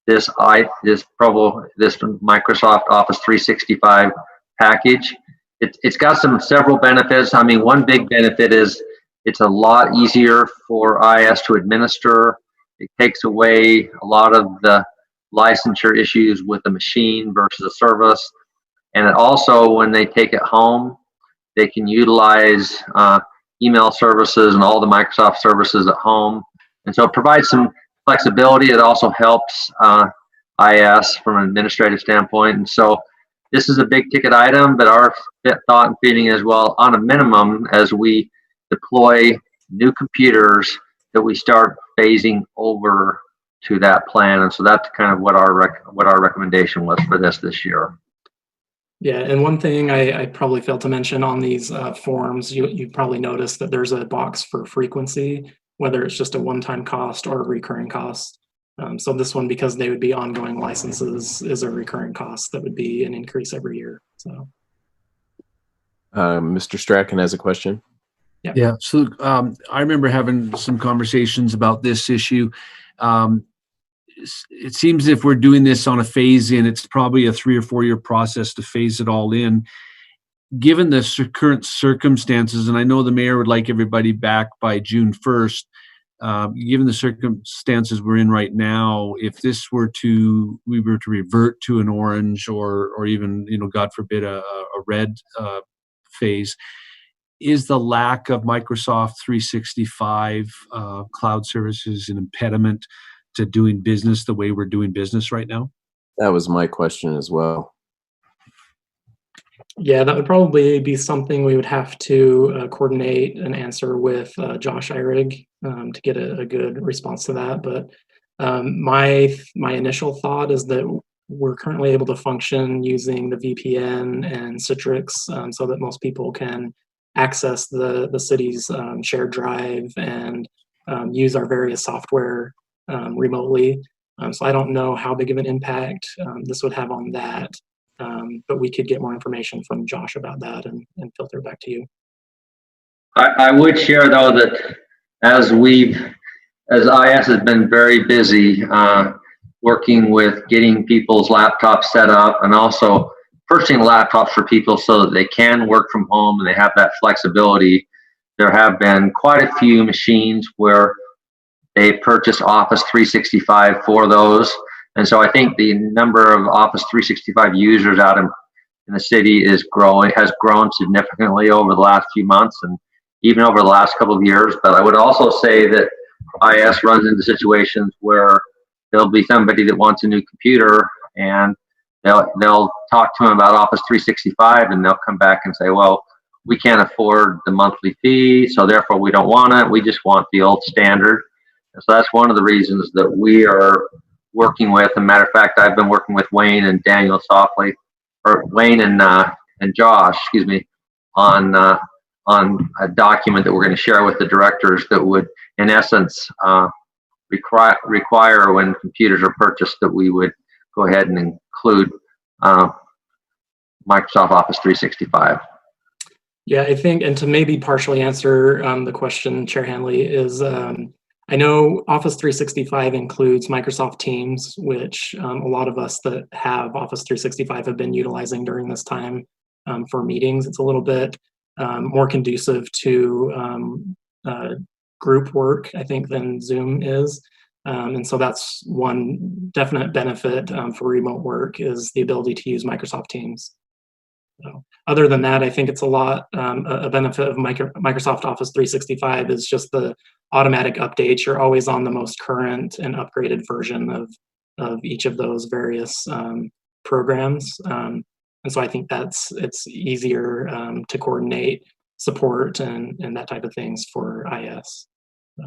this Microsoft Office 365 package. It's got several benefits. I mean, one big benefit is it's a lot easier for IS to administer. It takes away a lot of the licensure issues with the machine versus a service. And it also, when they take it home, they can utilize email services and all the Microsoft services at home. And so it provides some flexibility. It also helps IS from an administrative standpoint. And so this is a big ticket item, but our thought and feeling is, well, on a minimum, as we deploy new computers, that we start phasing over to that plan. And so that's kind of what our recommendation was for this year. Yeah, and one thing I probably failed to mention on these forms, you probably noticed that there's a box for frequency, whether it's just a one-time cost or a recurring cost. So this one, because they would be ongoing licenses, is a recurring cost that would be an increase every year. So, Mr. Strachan has a question. Yeah. So I remember having some conversations about this issue. it seems if we're doing this on a phase in, it's probably a 3 or 4 year process to phase it all in. Given the current circumstances, and I know the mayor would like everybody back by June 1st, given the circumstances we're in right now, if we were to revert to an orange or even, God forbid, a red phase, is the lack of Microsoft 365 cloud services an impediment to doing business the way we're doing business right now? That was my question as well. Yeah, that would probably be something we would have to coordinate and answer with Josh Eyrig to get a good response to that. But my initial thought is that we're currently able to function using the VPN and Citrix so that most people can access the city's shared drive and use our various software remotely. So I don't know how big of an impact this would have on that. But we could get more information from Josh about that and filter it back to you. I would share though that as IS has been very busy working with getting people's laptops set up and also purchasing laptops for people so that they can work from home and they have that flexibility. There have been quite a few machines where they purchase Office 365 for those. And so I think the number of Office 365 users out in the city has grown significantly over the last few months and even over the last couple of years. But I would also say that IS runs into situations where there'll be somebody that wants a new computer and they'll talk to them about Office 365 and they'll come back and say, well, we can't afford the monthly fee, so therefore we don't want it. We just want the old standard. And so that's one of the reasons that we are working with. As a matter of fact, I've been working with Wayne and Daniel Softly, or Wayne and Josh, excuse me, on a document that we're going to share with the directors that would, in essence, require when computers are purchased that we would go ahead and include Microsoft Office 365. Yeah, I think, and to maybe partially answer the question, Chair Hanley, is I know Office 365 includes Microsoft Teams, which a lot of us that have Office 365 have been utilizing during this time for meetings. It's a little bit more conducive to group work, I think, than Zoom is. And so that's one definite benefit for remote work is the ability to use Microsoft Teams. So other than that, I think it's a lot, a benefit of Microsoft Office 365 is just the automatic updates. You're always on the most current and upgraded version of each of those various programs. And so I think it's easier to coordinate support and that type of things for IS. So.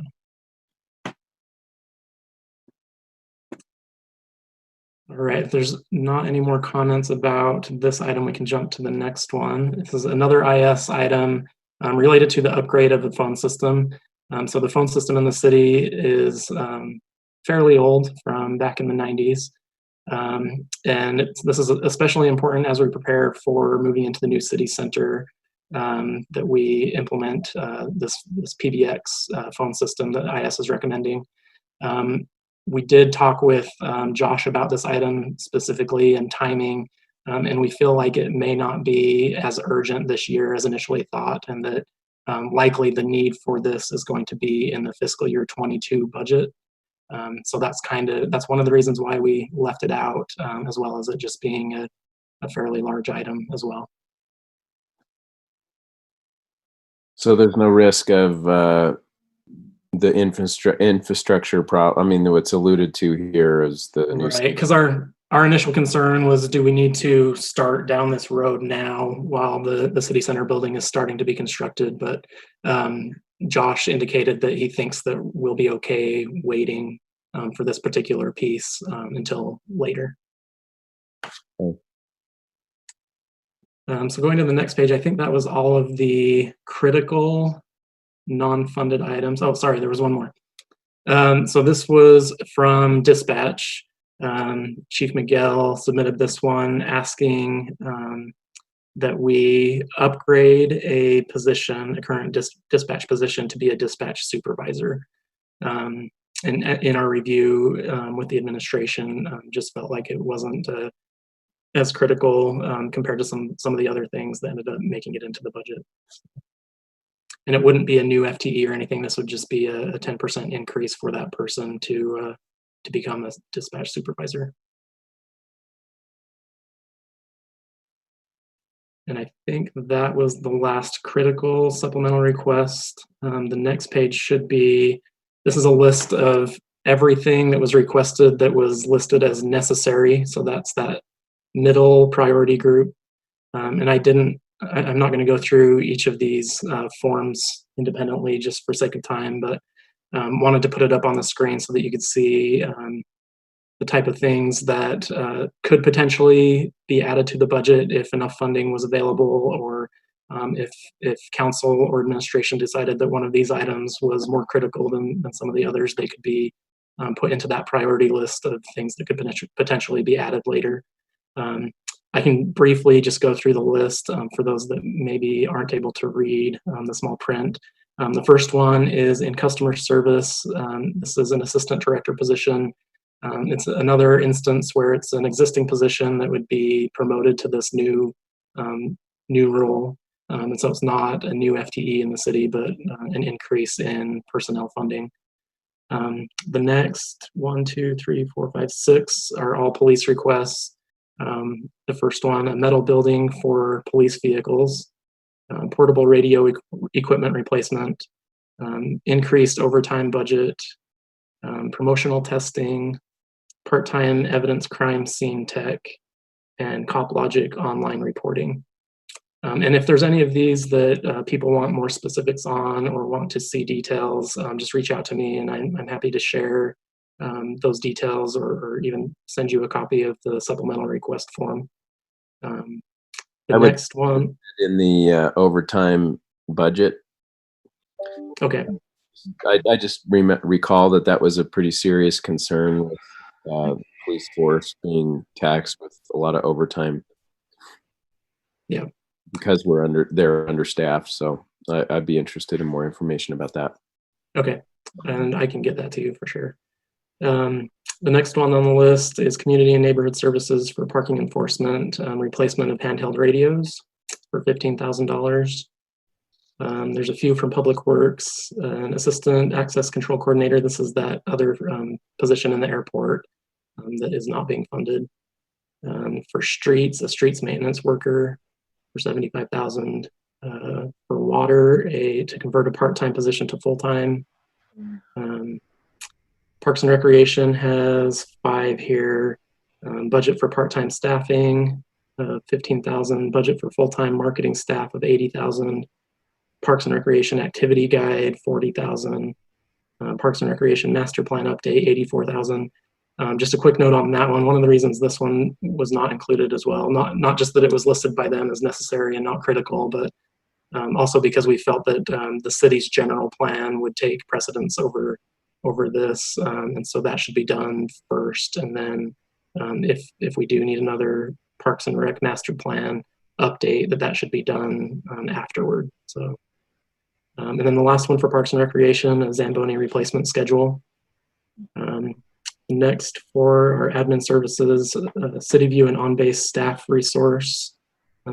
All right, if there's not any more comments about this item, we can jump to the next one. This is another IS item related to the upgrade of the phone system. So the phone system in the city is fairly old, from back in the 90s. And this is especially important as we prepare for moving into the new city center that we implement this PBX phone system that IS is recommending. We did talk with Josh about this item specifically and timing, and we feel like it may not be as urgent this year as initially thought, and that likely the need for this is going to be in the fiscal year 22 budget. So that's one of the reasons why we left it out, as well as it just being a fairly large item as well. So there's no risk of the infrastructure problem. I mean, what's alluded to here is the new. Right, because our initial concern was, do we need to start down this road now while the city center building is starting to be constructed? But Josh indicated that he thinks that we'll be okay waiting for this particular piece until later. Okay. So going to the next page, I think that was all of the critical non-funded items. Oh, sorry, there was one more. So this was from dispatch. Chief Miguel submitted this one asking that we upgrade a position, a current dispatch position, to be a dispatch supervisor. in our review with the administration, just felt like it wasn't as critical compared to some of the other things that ended up making it into the budget. And it wouldn't be a new FTE or anything. This would just be a 10% increase for that person to become a dispatch supervisor. And I think that was the last critical supplemental request. The next page should be, this is a list of everything that was requested that was listed as necessary. So that's that middle priority group. And I'm not going to go through each of these forms independently just for sake of time, but wanted to put it up on the screen so that you could see the type of things that could potentially be added to the budget if enough funding was available, or if council or administration decided that one of these items was more critical than some of the others, they could be put into that priority list of things that could potentially be added later. I can briefly just go through the list for those that maybe aren't able to read the small print. The first one is in customer service. This is an assistant director position. It's another instance where it's an existing position that would be promoted to this new role. And so it's not a new FTE in the city, but an increase in personnel funding. The next 1, 2, 3, 4, 5, 6 are all police requests. The first one, a metal building for police vehicles, portable radio equipment replacement, increased overtime budget, promotional testing, part-time evidence crime scene tech, and CopLogic online reporting. And if there's any of these that people want more specifics on or want to see details, just reach out to me and I'm happy to share those details or even send you a copy of the supplemental request form. The next one. In the overtime budget. Okay. I just recall that was a pretty serious concern with police force being taxed with a lot of overtime. Yeah. Because they're understaffed, so I'd be interested in more information about that. Okay, and I can get that to you for sure. The next one on the list is community and neighborhood services for parking enforcement, replacement of handheld radios for $15,000. There's a few from Public Works, an assistant access control coordinator. This is that other position in the airport that is not being funded. For streets, a streets maintenance worker for $75,000. For water, to convert a part-time position to full-time. Parks and Recreation has 5 here. Budget for part-time staffing, $15,000. Budget for full-time marketing staff of $80,000. Parks and Recreation activity guide, $40,000. Parks and Recreation master plan update, $84,000. Just a quick note on that one. One of the reasons this one was not included as well, not just that it was listed by them as necessary and not critical, but also because we felt that the city's general plan would take precedence over this, and so that should be done first. And then if we do need another Parks and Rec master plan update, that should be done afterward. So, and then the last one for Parks and Recreation, a Zamboni replacement schedule. Next for our admin services, CityView and on-base staff resource.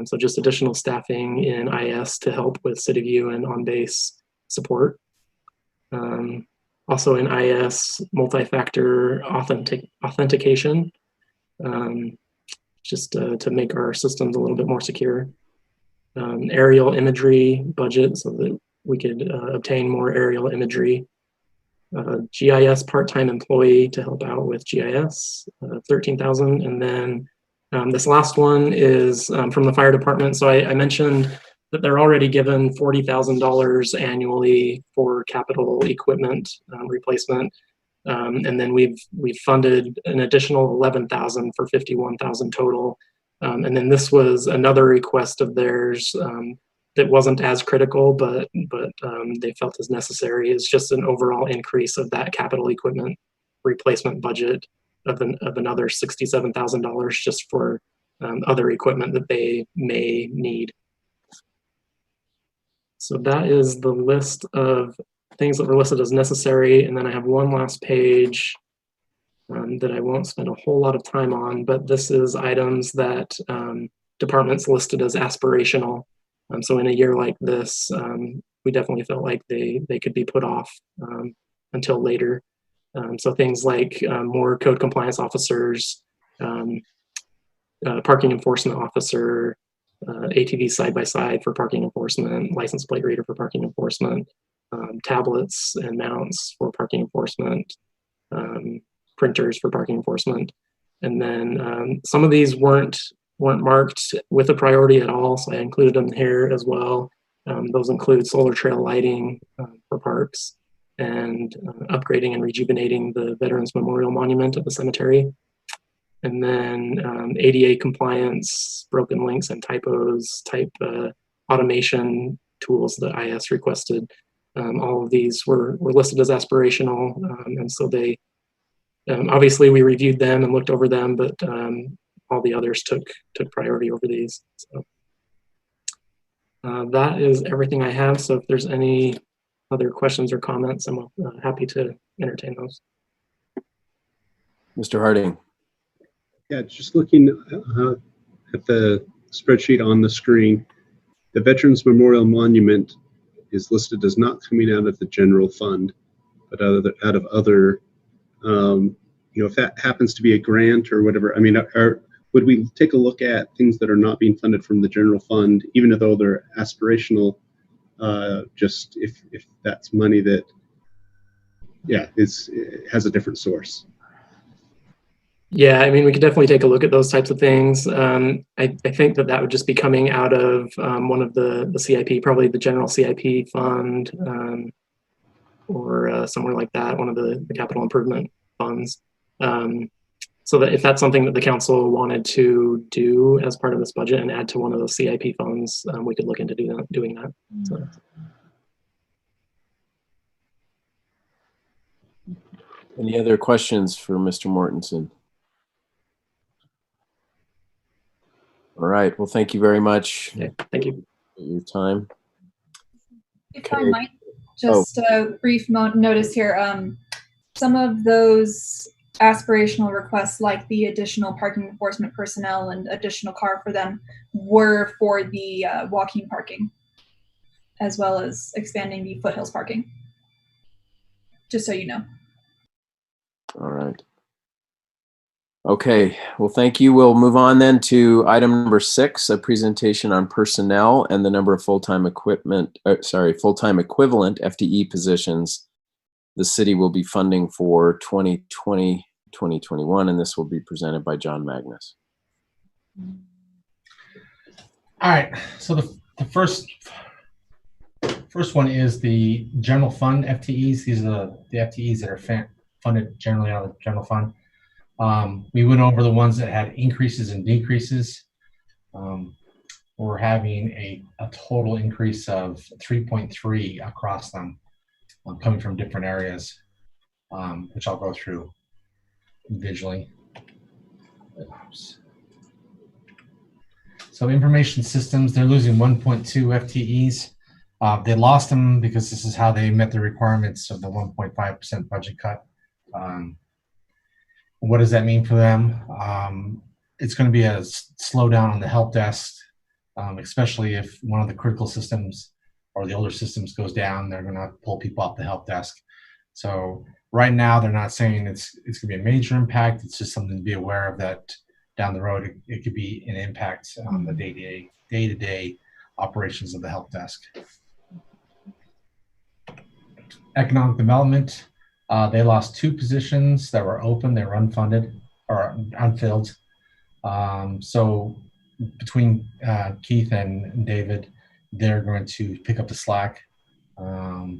So just additional staffing in IS to help with CityView and on-base support. Also in IS, multi-factor authentication, just to make our systems a little bit more secure. Aerial imagery budget so that we could obtain more aerial imagery. GIS part-time employee to help out with GIS, $13,000. And then this last one is from the fire department. So I mentioned that they're already given $40,000 annually for capital equipment replacement. And then we've funded an additional $11,000 for $51,000 total. And then this was another request of theirs that wasn't as critical, but they felt as necessary. Is just an overall increase of that capital equipment replacement budget of another $67,000 just for other equipment that they may need. So that is the list of things that were listed as necessary. And then I have one last page that I won't spend a whole lot of time on, but this is items that departments listed as aspirational. So in a year like this, we definitely felt like they could be put off until later. So things like more code compliance officers, parking enforcement officer, ATV side-by-side for parking enforcement, license plate reader for parking enforcement, tablets and mounts for parking enforcement, printers for parking enforcement. And then some of these weren't marked with a priority at all, so I included them here as well. Those include solar trail lighting for parks and upgrading and rejuvenating the Veterans Memorial Monument at the cemetery. And then ADA compliance, broken links and typos, type automation tools that IS requested. All of these were listed as aspirational, and so they obviously we reviewed them and looked over them, but all the others took priority over these. So that is everything I have. So if there's any other questions or comments, I'm happy to entertain those. Mr. Harding. Yeah, just looking at the spreadsheet on the screen, the Veterans Memorial Monument is listed as not coming out of the general fund, but out of other, if that happens to be a grant or whatever, I mean, would we take a look at things that are not being funded from the general fund, even though they're aspirational, just if that's money that, has a different source? Yeah, I mean, we could definitely take a look at those types of things. I think that would just be coming out of one of the CIP, probably the general CIP fund, or somewhere like that, one of the capital improvement funds. So that if that's something that the council wanted to do as part of this budget and add to one of those CIP funds, we could look into doing that. So. Any other questions for Mr. Mortensen? All right. Well, thank you very much. Okay, thank you for your time. If I might, just a brief notice here. Some of those aspirational requests, like the additional parking enforcement personnel and additional car for them, were for the walking parking, as well as expanding the foothills parking. Just so you know. All right. Okay, well, thank you. We'll move on then to item number 6, a presentation on personnel and the number of full-time equivalent FTE positions the city will be funding for 2020, 2021, and this will be presented by John Magnus. All right, so the first one is the general fund FTEs. These are the FTEs that are funded generally out of the general fund. We went over the ones that had increases and decreases. We're having a total increase of 3.3 across them, coming from different areas, which I'll go through individually. Oops. So information systems, they're losing 1.2 FTEs. They lost them because this is how they met the requirements of the 1.5% budget cut. What does that mean for them? It's going to be a slowdown on the help desk, especially if one of the critical systems or the older systems goes down. They're going to pull people off the help desk. So right now, they're not saying it's going to be a major impact. It's just something to be aware of, that down the road it could be an impact on the day-to-day operations of the help desk. Economic development. They lost 2 positions that were open. They were unfunded or unfilled. So between Keith and David, they're going to pick up the slack. There'll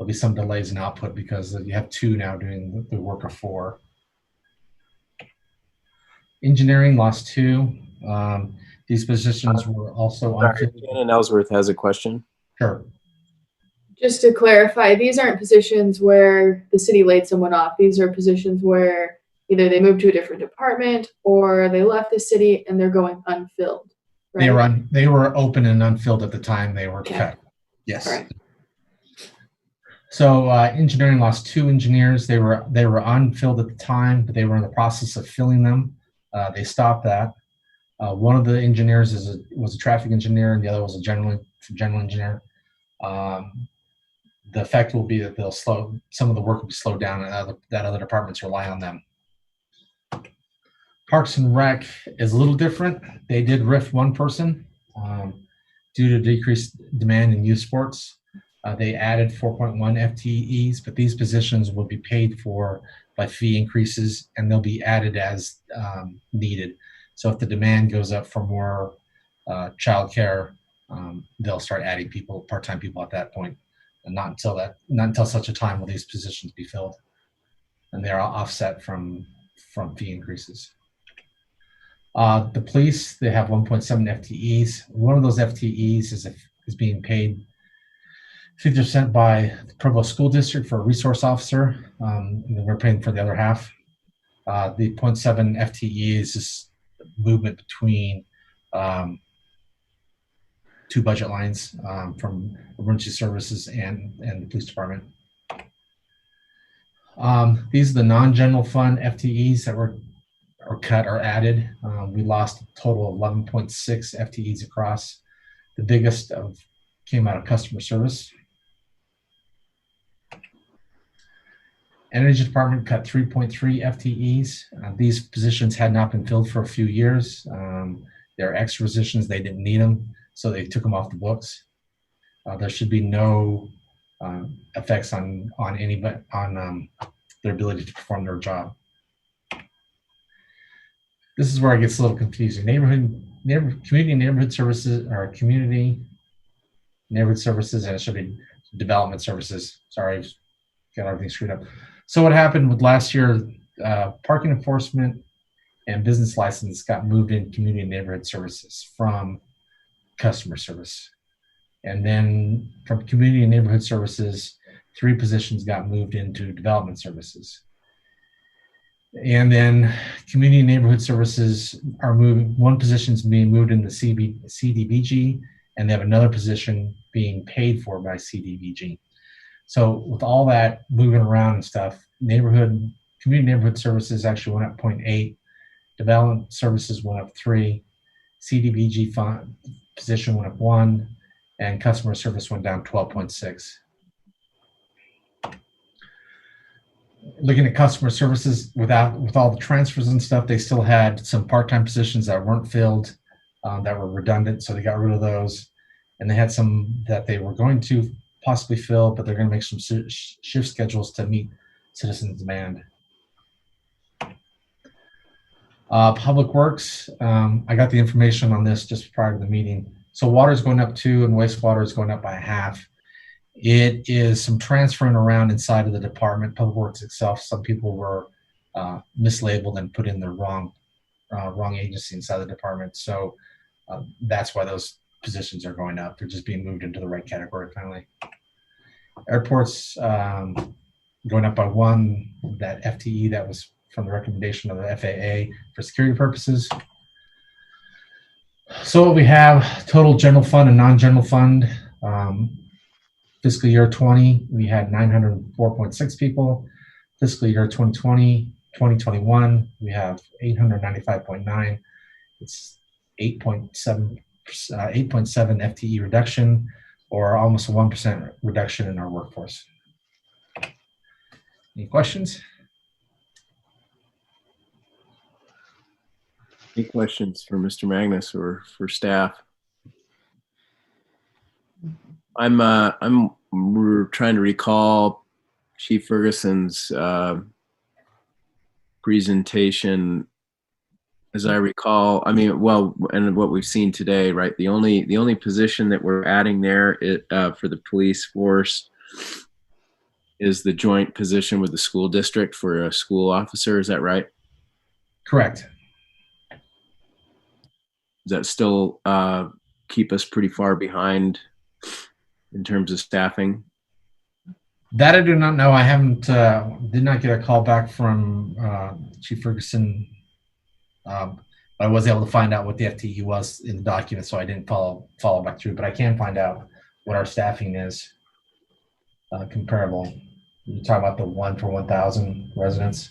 be some delays in output because you have 2 now doing the work of 4. Engineering lost 2. These positions were also unfilled. Shannon Ellsworth has a question. Sure. Just to clarify, these aren't positions where the city laid someone off. These are positions where either they moved to a different department or they left the city and they're going unfilled. Right? They were open and unfilled at the time they were cut. Yes. All right. So engineering lost 2 engineers. They were unfilled at the time, but they were in the process of filling them. They stopped that. One of the engineers was a traffic engineer, and the other was a general engineer. The effect will be that some of the work will be slowed down, and that other departments rely on them. Parks and Rec is a little different. They did RIF 1 person due to decreased demand in youth sports. They added 4.1 FTEs, but these positions will be paid for by fee increases, and they'll be added as needed. So if the demand goes up for more childcare, they'll start adding part-time people at that point, and not until such a time will these positions be filled, and they're offset from fee increases. The police, they have 1.7 FTEs. One of those FTEs is being paid 50% by the Provo School District for a resource officer, and then we're paying for the other half. The 0.7 FTE is just movement between 2 budget lines from emergency services and the police department. These are the non-general fund FTEs that were cut or added. We lost a total of 11.6 FTEs across. The biggest came out of customer service. Energy department cut 3.3 FTEs. These positions had not been filled for a few years. They're extra positions, they didn't need them, so they took them off the books. There should be no effects on their ability to perform their job. This is where it gets a little confusing. Community neighborhood services, or community neighborhood services, and it should be development services. Sorry, got everything screwed up. So what happened with last year, parking enforcement and business license got moved in community and neighborhood services from customer service. And then from community and neighborhood services, 3 positions got moved into development services. And then community and neighborhood services are moving, 1 position's being moved into CDBG, and they have another position being paid for by CDBG. So with all that moving around and stuff, community neighborhood services actually went up 0.8, development services went up 3, CDBG fund position went up 1, and customer service went down 12.6. Looking at customer services, with all the transfers and stuff, they still had some part-time positions that weren't filled, that were redundant, so they got rid of those. And they had some that they were going to possibly fill, but they're going to make some shift schedules to meet citizen demand. Public Works, I got the information on this just prior to the meeting. So water is going up 2 and wastewater is going up by 1/2. It is some transferring around inside of the department. Public Works itself, some people were mislabeled and put in the wrong agency inside the department. So that's why those positions are going up. They're just being moved into the right category finally. Airports going up by 1, that FTE that was from the recommendation of the FAA for security purposes. So what we have, total general fund and non-general fund. Fiscal year 20, we had 904.6 people. Fiscal year 2021, we have 895.9. It's 8.7 FTE reduction, or almost a 1% reduction in our workforce. Any questions? Any questions for Mr. Magnus or for staff? We're trying to recall Chief Ferguson's presentation. As I recall, I mean, well, and what we've seen today, right? The only position that we're adding there for the police force is the joint position with the school district for a school officer. Is that right? Correct. Does that still keep us pretty far behind in terms of staffing? That I do not know. I haven't, did not get a call back from Chief Ferguson. But I was able to find out what the FTE was in the document, so I didn't follow back through. But I can find out what our staffing is. comparable. You talk about the 1 for 1,000 residents.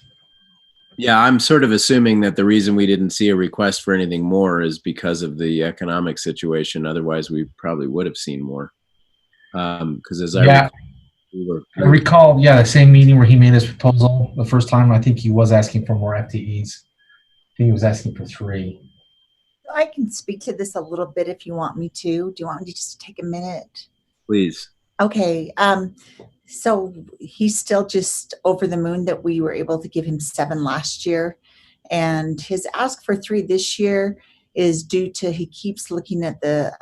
Yeah, I'm sort of assuming that the reason we didn't see a request for anything more is because of the economic situation. Otherwise, we probably would have seen more. Because as I recall, the same meeting where he made his proposal the first time, I think he was asking for more FTEs. I think he was asking for 3. I can speak to this a little bit if you want me to. Do you want me just to take a minute? Please. Okay. So he's still just over the moon that we were able to give him 7 last year. And his ask for 3 this year is due to he keeps looking at the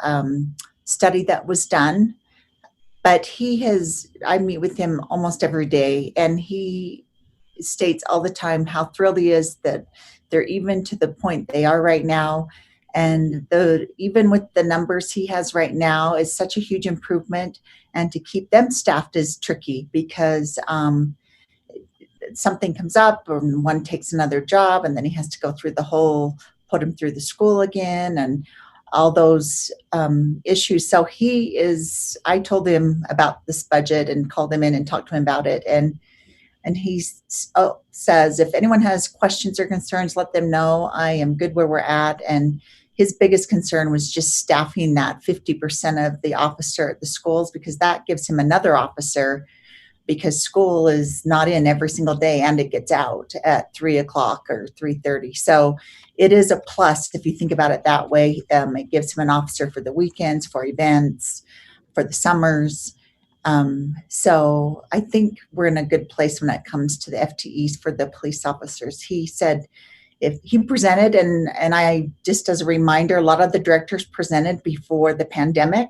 study that was done. But I meet with him almost every day, and he states all the time how thrilled he is that they're even to the point they are right now. And even with the numbers he has right now is such a huge improvement. And to keep them staffed is tricky because something comes up or one takes another job and then he has to go through put him through the school again and all those issues. So I told him about this budget and called him in and talked to him about it. And he says, if anyone has questions or concerns, let them know. I am good where we're at. And his biggest concern was just staffing that 50% of the officer at the schools, because that gives him another officer, because school is not in every single day and it gets out at 3 o'clock or 3:30. So it is a plus if you think about it that way. It gives him an officer for the weekends, for events, for the summers. So I think we're in a good place when it comes to the FTEs for the police officers. He said, if he presented, and I just as a reminder, a lot of the directors presented before the pandemic,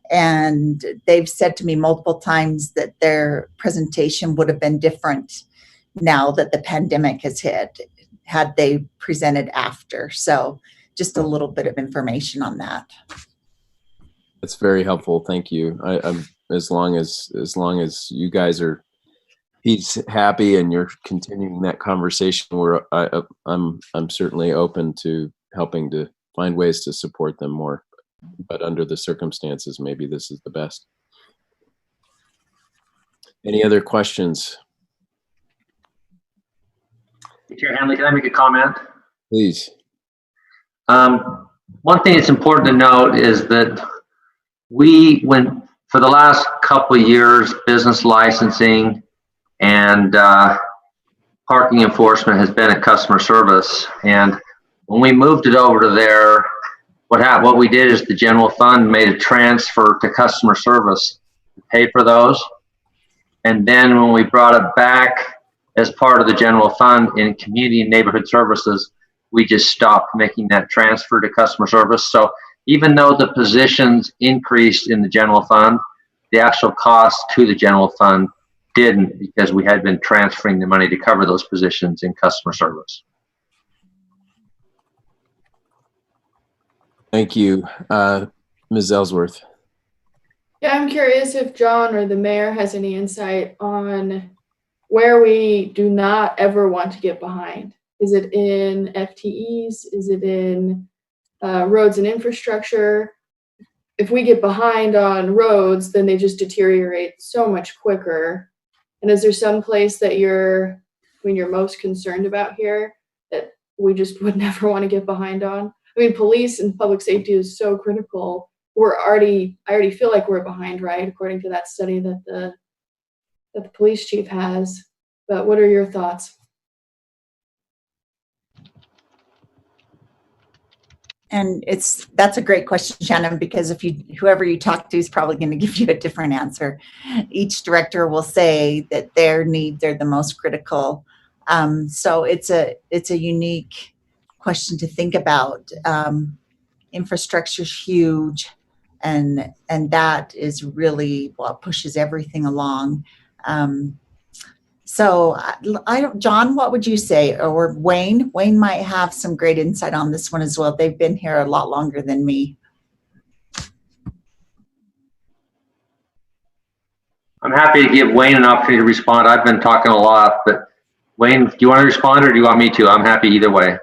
and they've said to me multiple times that their presentation would have been different now that the pandemic has hit, had they presented after. So just a little bit of information on that. That's very helpful. Thank you. I'm as long as you guys he's happy and you're continuing that conversation, I'm certainly open to helping to find ways to support them more. But under the circumstances, maybe this is the best. Any other questions? Chair Hanley, can I make a comment? Please. One thing that's important to note is that for the last couple of years, business licensing and parking enforcement has been at customer service. And when we moved it over to there, what we did is the general fund made a transfer to customer service to pay for those. And then when we brought it back as part of the general fund in community and neighborhood services, we just stopped making that transfer to customer service. So even though the positions increased in the general fund, the actual cost to the general fund didn't, because we had been transferring the money to cover those positions in customer service. Thank you. Ms. Ellsworth. Yeah, I'm curious if John or the mayor has any insight on where we do not ever want to get behind. Is it in FTEs? Is it in roads and infrastructure? If we get behind on roads, then they just deteriorate so much quicker. And is there some place that you're most concerned about here that we just would never want to get behind on? I mean, police and public safety is so critical. I already feel like we're behind, right? According to that study that the police chief has. But what are your thoughts? And that's a great question, Shannon, because whoever you talk to is probably going to give you a different answer. Each director will say that their needs are the most critical. So it's a unique question to think about. Infrastructure is huge, and that is really what pushes everything along. So John, what would you say? Or Wayne? Wayne might have some great insight on this one as well. They've been here a lot longer than me. I'm happy to give Wayne an opportunity to respond. I've been talking a lot, but Wayne, do you want to respond or do you want me to? I'm happy either way.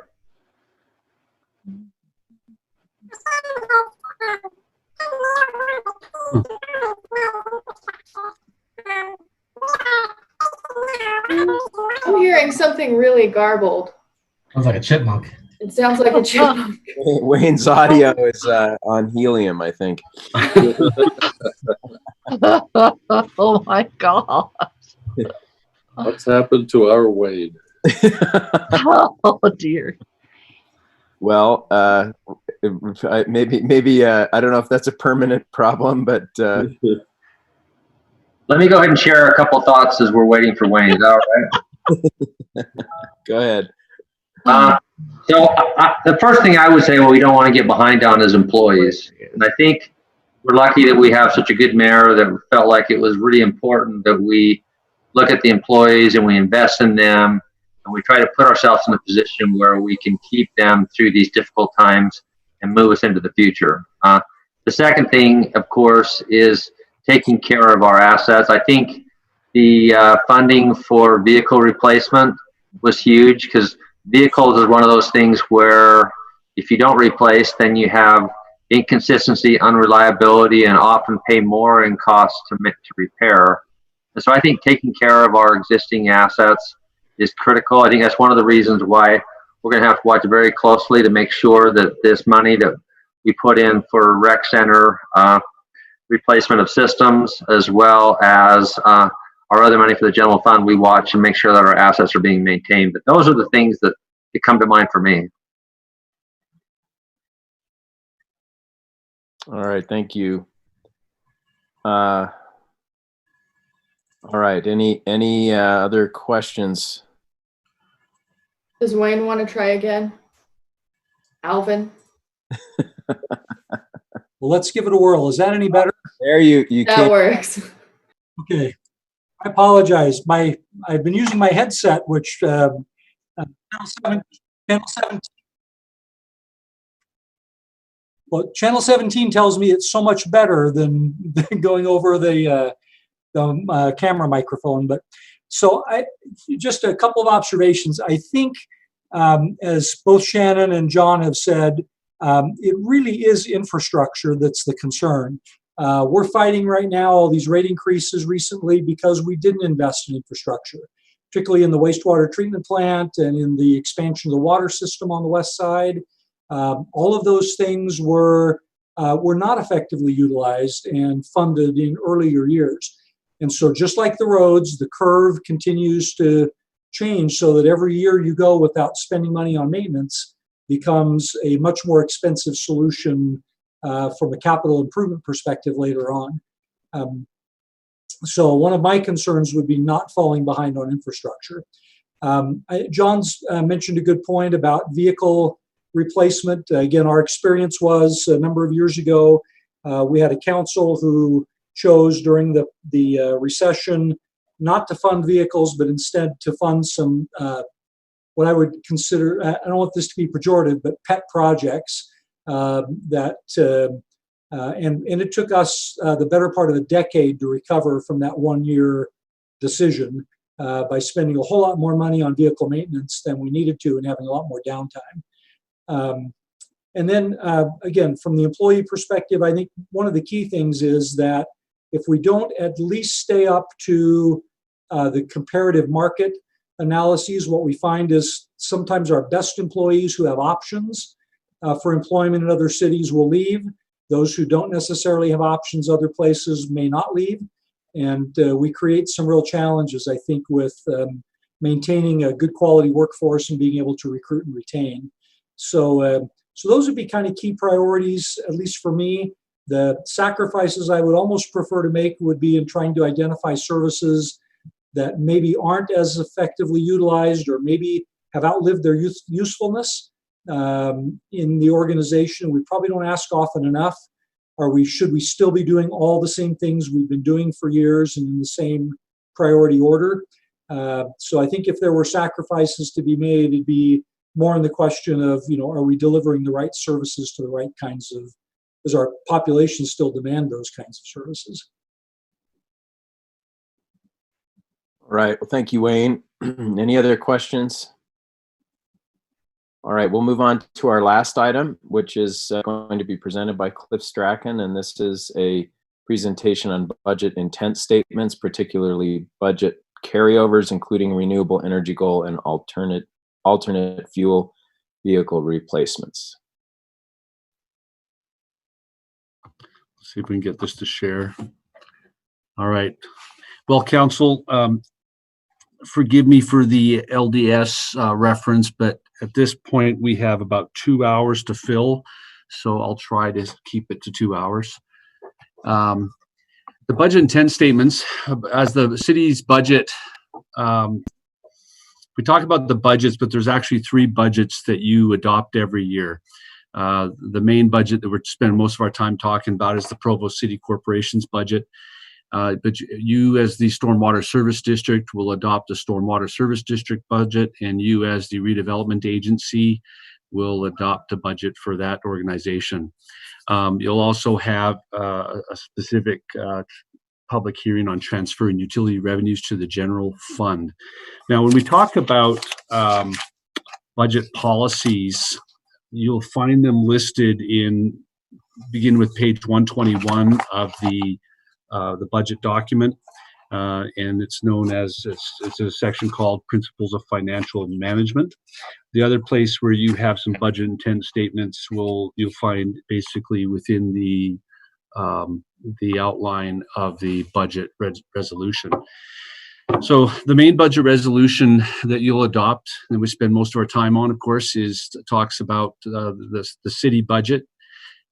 I'm hearing something really garbled. Sounds like a chipmunk. It sounds like a chipmunk. Wayne's audio is on helium, I think. Oh my God. What's happened to our Wayne? Oh dear. Well, maybe I don't know if that's a permanent problem, but Let me go ahead and share a couple thoughts as we're waiting for Wayne. Is that all right? go ahead. The first thing I would say, well, we don't want to get behind on is employees. And I think we're lucky that we have such a good mayor that felt like it was really important that we look at the employees and we invest in them and we try to put ourselves in a position where we can keep them through these difficult times and move us into the future. The second thing, of course, is taking care of our assets. I think the funding for vehicle replacement was huge because vehicles is one of those things where if you don't replace, then you have inconsistency, unreliability, and often pay more in costs to repair. And so I think taking care of our existing assets is critical. I think that's one of the reasons why we're going to have to watch very closely to make sure that this money that we put in for rec center replacement of systems, as well as our other money for the general fund, we watch and make sure that our assets are being maintained. But those are the things that come to mind for me. All right, thank you. All right, any other questions? Does Wayne want to try again? Alvin? Well, let's give it a whirl. Is that any better? There you that works. Okay. I apologize. I've been using my headset, which channel 17. Well, channel 17 tells me it's so much better than going over the camera microphone. But so just a couple of observations. I think, as both Shannon and John have said, it really is infrastructure that's the concern. We're fighting right now all these rate increases recently because we didn't invest in infrastructure, particularly in the wastewater treatment plant and in the expansion of the water system on the west side. All of those things were not effectively utilized and funded in earlier years. And so just like the roads, the curve continues to change so that every year you go without spending money on maintenance becomes a much more expensive solution from a capital improvement perspective later on. So one of my concerns would be not falling behind on infrastructure. John's mentioned a good point about vehicle replacement. Again, our experience was a number of years ago, we had a council who chose during the recession not to fund vehicles, but instead to fund some what I would consider, I don't want this to be pejorative, but pet projects and it took us the better part of a decade to recover from that 1 year decision by spending a whole lot more money on vehicle maintenance than we needed to and having a lot more downtime. And then again, from the employee perspective, I think one of the key things is that if we don't at least stay up to the comparative market analyses, what we find is sometimes our best employees who have options for employment in other cities will leave. Those who don't necessarily have options other places may not leave. And we create some real challenges, I think, with maintaining a good quality workforce and being able to recruit and retain. So those would be kind of key priorities, at least for me. The sacrifices I would almost prefer to make would be in trying to identify services that maybe aren't as effectively utilized or maybe have outlived their usefulness in the organization. We probably don't ask often enough. Should we still be doing all the same things we've been doing for years and in the same priority order? So I think if there were sacrifices to be made, it'd be more in the question of, are we delivering the right services to the right kinds of, does our population still demand those kinds of services? All right. Well, thank you, Wayne. Any other questions? All right, we'll move on to our last item, which is going to be presented by Cliff Strachan, and this is a presentation on budget intent statements, particularly budget carryovers, including renewable energy goal and alternate fuel vehicle replacements. Let's see if we can get this to share. All right. Well, Council, forgive me for the LDS reference, but at this point we have about 2 hours to fill, so I'll try to keep it to 2 hours. The budget intent statements, as the city's budget, we talk about the budgets, but there's actually 3 budgets that you adopt every year. The main budget that we're spending most of our time talking about is the Provo City Corporation's budget. But you, as the Stormwater Service District, will adopt the Stormwater Service District budget, and you, as the redevelopment agency, will adopt a budget for that organization. You'll also have a specific public hearing on transferring utility revenues to the general fund. Now, when we talk about budget policies, you'll find them listed begin with page 121 of the budget document, and it's known as, it's a section called Principles of Financial Management. The other place where you have some budget intent statements you'll find basically within the outline of the budget resolution. So the main budget resolution that you'll adopt, and we spend most of our time on, of course, talks about the city budget,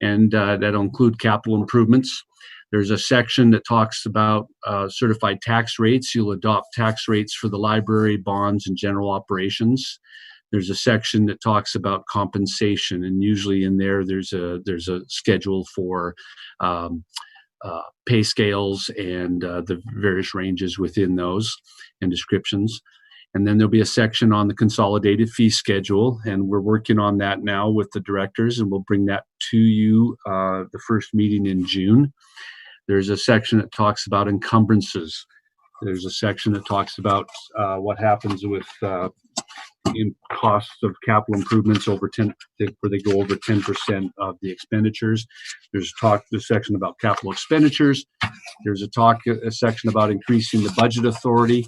and that'll include capital improvements. There's a section that talks about certified tax rates. You'll adopt tax rates for the library, bonds, and general operations. There's a section that talks about compensation, and usually in there's a schedule for pay scales and the various ranges within those and descriptions. And then there'll be a section on the consolidated fee schedule, and we're working on that now with the directors, and we'll bring that to you the first meeting in June. There's a section that talks about encumbrances. There's a section that talks about what happens with costs of capital improvements over 10, where they go over 10% of the expenditures. There's a section about capital expenditures. There's a section about increasing the budget authority.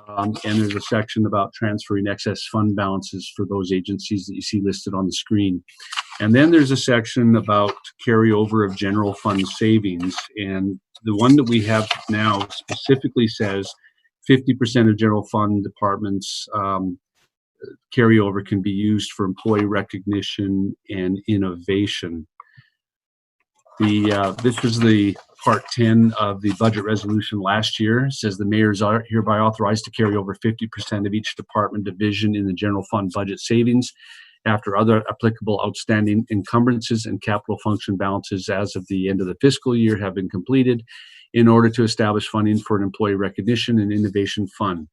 And there's a section about transferring excess fund balances for those agencies that you see listed on the screen. And then there's a section about carryover of general fund savings. And the one that we have now specifically says 50% of general fund departments carryover can be used for employee recognition and innovation. This was the part 10 of the budget resolution last year. It says the mayors are hereby authorized to carry over 50% of each department division in the general fund budget savings after other applicable outstanding encumbrances and capital function balances as of the end of the fiscal year have been completed, in order to establish funding for an employee recognition and innovation fund.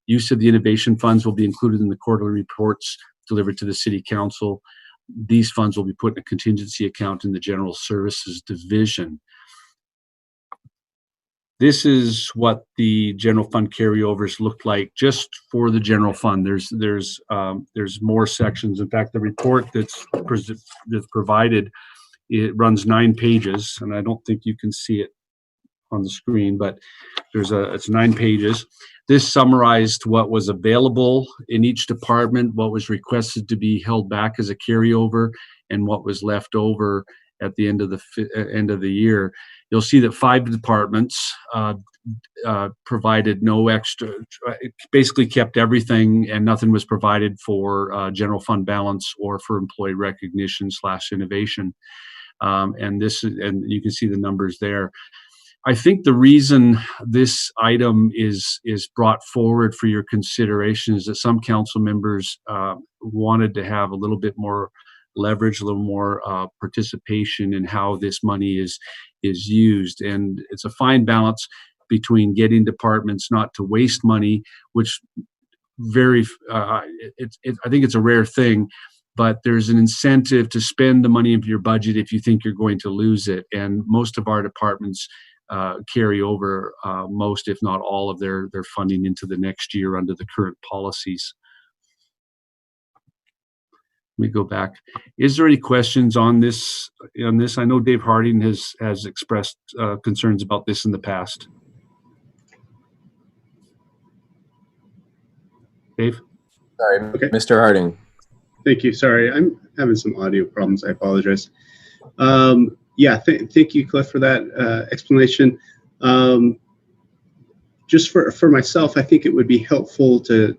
Use of the innovation funds will be included in the quarterly reports delivered to the City Council. These funds will be put in a contingency account in the General Services Division. This is what the general fund carryovers look like just for the general fund. There's more sections. In fact, the report that's provided, it runs 9 pages, and I don't think you can see it on the screen, but it's 9 pages. This summarized what was available in each department, what was requested to be held back as a carryover, and what was left over at the end of the year. You'll see that 5 departments provided no extra, basically kept everything, and nothing was provided for general fund balance or for employee recognition / innovation. And you can see the numbers there. I think the reason this item is brought forward for your consideration is that some council members wanted to have a little bit more leverage, a little more participation in how this money is used. And it's a fine balance between getting departments not to waste money, which I think it's a rare thing, but there's an incentive to spend the money of your budget if you think you're going to lose it. And most of our departments carry over most, if not all, of their funding into the next year under the current policies. Let me go back. Is there any questions on this? I know Dave Harding has expressed concerns about this in the past. Dave? Sorry, Okay. Mr. Harding. Thank you. Sorry, I'm having some audio problems. I apologize. Yeah, thank you, Cliff, for that explanation. Just for myself, I think it would be helpful to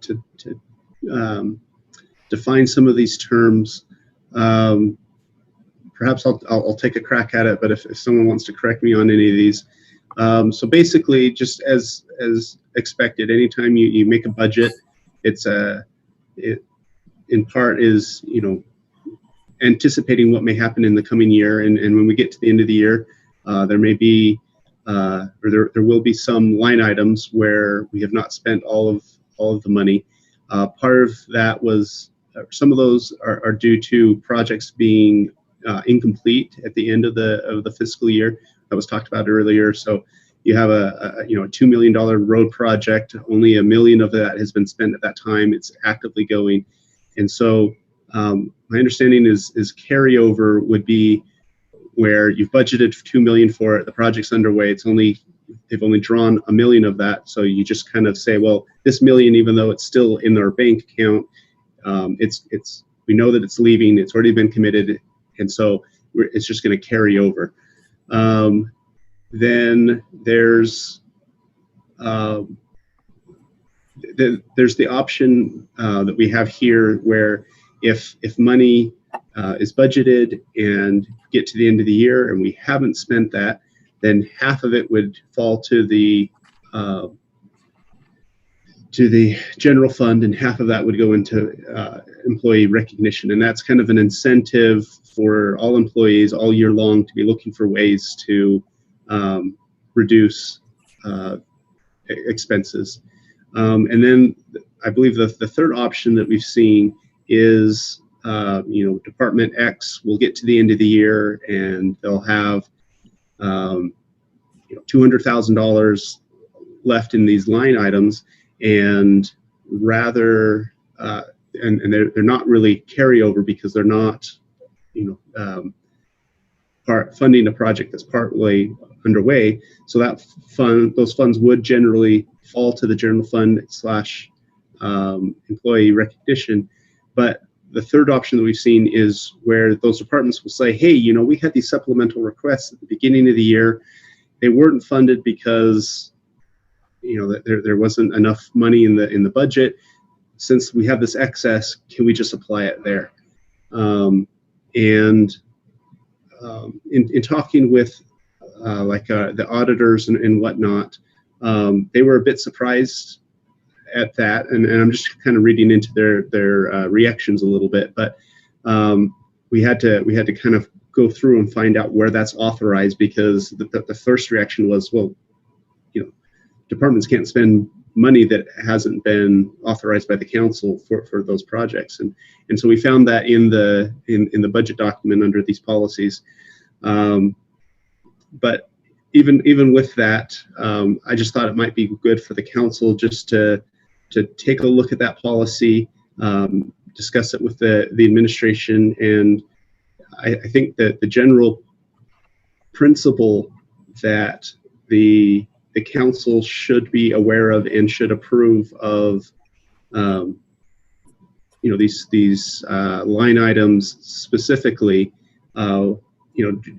define some of these terms. Perhaps I'll take a crack at it, but if someone wants to correct me on any of these. So basically, just as expected, anytime you make a budget, it in part is, anticipating what may happen in the coming year. And when we get to the end of the year, there may be, or there will be some line items where we have not spent all of the money. Part of that was, some of those are due to projects being incomplete at the end of the fiscal year that was talked about earlier. So you have a $2 million road project, only $1 million of that has been spent at that time. It's actively going. And so my understanding is carryover would be where you've budgeted $2 million for it, the project's underway, they've only drawn $1 million of that. So you just kind of say, well, this $1 million, even though it's still in our bank account, we know that it's leaving, it's already been committed, and so it's just going to carry over. Then there's the option that we have here where if money is budgeted and get to the end of the year and we haven't spent that, then half of it would fall to the general fund and half of that would go into employee recognition. And that's kind of an incentive for all employees all year long to be looking for ways to reduce expenses. And then I believe the third option that we've seen is, Department X will get to the end of the year and they'll have $200,000 left in these line items, and rather and they're not really carryover because they're not funding a project that's partway underway. So those funds would generally fall to the general fund / employee recognition. But the third option that we've seen is where those departments will say, hey, we had these supplemental requests at the beginning of the year. They weren't funded because there wasn't enough money in the budget. Since we have this excess, can we just apply it there? In talking with the auditors and whatnot, they were a bit surprised at that, and I'm just kind of reading into their reactions a little bit. But we had to kind of go through and find out where that's authorized, because the first reaction was, well, departments can't spend money that hasn't been authorized by the council for those projects, and so we found that in the budget document under these policies. But even with that, I just thought it might be good for the council just to take a look at that policy, discuss it with the administration, and I think that the general principle that the council should be aware of and should approve of, these line items specifically.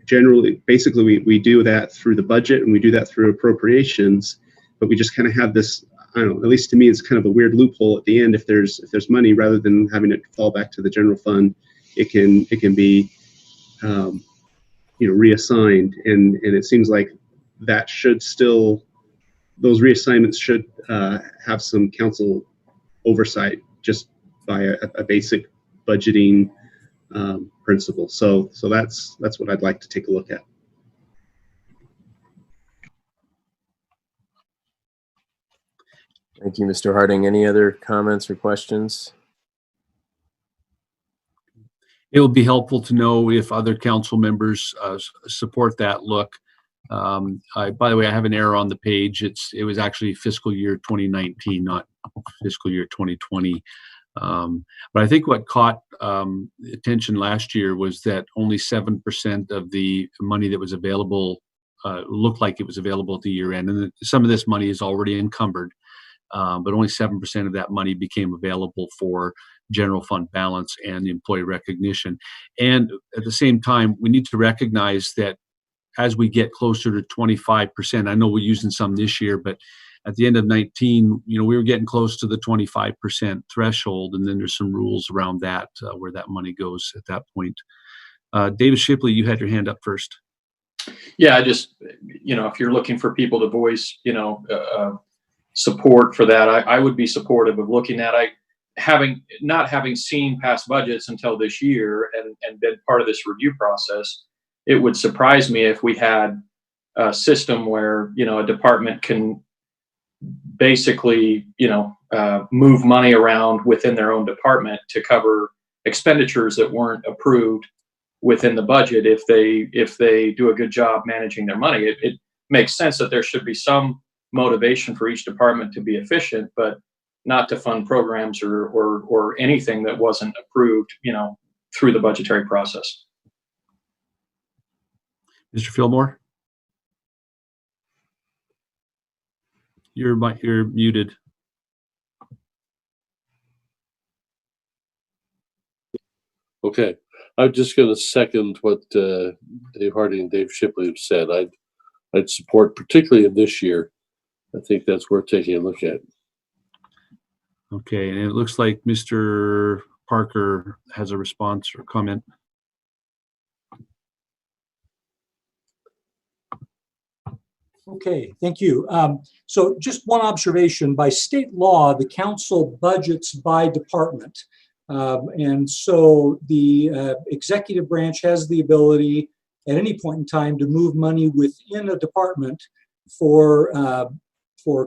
Generally, basically, we do that through the budget and we do that through appropriations, but we just kind of have this, I don't know, at least to me, it's kind of a weird loophole at the end. If there's money, rather than having it fall back to the general fund, it can be reassigned, and it seems like that should still, those reassignments should have some council oversight just by a basic budgeting principle. So that's what I'd like to take a look at. Thank you, Mr. Harding. Any other comments or questions? It would be helpful to know if other council members support that look. By the way, I have an error on the page. It was actually fiscal year 2019, not fiscal year 2020. But I think what caught attention last year was that only 7% of the money that was available looked like it was available at the year end, and some of this money is already encumbered. but only 7% of that money became available for general fund balance and employee recognition. And at the same time, we need to recognize that as we get closer to 25%, I know we're using some this year, but at the end of 19, we were getting close to the 25% threshold, and then there's some rules around that, where that money goes at that point. David Shipley, you had your hand up first. Yeah, I just, if you're looking for people to voice, support for that, I would be supportive of looking at, not having seen past budgets until this year and been part of this review process. It would surprise me if we had a system where, a department can basically, move money around within their own department to cover expenditures that weren't approved within the budget. If they do a good job managing their money, it makes sense that there should be some motivation for each department to be efficient, but not to fund programs or anything that wasn't approved, through the budgetary process. Mr. Fillmore? You're muted. Okay, I'm just going to second what Dave Hardy and Dave Shipley have said. I'd support, particularly in this year. I think that's worth taking a look at. Okay, and it looks like Mr. Parker has a response or comment. Okay, thank you. So just one observation. By state law, the council budgets by department. And so the executive branch has the ability at any point in time to move money within a department for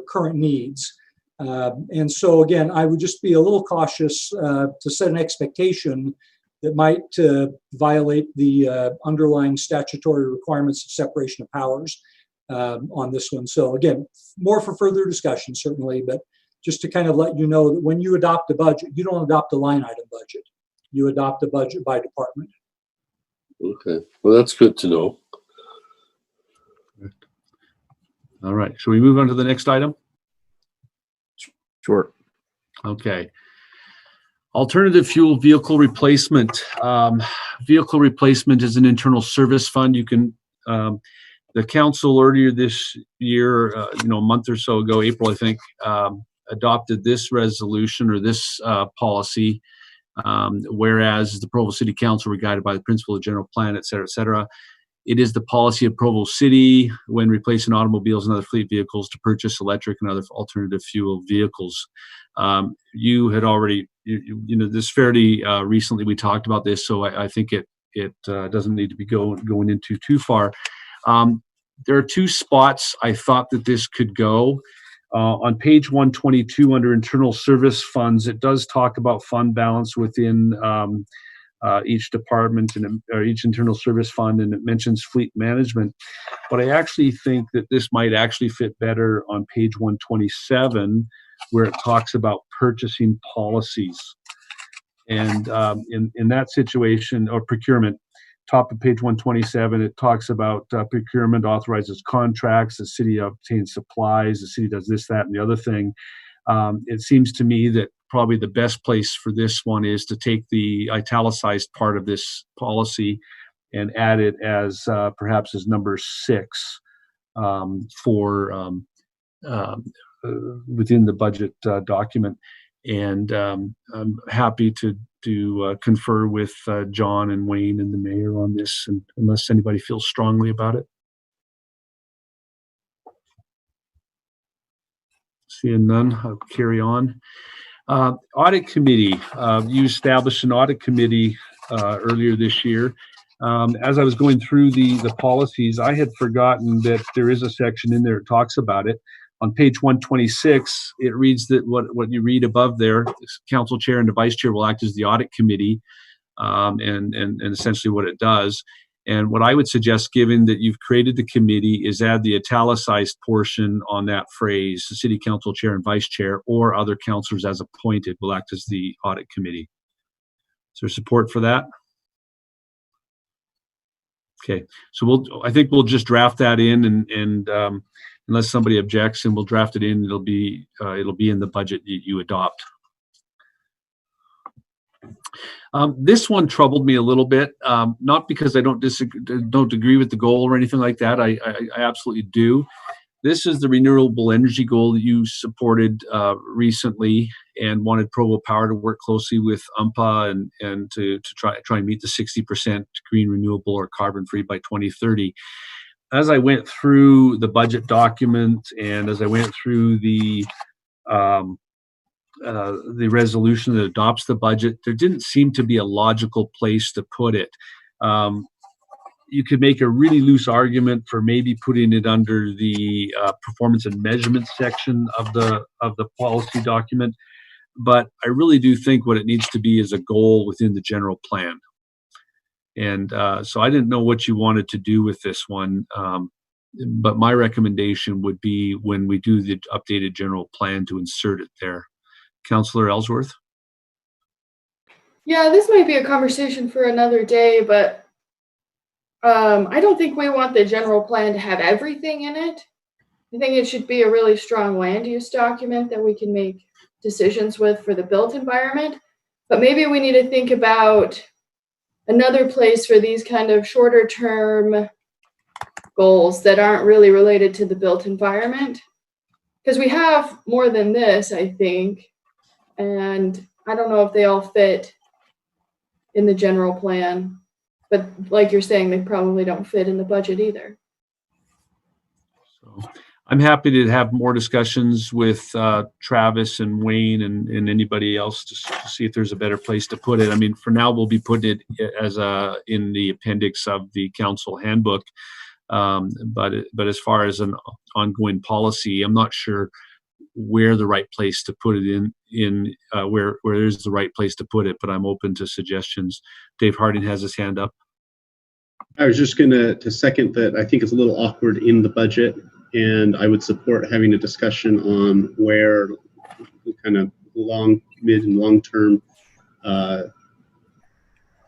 current needs. And so again, I would just be a little cautious to set an expectation that might violate the underlying statutory requirements of separation of powers on this one. So again, more for further discussion, certainly, but just to kind of let you know that when you adopt a budget, you don't adopt a line item budget. You adopt a budget by department. Okay, well, that's good to know. All right, shall we move on to the next item? Sure. Okay. Alternative fuel vehicle replacement. Vehicle replacement is an internal service fund. You can, the council earlier this year, a month or so ago, April, I think, adopted this resolution or this policy, whereas the Provo City Council were guided by the principle of general plan, et cetera, et cetera. It is the policy of Provo City when replacing automobiles and other fleet vehicles to purchase electric and other alternative fuel vehicles. You had already, this fairly recently we talked about this, so I think it doesn't need to be going into too far. There are two spots I thought that this could go. On page 122 under internal service funds, it does talk about fund balance within each department or each internal service fund, and it mentions fleet management. But I actually think that this might actually fit better on page 127, where it talks about purchasing policies. And in that situation, or procurement, top of page 127, it talks about procurement authorizes contracts, the city obtains supplies, the city does this, that, and the other thing. It seems to me that probably the best place for this one is to take the italicized part of this policy and add it as perhaps as number 6 for within the budget document. And I'm happy to confer with John and Wayne and the mayor on this, and unless anybody feels strongly about it. Seeing none, I'll carry on. Audit committee. You established an audit committee earlier this year. As I was going through the policies, I had forgotten that there is a section in there that talks about it. On page 126, it reads that what you read above there, council chair and the vice chair will act as the audit committee, and essentially what it does. And what I would suggest, given that you've created the committee, is add the italicized portion on that phrase, the city council chair and vice chair or other councilors as appointed will act as the audit committee. Is there support for that? Okay, so I think we'll just draft that in and unless somebody objects, and we'll draft it in. It'll be in the budget you adopt. This one troubled me a little bit, not because I don't agree with the goal or anything like that. I absolutely do. This is the renewable energy goal that you supported recently, and wanted Provo Power to work closely with UMPA and to try and meet the 60% green, renewable, or carbon-free by 2030. As I went through the budget document and as I went through the resolution that adopts the budget, there didn't seem to be a logical place to put it. You could make a really loose argument for maybe putting it under the performance and measurement section of the policy document, but I really do think what it needs to be is a goal within the general plan. And so I didn't know what you wanted to do with this one, but my recommendation would be when we do the updated general plan to insert it there. Councillor Ellsworth? Yeah, this might be a conversation for another day, but I don't think we want the general plan to have everything in it. I think it should be a really strong land use document that we can make decisions with for the built environment. But maybe we need to think about another place for these kind of shorter term goals that aren't really related to the built environment. Because we have more than this, I think. And I don't know if they all fit in the general plan. But like you're saying, they probably don't fit in the budget either. So I'm happy to have more discussions with Travis and Wayne and anybody else to see if there's a better place to put it. I mean, for now, we'll be putting it as in the appendix of the council handbook. But as far as an ongoing policy, I'm not sure where the right place to put it where there's the right place to put it, but I'm open to suggestions. Dave Harding has his hand up. I was just going to second that. I think it's a little awkward in the budget, and I would support having a discussion on where kind of mid and long term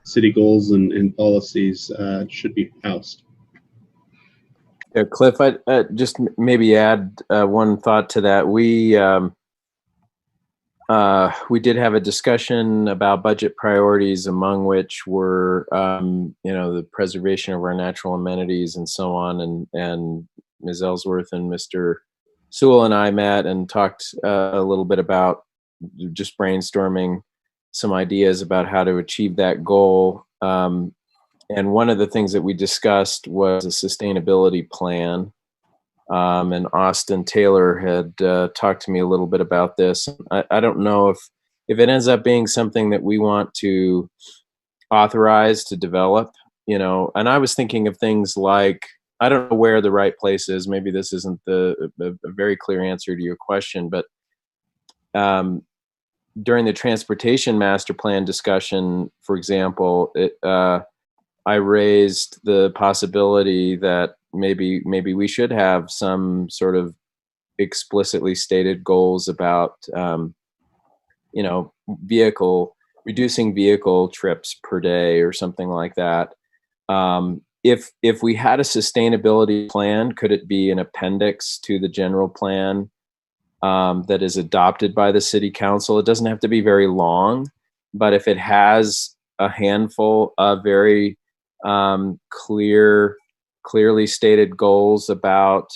city goals and policies should be housed. Yeah, Cliff, I just maybe add one thought to that. We did have a discussion about budget priorities, among which were, the preservation of our natural amenities and so on. And Ms. Ellsworth and Mr. Sewell and I met and talked a little bit about just brainstorming some ideas about how to achieve that goal. And one of the things that we discussed was a sustainability plan. And Austin Taylor had talked to me a little bit about this. I don't know if it ends up being something that we want to authorize to develop, and I was thinking of things like, I don't know where the right place is. Maybe this isn't a very clear answer to your question, but during the transportation master plan discussion, for example, I raised the possibility that maybe we should have some sort of explicitly stated goals about, reducing vehicle trips per day or something like that. If we had a sustainability plan, could it be an appendix to the general plan that is adopted by the city council? It doesn't have to be very long, but if it has a handful of very clearly stated goals about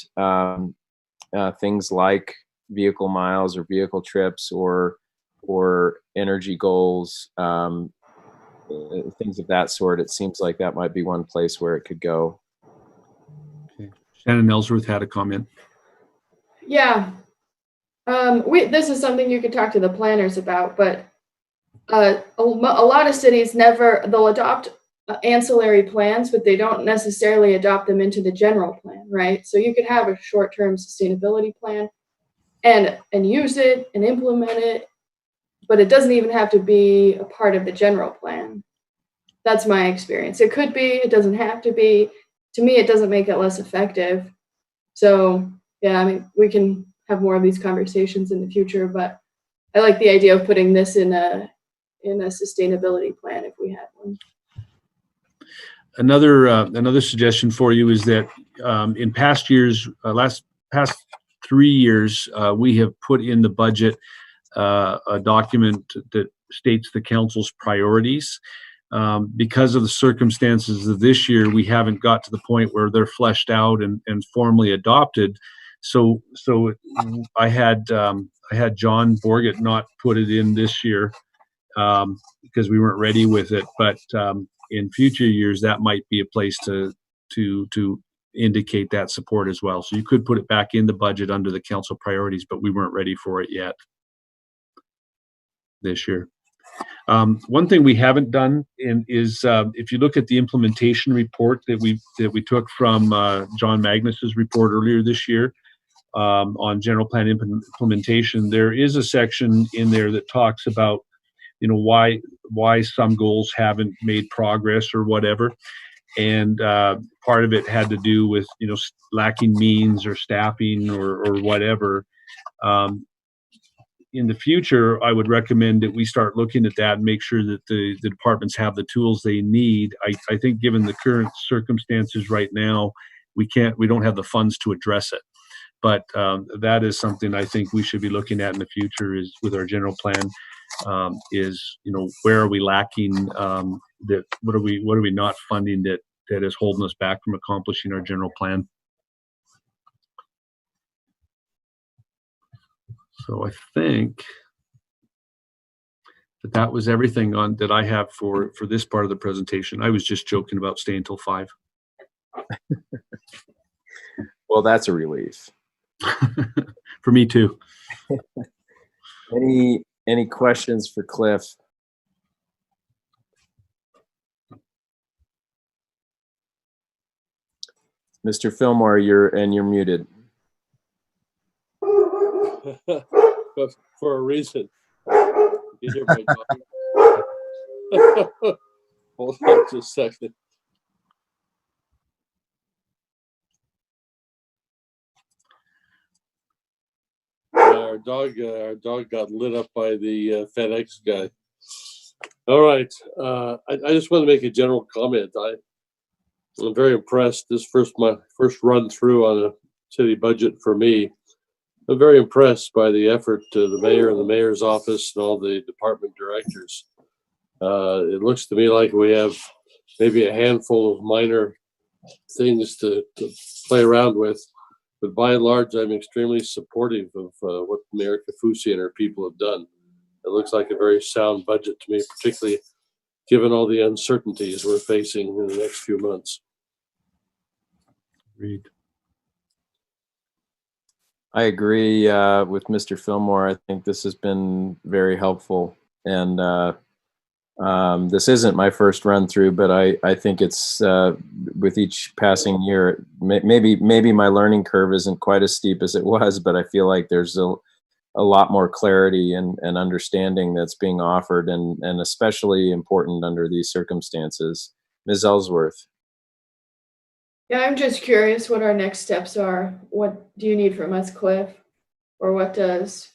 things like vehicle miles or vehicle trips or energy goals, things of that sort, it seems like that might be one place where it could go. Okay. Shannon Ellsworth had a comment. Yeah. This is something you could talk to the planners about, but a lot of cities they'll adopt ancillary plans, but they don't necessarily adopt them into the general plan, right? So you could have a short-term sustainability plan and use it and implement it, but it doesn't even have to be a part of the general plan. That's my experience. It could be, it doesn't have to be. To me, it doesn't make it less effective. So yeah, I mean, we can have more of these conversations in the future, but I like the idea of putting this in a sustainability plan if we had one. Another suggestion for you is that in past years, past 3 years, we have put in the budget a document that states the council's priorities. Because of the circumstances of this year, we haven't got to the point where they're fleshed out and formally adopted. So I had John Borgett not put it in this year because we weren't ready with it. But in future years, that might be a place to indicate that support as well. So you could put it back in the budget under the council priorities, but we weren't ready for it yet this year. One thing we haven't done is if you look at the implementation report that we took from John Magnus's report earlier this year on general plan implementation, there is a section in there that talks about why some goals haven't made progress or whatever, and part of it had to do with lacking means or staffing or whatever. In the future, I would recommend that we start looking at that and make sure that the departments have the tools they need. I think given the current circumstances right now, we don't have the funds to address it. But that is something I think we should be looking at in the future is with our general plan is, where are we lacking, that what are we not funding that is holding us back from accomplishing our general plan. So I think that was everything that I have for this part of the presentation. I was just joking about staying till 5. Well, that's a relief. For me too. Any questions for Cliff? Mr. Fillmore, you're muted. But for a reason. You hear my dog? Hold on just a second. Our dog got lit up by the FedEx guy. All right. I just want to make a general comment. I'm very impressed. My first run through on a city budget for me. I'm very impressed by the effort to the mayor and the mayor's office and all the department directors. It looks to me like we have maybe a handful of minor things to play around with, but by and large, I'm extremely supportive of what Mayor Kafusi and her people have done. It looks like a very sound budget to me, particularly given all the uncertainties we're facing in the next few months. Agreed. I agree with Mr. Fillmore. I think this has been very helpful. And this isn't my first run through, but I think it's with each passing year, maybe my learning curve isn't quite as steep as it was, but I feel like there's a lot more clarity and understanding that's being offered, and especially important under these circumstances. Ms. Ellsworth. Yeah, I'm just curious what our next steps are. What do you need from us, Cliff? Or what does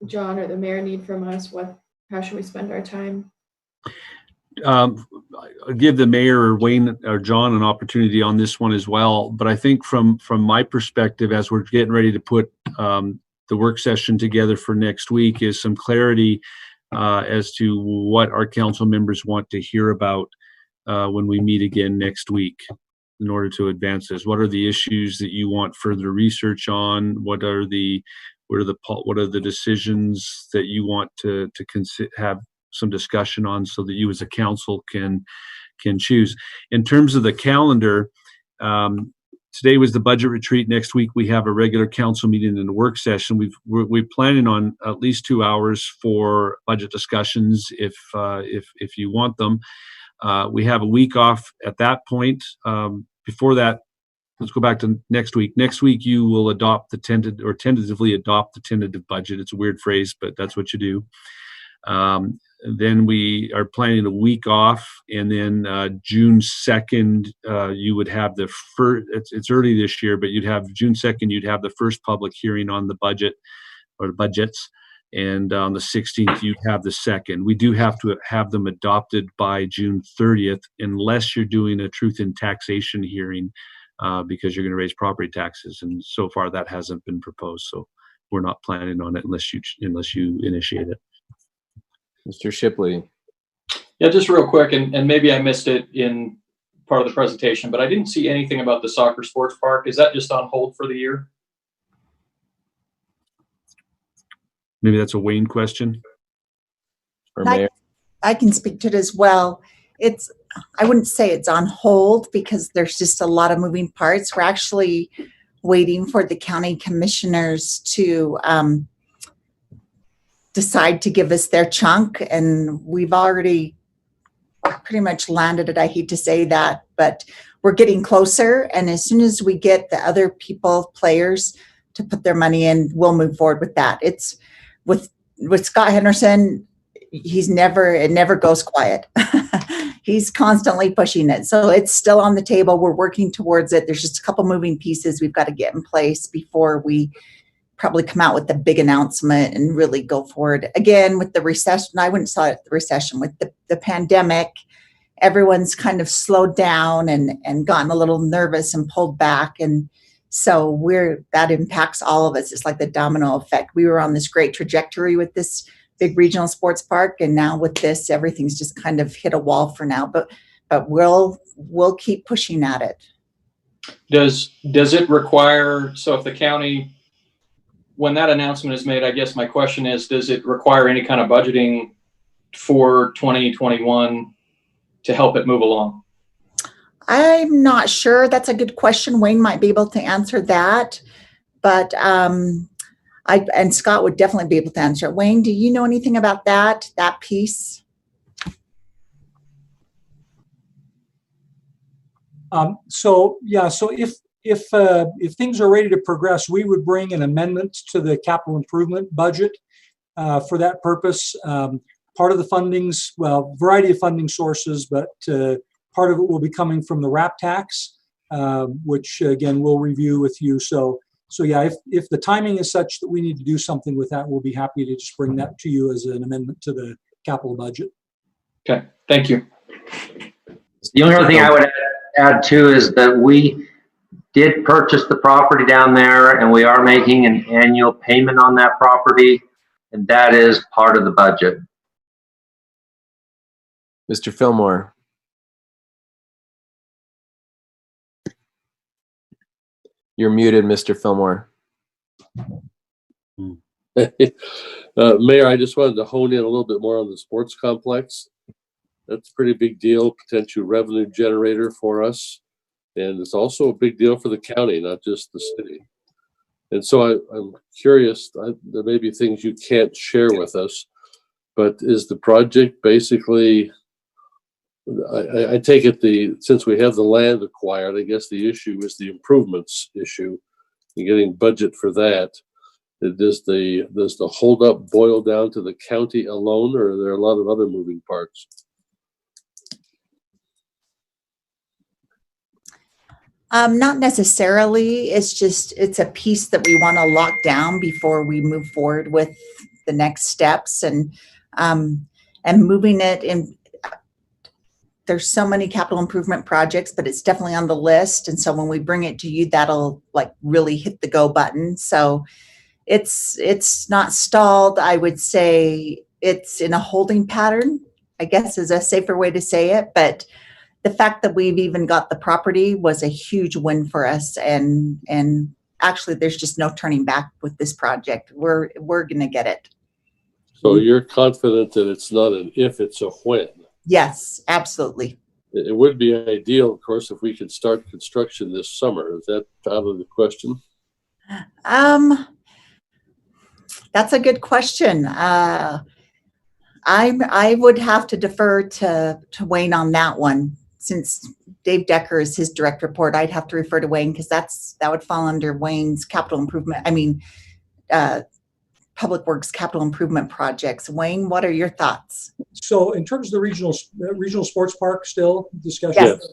John or the mayor need from us? How should we spend our time? I'll give the mayor or Wayne or John an opportunity on this one as well. But I think from my perspective, as we're getting ready to put the work session together for next week, is some clarity as to what our council members want to hear about when we meet again next week in order to advance this. What are the issues that you want further research on? What are the decisions that you want to have some discussion on, so that you as a council can choose? In terms of the calendar, today was the budget retreat. Next week we have a regular council meeting and a work session. We're planning on at least 2 hours for budget discussions if you want them. We have a week off at that point. Before that, let's go back to next week. Next week you will tentatively adopt the tentative budget. It's a weird phrase, but that's what you do. Then we are planning a week off, and then June 2nd, you would have the first, it's early this year, but you'd have June 2nd, you'd have the first public hearing on the budget or the budgets. And on the 16th, you'd have the second. We do have to have them adopted by June 30th, unless you're doing a truth in taxation hearing. because you're going to raise property taxes. And so far that hasn't been proposed. So we're not planning on it unless you initiate it. Mr. Shipley. Yeah, just real quick, and maybe I missed it in part of the presentation, but I didn't see anything about the soccer sports park. Is that just on hold for the year? Maybe that's a Wayne question. Or Mayor. I can speak to it as well. I wouldn't say it's on hold because there's just a lot of moving parts. We're actually waiting for the county commissioners to decide to give us their chunk, and we've already pretty much landed it. I hate to say that, but we're getting closer, and as soon as we get the other players to put their money in, we'll move forward with that. It's with Scott Henderson, it never goes quiet. He's constantly pushing it. So it's still on the table. We're working towards it. There's just a couple moving pieces we've got to get in place before we probably come out with the big announcement and really go forward. Again, with the recession, I wouldn't say it the recession, with the pandemic, everyone's kind of slowed down and gotten a little nervous and pulled back. And so that impacts all of us. It's like the domino effect. We were on this great trajectory with this big regional sports park, and now with this, everything's just kind of hit a wall for now, but we'll keep pushing at it. Does it require, so if the county, when that announcement is made, I guess my question is, does it require any kind of budgeting for 2021 to help it move along? I'm not sure. That's a good question. Wayne might be able to answer that, but and Scott would definitely be able to answer it. Wayne, do you know anything about that piece? So if things are ready to progress, we would bring an amendment to the capital improvement budget for that purpose. Part of the fundings, well, variety of funding sources, but part of it will be coming from the RAP tax, which again we'll review with you. So yeah, if the timing is such that we need to do something with that, we'll be happy to just bring that to you as an amendment to the capital budget. Okay, thank you. The only other thing I would add too is that we did purchase the property down there, and we are making an annual payment on that property, and that is part of the budget. Mr. Fillmore. You're muted, Mr. Fillmore. Mayor, I just wanted to hone in a little bit more on the sports complex. That's a pretty big deal, potential revenue generator for us. And it's also a big deal for the county, not just the city. And so I'm curious, there may be things you can't share with us, but is the project basically, I take it since we have the land acquired, I guess the issue is the improvements issue and getting budget for that. Does the holdup boil down to the county alone, or are there a lot of other moving parts? Not necessarily. It's a piece that we want to lock down before we move forward with the next steps, and moving it in. There's so many capital improvement projects, but it's definitely on the list. And so when we bring it to you, that'll like really hit the go button. So it's not stalled. I would say it's in a holding pattern, I guess is a safer way to say it. But the fact that we've even got the property was a huge win for us. And actually there's just no turning back with this project. We're going to get it. So you're confident that it's not an if, it's a when? Yes, absolutely. It would be ideal, of course, if we could start construction this summer. Is that out of the question? That's a good question. I would have to defer to Wayne on that one. Since Dave Decker is his direct report, I'd have to refer to Wayne because that would fall under Wayne's capital improvement. Public Works capital improvement projects. Wayne, what are your thoughts? So in terms of the regional sports park still discussion. Yes.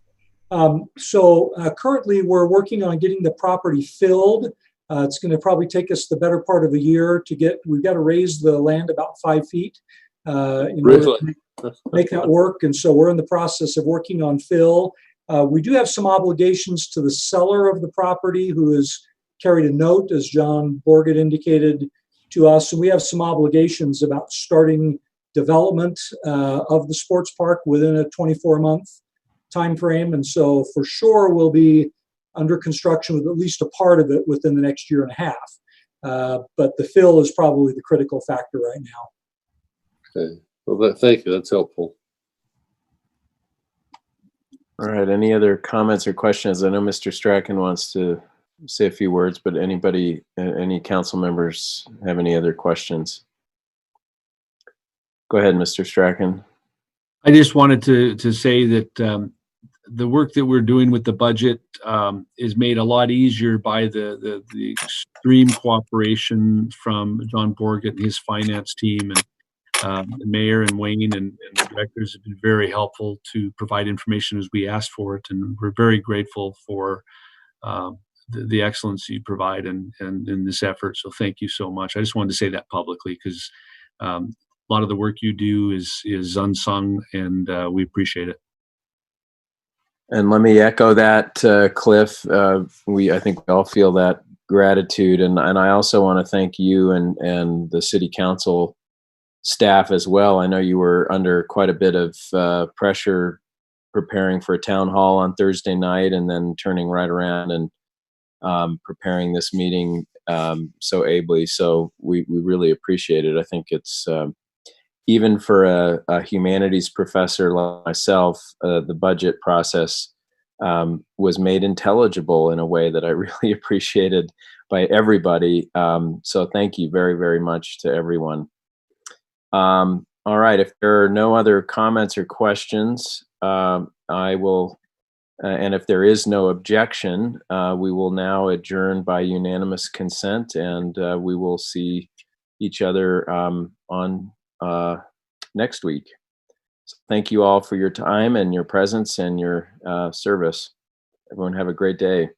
Currently we're working on getting the property filled. It's going to probably take us the better part of a year we've got to raise the land about 5 feet in order to make that work. And so we're in the process of working on fill. We do have some obligations to the seller of the property who has carried a note, as John Borgett indicated to us. And we have some obligations about starting development of the sports park within a 24-month time frame. And so for sure we'll be under construction with at least a part of it within the next year and a half. But the fill is probably the critical factor right now. Okay. Well, thank you. That's helpful. All right. Any other comments or questions? I know Mr. Strachan wants to say a few words, but anybody, any council members have any other questions? Go ahead, Mr. Strachan. I just wanted to say that the work that we're doing with the budget is made a lot easier by the extreme cooperation from John Borgett and his finance team, and the mayor and Wayne and the directors have been very helpful to provide information as we asked for it, and we're very grateful for the excellence you provide and in this effort. So thank you so much. I just wanted to say that publicly because a lot of the work you do is unsung, and we appreciate it. And let me echo that, Cliff. I think we all feel that gratitude, and I also want to thank you and the city council staff as well. I know you were under quite a bit of pressure preparing for a town hall on Thursday night, and then turning right around and preparing this meeting so ably. So we really appreciate it. I think it's even for a humanities professor like myself, the budget process was made intelligible in a way that I really appreciated by everybody. So thank you very, very much to everyone. All right, if there are no other comments or questions, I will, and if there is no objection, we will now adjourn by unanimous consent, and we will see each other on next week. So thank you all for your time and your presence and your service. Everyone have a great day.